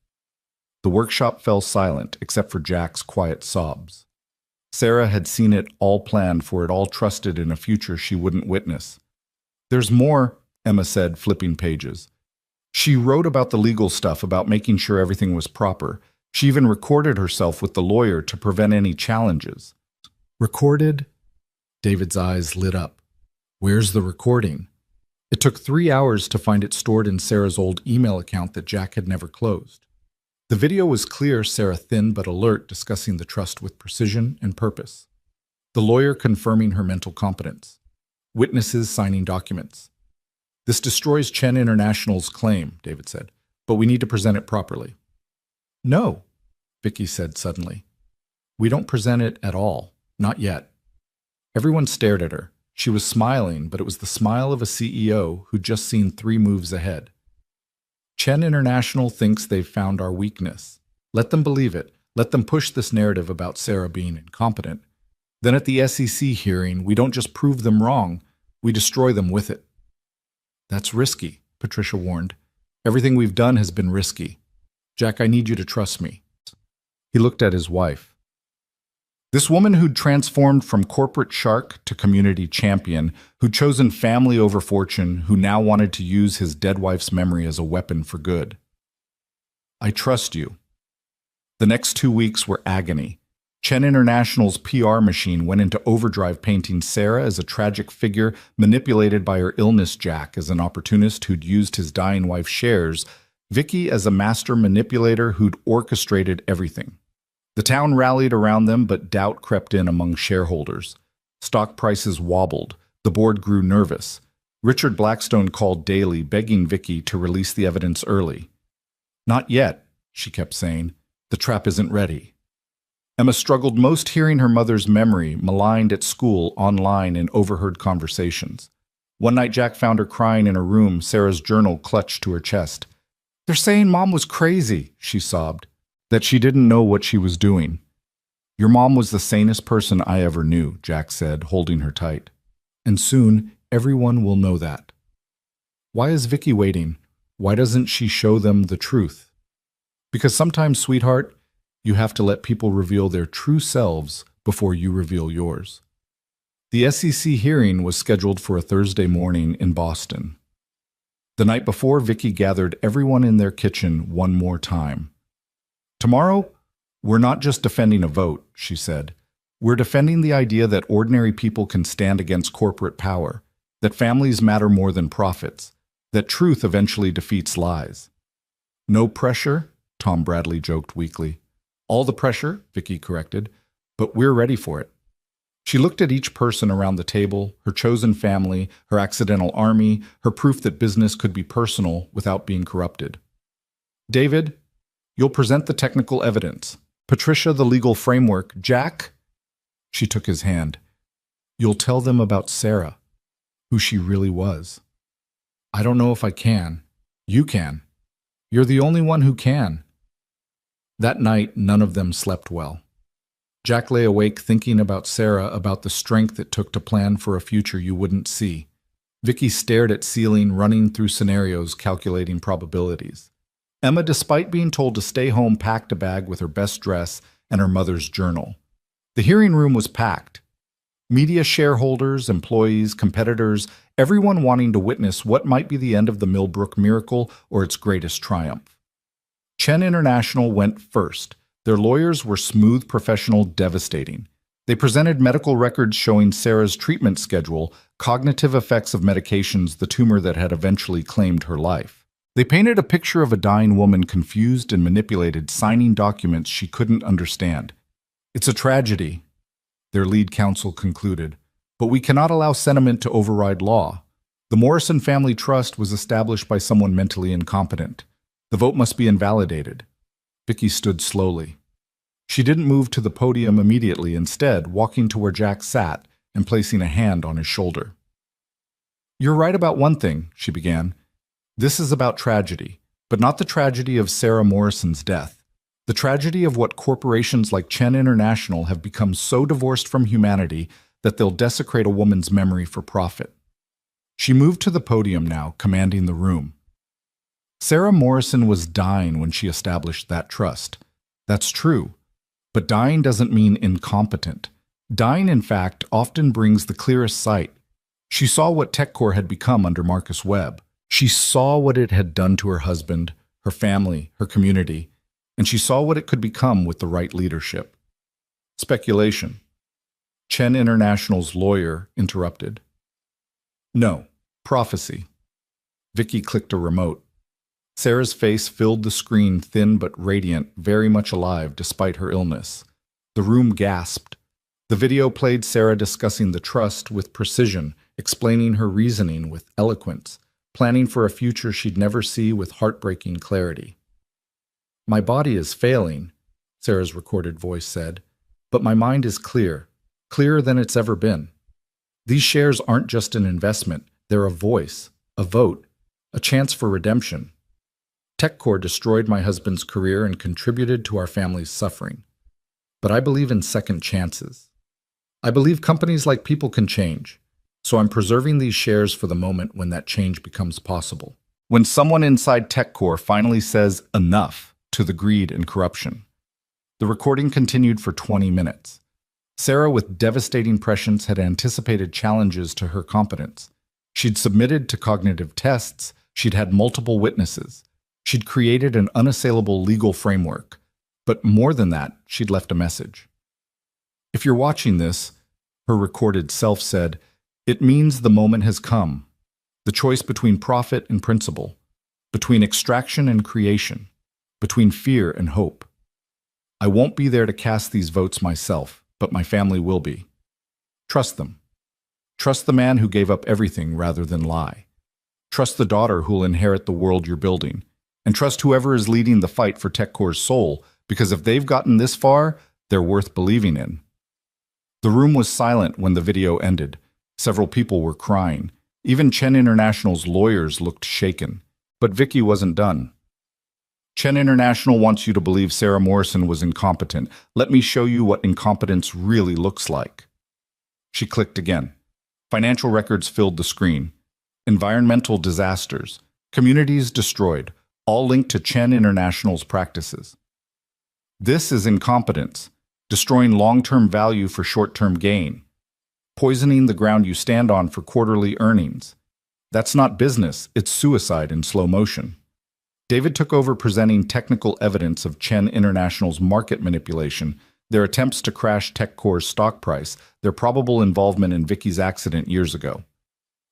The workshop fell silent, except for Jack's quiet sobs. Sarah had seen it all planned for, it all trusted in a future she wouldn't witness. "There's more," Emma said, flipping pages. She wrote about the legal stuff, about making sure everything was proper. She even recorded herself with the lawyer to prevent any challenges. "Recorded?" David's eyes lit up. "Where's the recording?" It took 3 hours to find it stored in Sarah's old email account that Jack had never closed. The video was clear, Sarah thin but alert, discussing the trust with precision and purpose. The lawyer confirming her mental competence. Witnesses signing documents. "This destroys Chen International's claim," David said, "but we need to present it properly." "No," Vicky said suddenly. "We don't present it at all. Not yet." Everyone stared at her. She was smiling, but it was the smile of a CEO who'd just seen 3 moves ahead. "Chen International thinks they've found our weakness. Let them believe it. Let them push this narrative about Sarah being incompetent. Then at the SEC hearing, we don't just prove them wrong, we destroy them with it." "That's risky," Patricia warned. "Everything we've done has been risky. Jack, I need you to trust me." He looked at his wife. This woman who'd transformed from corporate shark to community champion, who'd chosen family over fortune, who now wanted to use his dead wife's memory as a weapon for good. "I trust you." The next 2 weeks were agony. Chen International's PR machine went into overdrive, painting Sarah as a tragic figure manipulated by her illness, Jack as an opportunist who'd used his dying wife's shares, Vicky as a master manipulator who'd orchestrated everything. The town rallied around them, but doubt crept in among shareholders. Stock prices wobbled. The board grew nervous. Richard Blackstone called daily, begging Vicky to release the evidence early. "Not yet," she kept saying. "The trap isn't ready." Emma struggled most, hearing her mother's memory, maligned at school, online, in overheard conversations. One night Jack found her crying in her room, Sarah's journal clutched to her chest. "They're saying Mom was crazy," she sobbed, "that she didn't know what she was doing." "Your mom was the sanest person I ever knew," Jack said, holding her tight. "And soon, everyone will know that." Why is Vicky waiting? Why doesn't she show them the truth? Because sometimes, sweetheart, you have to let people reveal their true selves before you reveal yours. The SEC hearing was scheduled for a Thursday morning in Boston. The night before, Vicky gathered everyone in their kitchen one more time. "Tomorrow, we're not just defending a vote," she said. "We're defending the idea that ordinary people can stand against corporate power, that families matter more than profits, that truth eventually defeats lies." "No pressure," Tom Bradley joked weakly. "All the pressure," Vicky corrected, "but we're ready for it." She looked at each person around the table, her chosen family, her accidental army, her proof that business could be personal without being corrupted. "David, you'll present the technical evidence. Patricia, the legal framework. Jack," she took his hand, "you'll tell them about Sarah, who she really was." "I don't know if I can." "You can. You're the only one who can." That night, none of them slept well. Jack lay awake thinking about Sarah, about the strength it took to plan for a future you wouldn't see. Vicky stared at ceiling, running through scenarios, calculating probabilities. Emma, despite being told to stay home, packed a bag with her best dress and her mother's journal. The hearing room was packed. Media, shareholders, employees, competitors, everyone wanting to witness what might be the end of the Millbrook miracle or its greatest triumph. Chen International went first. Their lawyers were smooth, professional, devastating. They presented medical records showing Sarah's treatment schedule, cognitive effects of medications, the tumor that had eventually claimed her life. They painted a picture of a dying woman, confused and manipulated, signing documents she couldn't understand. "It's a tragedy," their lead counsel concluded, "but we cannot allow sentiment to override law. The Morrison Family Trust was established by someone mentally incompetent. The vote must be invalidated." Vicky stood slowly. She didn't move to the podium immediately, instead walking to where Jack sat and placing a hand on his shoulder. "You're right about one thing," she began. "This is about tragedy, but not the tragedy of Sarah Morrison's death. The tragedy of what corporations like Chen International have become so divorced from humanity that they'll desecrate a woman's memory for profit." She moved to the podium now, commanding the room. Sarah Morrison was dying when she established that trust. That's true. But dying doesn't mean incompetent. Dying, in fact, often brings the clearest sight. She saw what TechCore had become under Marcus Webb. She saw what it had done to her husband, her family, her community, and she saw what it could become with the right leadership. Speculation. Chen International's lawyer interrupted. "No, prophecy." Vicky clicked a remote. Sarah's face filled the screen, thin but radiant, very much alive despite her illness. The room gasped. The video played Sarah discussing the trust with precision, explaining her reasoning with eloquence, planning for a future she'd never see with heartbreaking clarity. "My body is failing," Sarah's recorded voice said, "but my mind is clear, clearer than it's ever been. These shares aren't just an investment, they're a voice, a vote, a chance for redemption. TechCore destroyed my husband's career and contributed to our family's suffering. But I believe in second chances. I believe companies like people can change, so I'm preserving these shares for the moment when that change becomes possible. When someone inside TechCore finally says enough to the greed and corruption." The recording continued for 20 minutes. Sarah, with devastating prescience, had anticipated challenges to her competence. She'd submitted to cognitive tests, she'd had multiple witnesses. She'd created an unassailable legal framework. But more than that, she'd left a message. If you're watching this, her recorded self said, it means the moment has come. The choice between profit and principle, between extraction and creation, between fear and hope. I won't be there to cast these votes myself, but my family will be. Trust them. Trust the man who gave up everything rather than lie. Trust the daughter who'll inherit the world you're building. And trust whoever is leading the fight for TechCore's soul, because if they've gotten this far, they're worth believing in. The room was silent when the video ended. Several people were crying. Even Chen International's lawyers looked shaken. But Vicky wasn't done. Chen International wants you to believe Sarah Morrison was incompetent. Let me show you what incompetence really looks like. She clicked again. Financial records filled the screen. Environmental disasters, communities destroyed, all linked to Chen International's practices. This is incompetence, destroying long-term value for short-term gain, poisoning the ground you stand on for quarterly earnings. That's not business, it's suicide in slow motion. David took over presenting technical evidence of Chen International's market manipulation, their attempts to crash TechCore's stock price, their probable involvement in Vicky's accident years ago.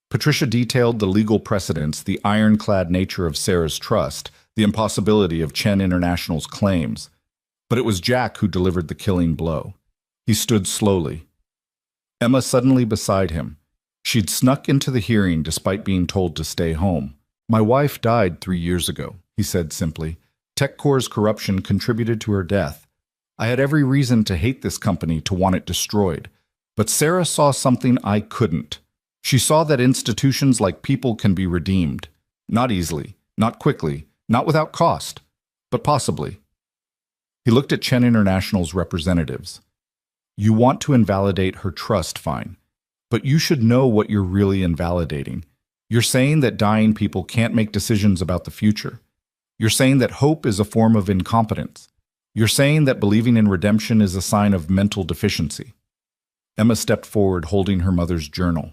Patricia detailed the legal precedents, the ironclad nature of Sarah's trust, the impossibility of Chen International's claims. But it was Jack who delivered the killing blow. He stood slowly. Emma suddenly beside him. She'd snuck into the hearing despite being told to stay home. My wife died 3 years ago, he said simply. TechCore's corruption contributed to her death. I had every reason to hate this company, to want it destroyed. But Sarah saw something I couldn't. She saw that institutions like people can be redeemed. Not easily, not quickly, not without cost, but possibly. He looked at Chen International's representatives. You want to invalidate her trust, fine. But you should know what you're really invalidating. You're saying that dying people can't make decisions about the future. You're saying that hope is a form of incompetence. You're saying that believing in redemption is a sign of mental deficiency. Emma stepped forward, holding her mother's journal.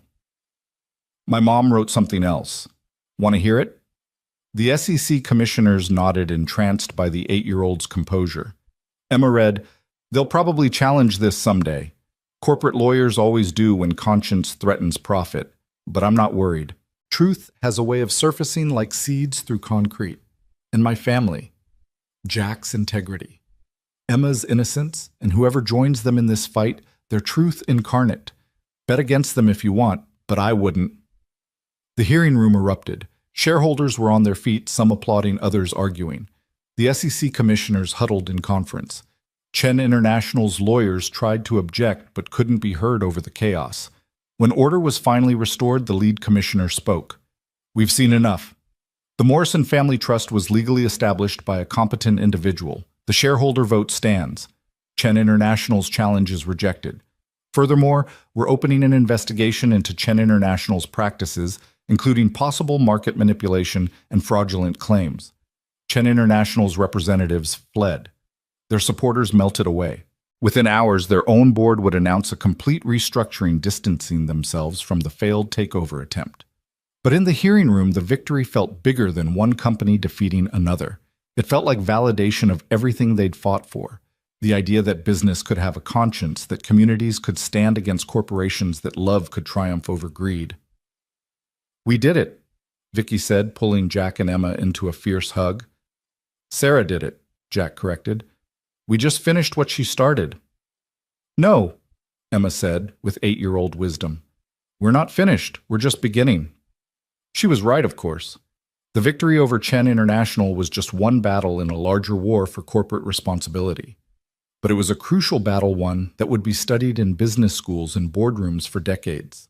My mom wrote something else. Want to hear it? The SEC commissioners nodded, entranced by the 8-year-old's composure. Emma read, they'll probably challenge this someday. Corporate lawyers always do when conscience threatens profit. But I'm not worried. Truth has a way of surfacing like seeds through concrete. And my family, Jack's integrity, Emma's innocence, and whoever joins them in this fight, their truth incarnate. Bet against them if you want, but I wouldn't. The hearing room erupted. Shareholders were on their feet, some applauding, others arguing. The SEC commissioners huddled in conference. Chen International's lawyers tried to object but couldn't be heard over the chaos. When order was finally restored, the lead commissioner spoke. We've seen enough. The Morrison Family Trust was legally established by a competent individual. The shareholder vote stands. Chen International's challenge is rejected. Furthermore, we're opening an investigation into Chen International's practices, including possible market manipulation and fraudulent claims. Chen International's representatives fled. Their supporters melted away. Within hours, their own board would announce a complete restructuring, distancing themselves from the failed takeover attempt. But in the hearing room, the victory felt bigger than one company defeating another. It felt like validation of everything they'd fought for. The idea that business could have a conscience, that communities could stand against corporations, that love could triumph over greed. We did it, Vicky said, pulling Jack and Emma into a fierce hug. Sarah did it, Jack corrected. We just finished what she started. No, Emma said, with 8-year-old wisdom. We're not finished, we're just beginning. She was right, of course. The victory over Chen International was just one battle in a larger war for corporate responsibility. But it was a crucial battle, one that would be studied in business schools and boardrooms for decades.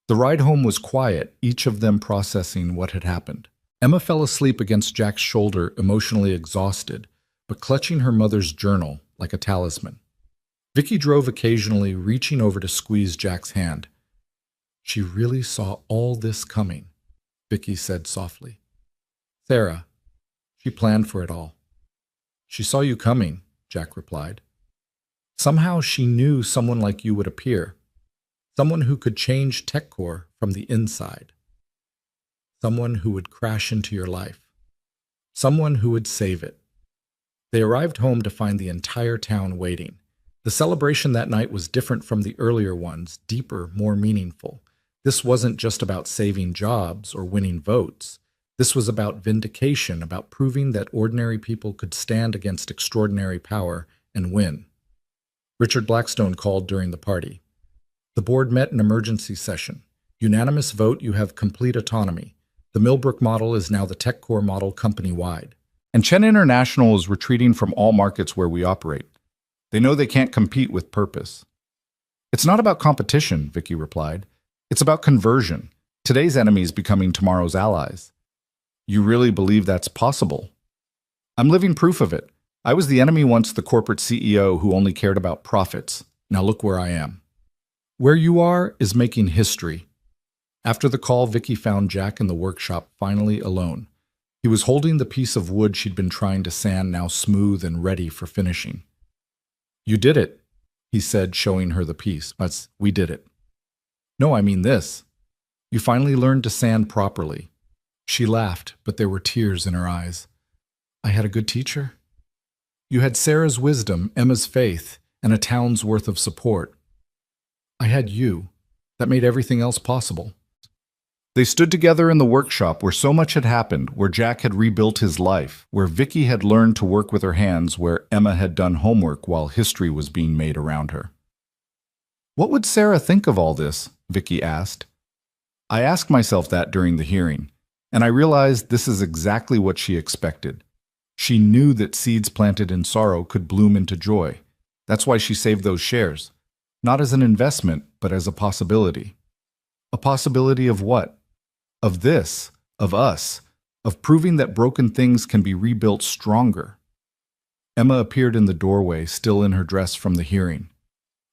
The ride home was quiet, each of them processing what had happened. Emma fell asleep against Jack's shoulder, emotionally exhausted, but clutching her mother's journal like a talisman. Vicky drove occasionally, reaching over to squeeze Jack's hand. She really saw all this coming, Vicky said softly. Sarah, she planned for it all. She saw you coming, Jack replied. Somehow she knew someone like you would appear. Someone who could change TechCore from the inside. Someone who would crash into your life. Someone who would save it. They arrived home to find the entire town waiting. The celebration that night was different from the earlier ones, deeper, more meaningful. This wasn't just about saving jobs or winning votes. This was about vindication, about proving that ordinary people could stand against extraordinary power and win. Richard Blackstone called during the party. The board met in emergency session. Unanimous vote, you have complete autonomy. The Millbrook model is now the TechCore model company-wide. And Chen International is retreating from all markets where we operate. They know they can't compete with purpose. It's not about competition, Vicky replied. It's about conversion. Today's enemies becoming tomorrow's allies. You really believe that's possible? I'm living proof of it. I was the enemy once, the corporate CEO who only cared about profits. Now look where I am. Where you are is making history. After the call, Vicky found Jack in the workshop, finally alone. He was holding the piece of wood she'd been trying to sand, now smooth and ready for finishing. You did it, he said, showing her the piece. We did it. No, I mean this. You finally learned to sand properly. She laughed, but there were tears in her eyes. I had a good teacher. You had Sarah's wisdom, Emma's faith, and a town's worth of support. I had you. That made everything else possible. They stood together in the workshop where so much had happened, where Jack had rebuilt his life, where Vicky had learned to work with her hands, where Emma had done homework while history was being made around her. What would Sarah think of all this? Vicky asked. I asked myself that during the hearing, and I realized this is exactly what she expected. She knew that seeds planted in sorrow could bloom into joy. That's why she saved those shares, not as an investment, but as a possibility. A possibility of what? Of this, of us, of proving that broken things can be rebuilt stronger. Emma appeared in the doorway, still in her dress from the hearing.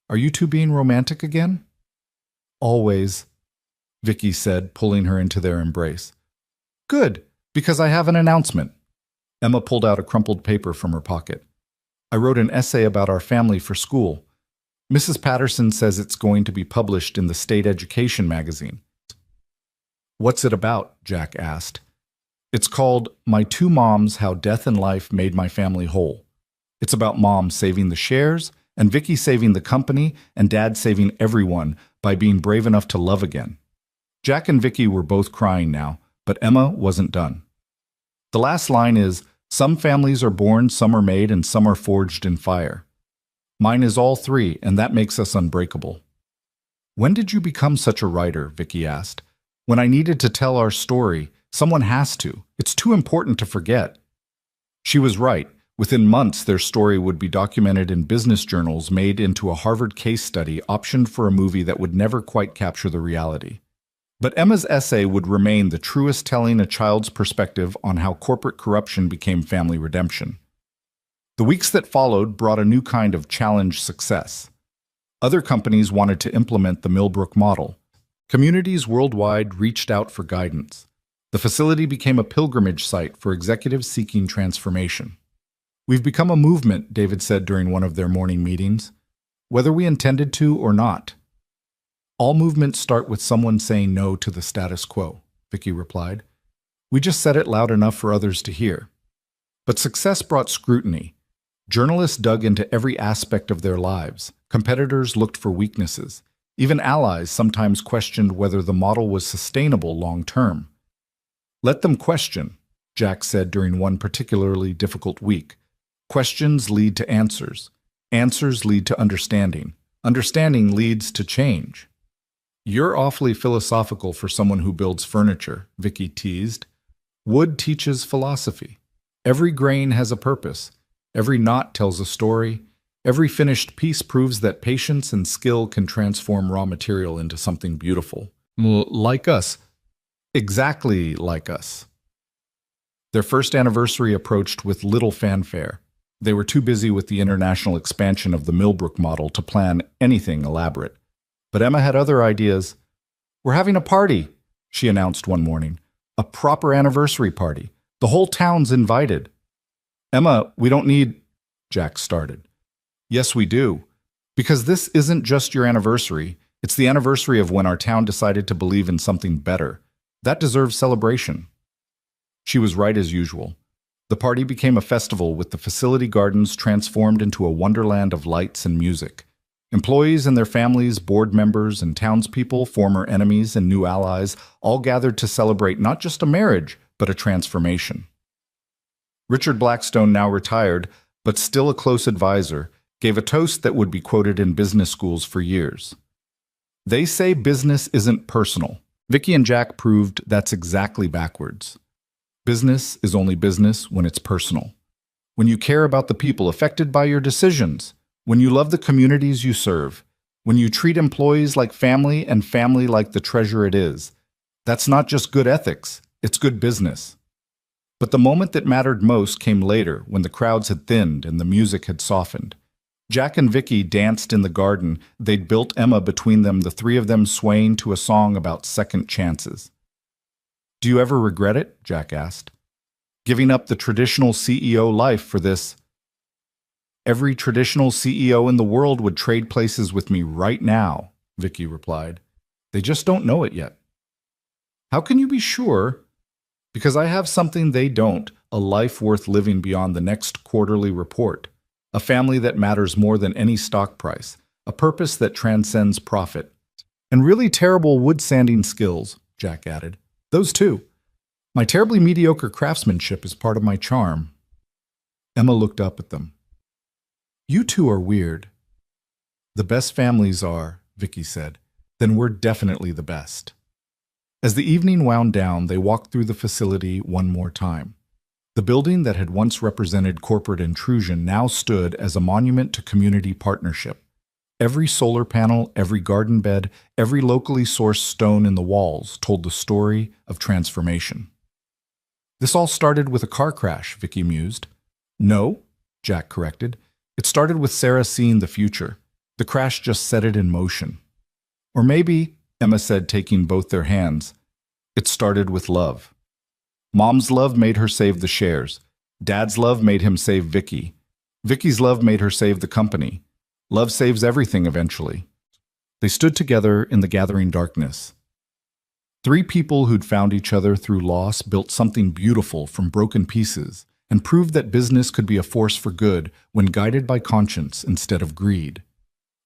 Are you two being romantic again? Always, Vicky said, pulling her into their embrace. Good, because I have an announcement. Emma pulled out a crumpled paper from her pocket. I wrote an essay about our family for school. Mrs. Patterson says it's going to be published in the state education magazine. What's it about? Jack asked. It's called My Two Moms, How Death and Life Made My Family Whole. It's about Mom saving the shares, and Vicky saving the company, and Dad saving everyone by being brave enough to love again. Jack and Vicky were both crying now, but Emma wasn't done. The last line is, some families are born, some are made, and some are forged in fire. Mine is all three, and that makes us unbreakable. When did you become such a writer? Vicky asked. When I needed to tell our story, someone has to. It's too important to forget. She was right. Within months, their story would be documented in business journals, made into a Harvard case study, optioned for a movie that would never quite capture the reality. But Emma's essay would remain the truest telling a child's perspective on how corporate corruption became family redemption. The weeks that followed brought a new kind of challenge success. Other companies wanted to implement the Millbrook model. Communities worldwide reached out for guidance. The facility became a pilgrimage site for executives seeking transformation. We've become a movement, David said during one of their morning meetings, whether we intended to or not. All movements start with someone saying no to the status quo, Vicky replied. We just said it loud enough for others to hear. But success brought scrutiny. Journalists dug into every aspect of their lives. Competitors looked for weaknesses. Even allies sometimes questioned whether the model was sustainable long-term. Let them question, Jack said during one particularly difficult week. Questions lead to answers. Answers lead to understanding. Understanding leads to change. You're awfully philosophical for someone who builds furniture, Vicky teased. Wood teaches philosophy. Every grain has a purpose. Every knot tells a story. Every finished piece proves that patience and skill can transform raw material into something beautiful. Like us. Exactly like us. Their first anniversary approached with little fanfare. They were too busy with the international expansion of the Millbrook model to plan anything elaborate. But Emma had other ideas. We're having a party, she announced one morning. A proper anniversary party. The whole town's invited. Emma, we don't need... Jack started. Yes, we do. Because this isn't just your anniversary. It's the anniversary of when our town decided to believe in something better. That deserves celebration. She was right as usual. The party became a festival with the facility gardens transformed into a wonderland of lights and music. Employees and their families, board members and townspeople, former enemies and new allies, all gathered to celebrate not just a marriage, but a transformation. Richard Blackstone, now retired, but still a close advisor, gave a toast that would be quoted in business schools for years. They say business isn't personal. Vicky and Jack proved that's exactly backwards. Business is only business when it's personal. When you care about the people affected by your decisions, when you love the communities you serve, when you treat employees like family and family like the treasure it is, that's not just good ethics, it's good business. But the moment that mattered most came later, when the crowds had thinned and the music had softened. Jack and Vicky danced in the garden. They'd built Emma between them, the three of them swaying to a song about second chances. "Do you ever regret it?" Jack asked. "Giving up the traditional CEO life for this?" "Every traditional CEO in the world would trade places with me right now," Vicky replied. "They just don't know it yet." "How can you be sure?" "Because I have something they don't, a life worth living beyond the next quarterly report, a family that matters more than any stock price, a purpose that transcends profit, and really terrible wood sanding skills," Jack added. "Those too. My terribly mediocre craftsmanship is part of my charm." Emma looked up at them. "You two are weird." "The best families are," Vicky said. "Then we're definitely the best." As the evening wound down, they walked through the facility one more time. The building that had once represented corporate intrusion now stood as a monument to community partnership. Every solar panel, every garden bed, every locally sourced stone in the walls told the story of transformation. "This all started with a car crash," Vicky mused. "No," Jack corrected. "It started with Sarah seeing the future. The crash just set it in motion." "Or maybe," Emma said, taking both their hands, "it started with love. Mom's love made her save the shares. Dad's love made him save Vicky. Vicky's love made her save the company. Love saves everything eventually." They stood together in the gathering darkness. Three people who'd found each other through loss built something beautiful from broken pieces and proved that business could be a force for good when guided by conscience instead of greed.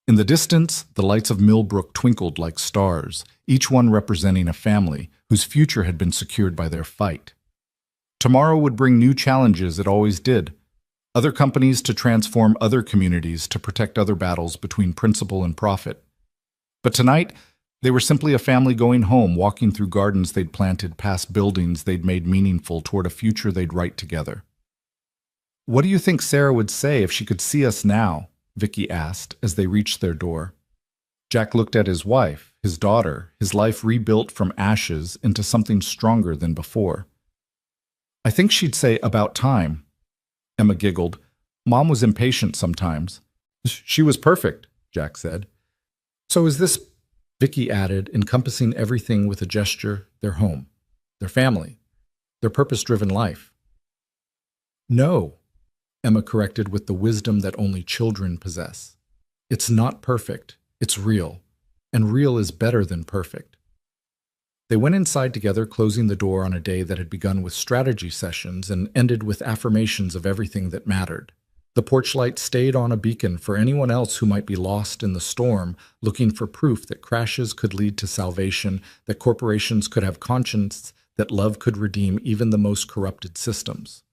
In the distance, the lights of Millbrook twinkled like stars, each one representing a family whose future had been secured by their fight. Tomorrow would bring new challenges, it always did. Other companies to transform other communities to protect other battles between principle and profit. But tonight, they were simply a family going home, walking through gardens they'd planted, past buildings they'd made meaningful, toward a future they'd write together. "What do you think Sarah would say if she could see us now?" Vicky asked as they reached their door. Jack looked at his wife, his daughter, his life rebuilt from ashes into something stronger than before. "I think she'd say, about time." Emma giggled. "Mom was impatient sometimes." "She was perfect," Jack said. "So is this," Vicky added, encompassing everything with a gesture, their home, their family, their purpose-driven life. "No," Emma corrected with the wisdom that only children possess. "It's not perfect, it's real, and real is better than perfect." They went inside together, closing the door on a day that had begun with strategy sessions and ended with affirmations of everything that mattered. The porch light stayed on, a beacon for anyone else who might be lost in the storm, looking for proof that crashes could lead to salvation, that corporations could have conscience, that love could redeem even the most corrupted systems.